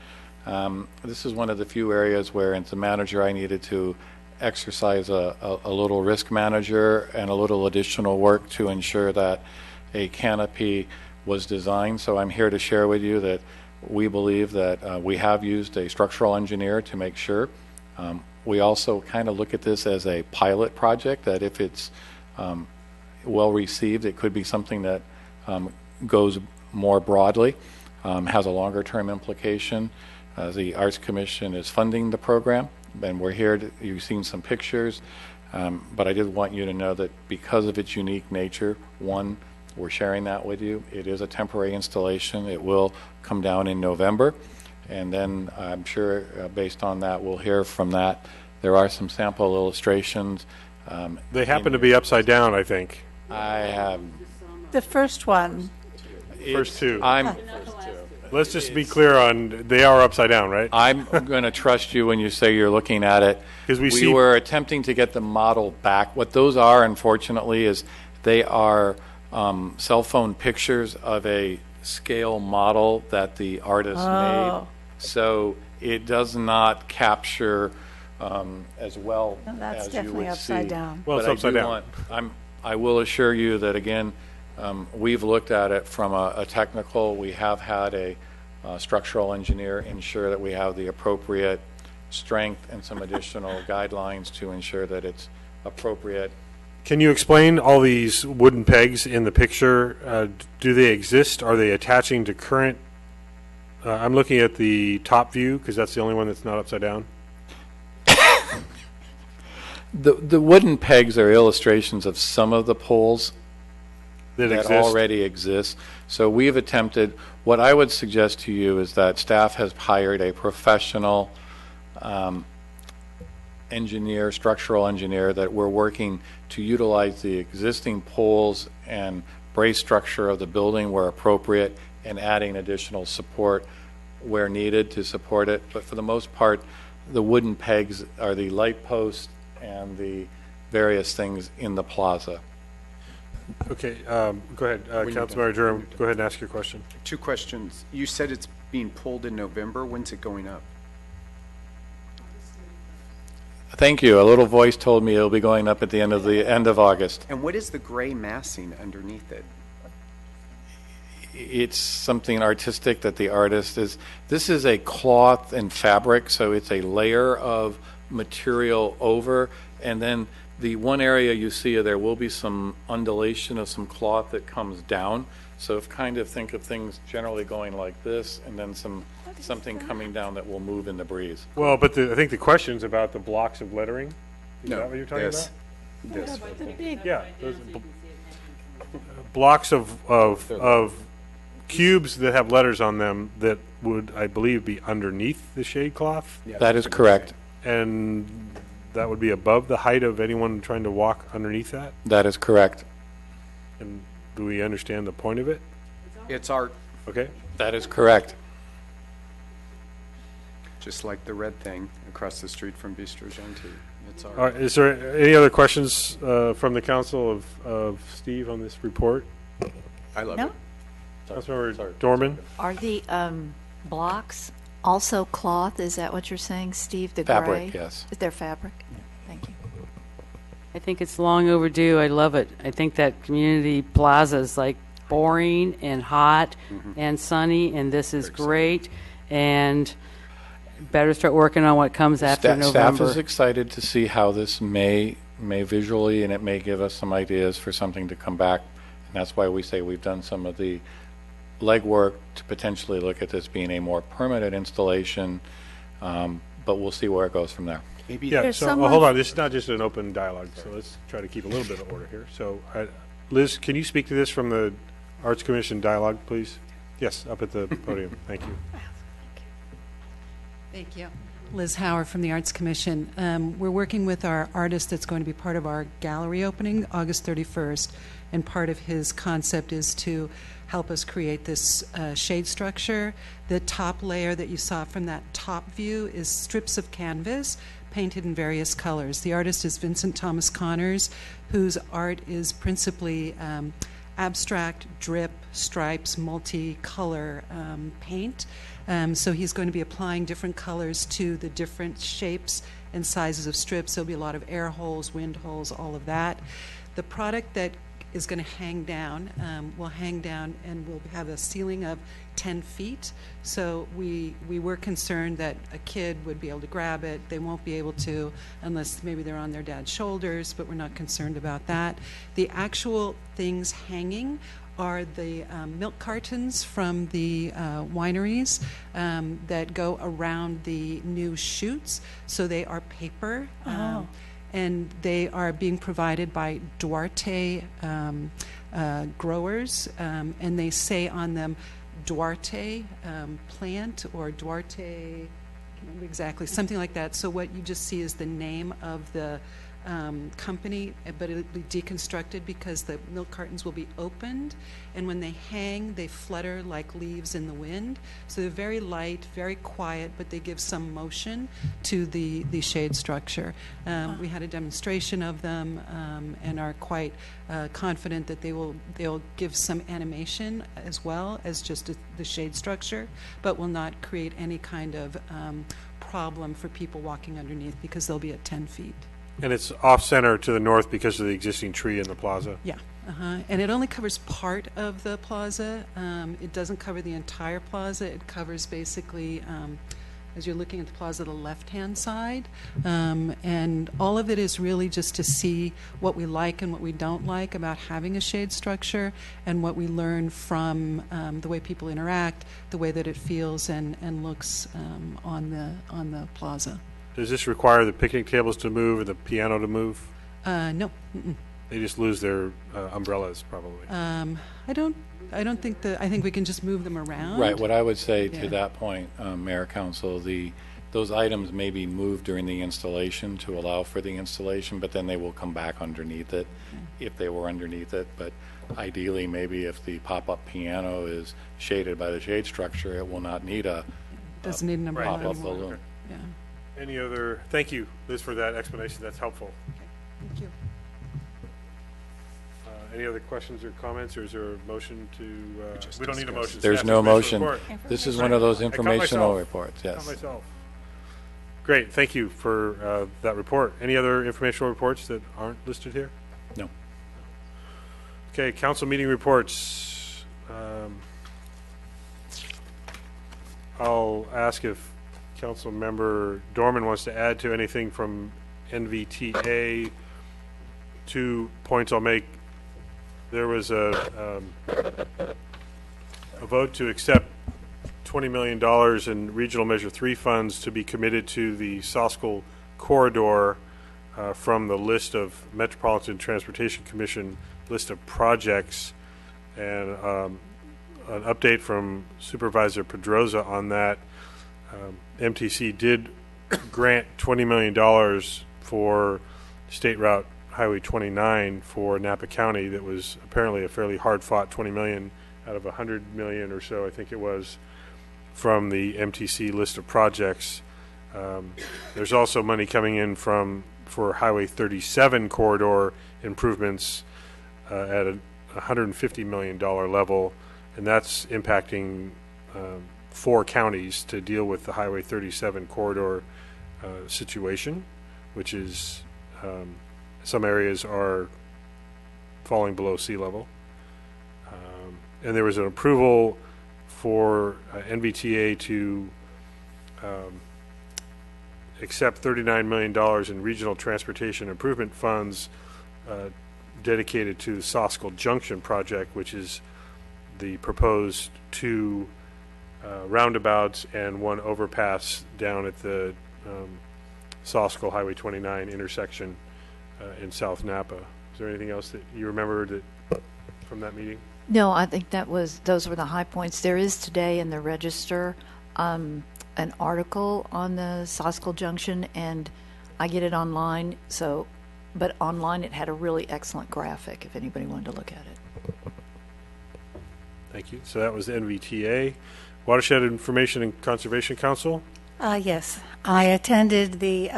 S16: This is one of the few areas where, as a manager, I needed to exercise a little risk manager and a little additional work to ensure that a canopy was designed. So I'm here to share with you that we believe that we have used a structural engineer to make sure. We also kind of look at this as a pilot project, that if it's well received, it could be something that goes more broadly, has a longer term implication. The Arts Commission is funding the program, and we're here you've seen some pictures. But I did want you to know that because of its unique nature, one, we're sharing that with you. It is a temporary installation. It will come down in November. And then I'm sure based on that, we'll hear from that. There are some sample illustrations.
S1: They happen to be upside down, I think.
S16: I have.
S7: The first one.
S1: First two.
S16: I'm.
S1: Let's just be clear on, they are upside down, right?
S16: I'm going to trust you when you say you're looking at it.
S1: 'Cause we
S16: we
S1: see-
S16: were attempting to get the model back. What those are, unfortunately, is they are cell phone pictures of a scale model that the artist made. So it does not capture as well
S7: No, that's
S16: as you
S7: definitely
S16: would
S7: upside
S16: see.
S7: down.
S1: Well, it's
S16: But I
S1: upside
S16: do
S1: down.
S16: I will assure you that, again, we've looked at it from a technical. We have had a structural engineer ensure that we have the appropriate strength and some additional guidelines to ensure that it's appropriate.
S1: Can you explain all these wooden pegs in the picture? Do they exist? Are they attaching to current? I'm looking at the top view because that's the only one that's not upside down.
S16: The wooden pegs are illustrations of some of the poles
S1: That exist?
S16: already exist. So we've attempted, what I would suggest to you is that staff has hired a professional engineer, structural engineer, that we're working to utilize the existing poles and brace structure of the building where appropriate and adding additional support where needed to support it. But for the most part, the wooden pegs are the light posts and the various things in the plaza.
S1: Okay, go ahead, Councilmember Durham. Go ahead and ask your question.
S3: 2 questions. You said it's being pulled in November. When's it going up?
S16: Thank you. A little voice told me it'll be going up at the end of August.
S3: And what is the gray massing underneath it?
S16: It's something artistic that the artist is. This is a cloth and fabric, so it's a layer of material over, and then the one area you see, there will be some undulation of some cloth that comes down. So if kind of think of things generally going like this, and then something coming down that will move in the breeze.
S1: Well, but I think the question's about the blocks of lettering. Is that what you're talking
S3: this.
S1: about?
S3: This.
S1: Yeah, those blocks of cubes that have letters on them that would, I believe, be underneath the shade cloth.
S16: That is correct.
S1: And that would be above the height of anyone trying to walk underneath that?
S16: That is correct.
S1: And do we understand the point of it?
S3: It's art.
S1: Okay.
S16: That is correct.
S3: Just like the red thing across the street from Bistro Gentil. It's art.
S1: All right, is there any other questions from the council of Steve on this report?
S3: I love
S4: No.
S3: it.
S1: Councilmember Dorman?
S4: Are the blocks also cloth? Is that what you're saying, Steve? The
S16: Fabric,
S4: gray?
S16: yes.
S4: Is there fabric? Thank you.
S8: I think it's long overdue. I love it. I think that community plaza is like boring and hot and sunny, and this is great. And better start working on what comes after November.
S16: Staff is excited to see how this may visually, and it may give us some ideas for something to come back. And that's why we say we've done some of the legwork to potentially look at this being a more permanent installation, but we'll see where it goes from there.
S3: Maybe
S1: Yeah, so hold on. This is not just an open dialogue, so let's try to keep a little bit of order here. So, Liz, can you speak to this from the Arts Commission dialogue, please? Yes, up at the podium. Thank you.
S18: Thank you. Liz Hauer from the Arts Commission. We're working with our artist that's going to be part of our gallery opening August 31st, and part of his concept is to help us create this shade structure. The top layer that you saw from that top view is strips of canvas painted in various colors. The artist is Vincent Thomas Connors, whose art is principally abstract, drip, stripes, multi-color paint. So he's going to be applying different colors to the different shapes and sizes of strips. There'll be a lot of air holes, wind holes, all of that. The product that is going to hang down will hang down and will have a ceiling of 10 feet. So we were concerned that a kid would be able to grab it. They won't be able to unless maybe they're on their dad's shoulders, but we're not concerned about that. The actual things hanging are the milk cartons from the wineries that go around the new chutes. So they are paper. and they are being provided by Duarte growers, and they say on them Duarte plant or Duarte, I can't remember exactly, something like that. So what you just see is the name of the company, but it'll be deconstructed because the milk cartons will be opened, and when they hang, they flutter like leaves in the wind. So they're very light, very quiet, but they give some motion to the shade structure. We had a demonstration of them and are quite confident that they'll give some animation as well as just the shade structure, but will not create any kind of problem for people walking underneath because they'll be at 10 feet.
S1: And it's off-center to the north because of the existing tree in the plaza?
S18: Yeah. And it only covers part of the plaza. It doesn't cover the entire plaza. It covers basically, as you're looking at the plaza, the left-hand side. And all of it is really just to see what we like and what we don't like about having a shade structure, and what we learn from the way people interact, the way that it feels and looks on the plaza.
S1: Does this require the picnic tables to move or the piano to move?
S18: No. Mm-mm.
S1: They just lose their umbrellas, probably.
S18: I don't think I think we can just move them around.
S16: Right. What I would say
S18: Yeah.
S16: to that point, Mayor, Council, those items may be moved during the installation to allow for the installation, but then they will come back underneath it if they were underneath it. But ideally, maybe if the pop-up piano is shaded by the shade structure, it will not need
S18: Doesn't need an umbrella
S16: pop-up
S18: anymore.
S16: balloon.
S18: Yeah.
S1: Any other? Thank you, Liz, for that explanation. That's helpful.
S18: Thank you.
S1: Any other questions or comments, or is there a motion to? We don't need a motion.
S16: There's
S1: Staff
S16: no
S1: information
S16: motion.
S1: report.
S16: This is one of those
S1: I caught
S16: informational
S1: myself.
S16: reports, yes.
S1: Caught myself. Great, thank you for that report. Any other informational reports that aren't listed here?
S16: No.
S1: Okay, council meeting reports. I'll ask if Council Member Dorman wants to add to anything from NVTA. 2 points I'll make. There was a vote to accept $20 million in Regional Measure 3 funds to be committed to the Soskell corridor from the list of Metropolitan Transportation Commission list of projects, and an update from Supervisor Pedroza on that. MTC did grant $20 million for State Route Highway 29 for Napa County. That was apparently a fairly hard-fought $20 million out of $100 million or so, I think it was, from the MTC list of projects. There's also money coming in for Highway 37 corridor improvements at a $150 million level, and that's impacting 4 counties to deal with the Highway 37 corridor situation, which is some areas are falling below sea level. And there was an approval for NVTA to accept $39 million in regional transportation improvement funds dedicated to the Soskell Junction project, which is the proposed 2 roundabouts and 1 overpass down at the Soskell Highway 29 intersection in South Napa. Is there anything else that you remember from that meeting?
S4: No, I think those were the high points. There is today in the Register an article on the Soskell Junction, and I get it online. But online it had a really excellent graphic if anybody wanted to look at it.
S1: Thank you. So that was the NVTA. Watershed Information and Conservation Council?
S7: Yes, I attended the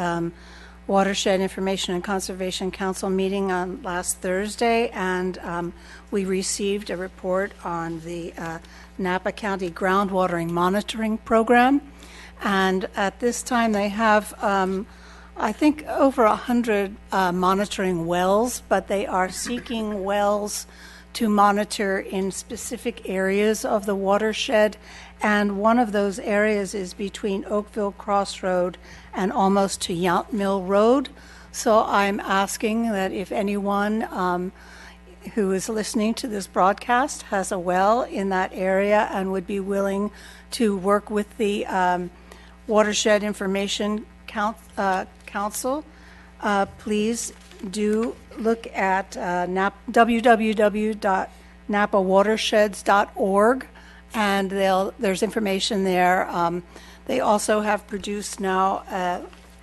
S7: Watershed Information and Conservation Council meeting on last Thursday, and we received a report on the Napa County Groundwatering Monitoring Program. And at this time, they have, I think, over 100 monitoring wells, but they are seeking wells to monitor in specific areas of the watershed. And one of those areas is between Oakville Crossroad and almost to Yount Mill Road. So I'm asking that if anyone who is listening to this broadcast has a well in that area and would be willing to work with the Watershed Information Council, please do look at www.napawatersheds.org, and there's information there. They also have produced now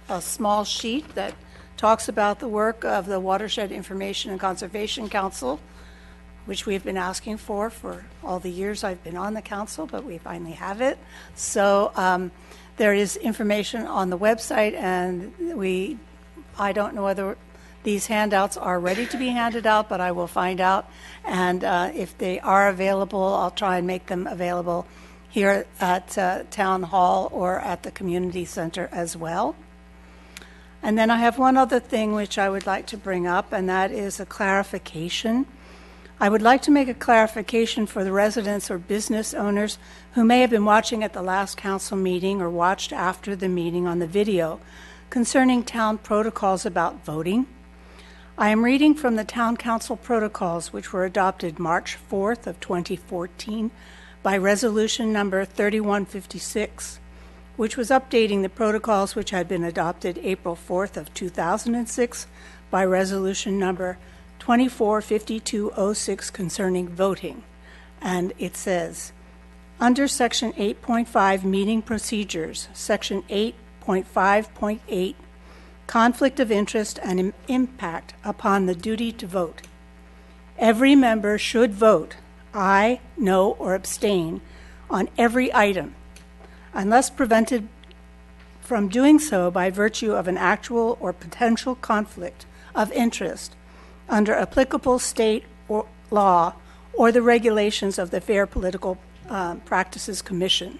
S7: a small sheet that talks about the work of the Watershed Information and Conservation Council, which we've been asking for all the years I've been on the council, but we finally have it. So there is information on the website, and I don't know whether these handouts are ready to be handed out, but I will find out. And if they are available, I'll try and make them available here at Town Hall or at the community center as well. And then I have one other thing which I would like to bring up, and that is a clarification. I would like to make a clarification for the residents or business owners who may have been watching at the last council meeting or watched after the meeting on the video concerning town protocols about voting. I am reading from the Town Council protocols, which were adopted March 4th of 2014 by resolution number 3156, which was updating the protocols which had been adopted April 4th of 2006 by resolution number 245206 concerning voting. And it says, under section 8.5 meeting procedures, section 8.5.8, conflict of interest and impact upon the duty to vote. Every member should vote aye, no, or abstain on every item, unless prevented from doing so by virtue of an actual or potential conflict of interest under applicable state or law or the regulations of the Fair Political Practices Commission.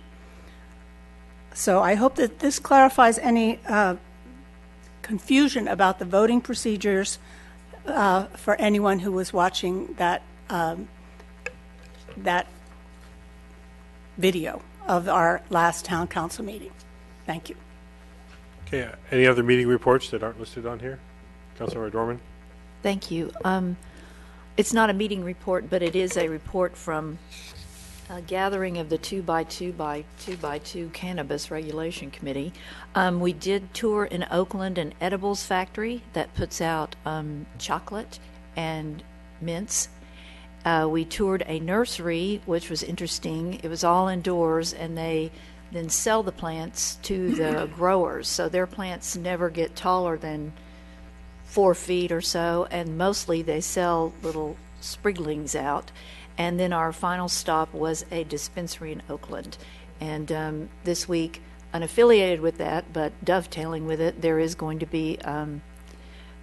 S7: So I hope that this clarifies any confusion about the voting procedures for anyone who was watching that video of our last town council meeting. Thank you.
S1: Okay, any other meeting reports that aren't listed on here? Councilor Dorman?
S4: Thank you. It's not a meeting report, but it is a report from a gathering of the 2x2x2x2 Cannabis Regulation Committee. We did tour an Oakland an edibles factory that puts out chocolate and mints. We toured a nursery, which was interesting. It was all indoors, and they then sell the plants to the growers. So their plants never get taller than 4 feet or so, and mostly they sell little spriglings out. And then our final stop was a dispensary in Oakland. And this week, unaffiliated with that, but dovetailing with it, there is going to be,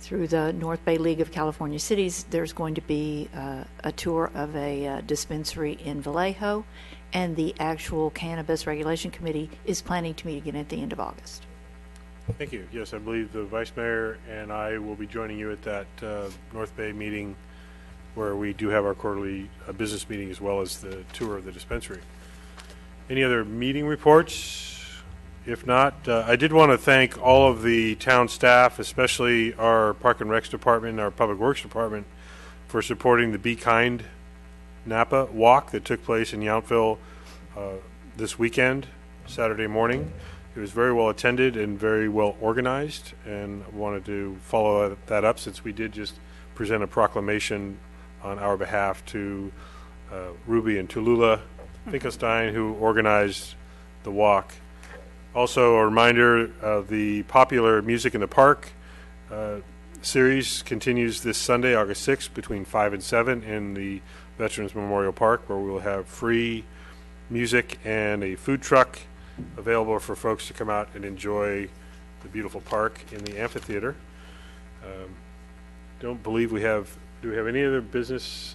S4: through the North Bay League of California Cities, there's going to be a tour of a dispensary in Vallejo, and the actual Cannabis Regulation Committee is planning to meet again at the end of August.
S1: Thank you. Yes, I believe the Vice Mayor and I will be joining you at that North Bay meeting where we do have our quarterly business meeting as well as the tour of the dispensary. Any other meeting reports? If not, I did want to thank all of the town staff, especially our Park and Recs Department and our Public Works Department, for supporting the Be Kind Napa walk that took place in Yountville this weekend, Saturday morning. It was very well attended and very well organized, and I wanted to follow that up since we did just present a proclamation on our behalf to Ruby and Tallulah Finkelstein, who organized the walk. Also, a reminder of the popular Music in the Park series continues this Sunday, August 6th, between 5 and 7 in the Veterans Memorial Park, where we will have free music and a food truck available for folks to come out and enjoy the beautiful park in the amphitheater. Don't believe we have. Do we have any other business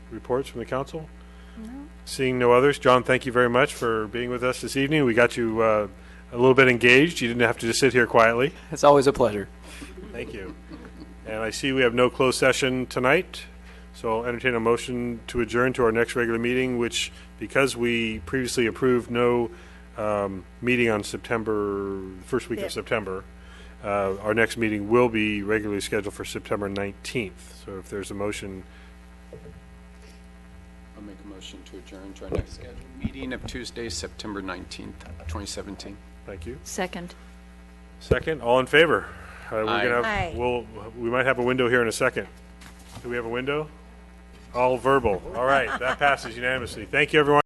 S1: reports from the council?
S7: No.
S1: Seeing no others, John, thank you very much for being with us this evening. We got you a little bit engaged. You didn't have to just sit here quietly.
S6: It's always a pleasure.
S1: Thank you. And I see we have no closed session tonight, so I'll entertain a motion to adjourn to our next regular meeting, which, because we previously approved no meeting on first week of September, our next meeting will be regularly scheduled for September 19th. So if there's a motion.
S3: I'll make a motion to adjourn to our next scheduled meeting of Tuesday, September 19th, 2017.
S1: Thank you.
S4: Second.
S1: Second, all in favor? All right,
S3: Aye.
S1: we're gonna
S7: Aye.
S1: have, we might have a window here in a second. Do we have a window? All verbal. All right, that passes unanimously. Thank you, everyone.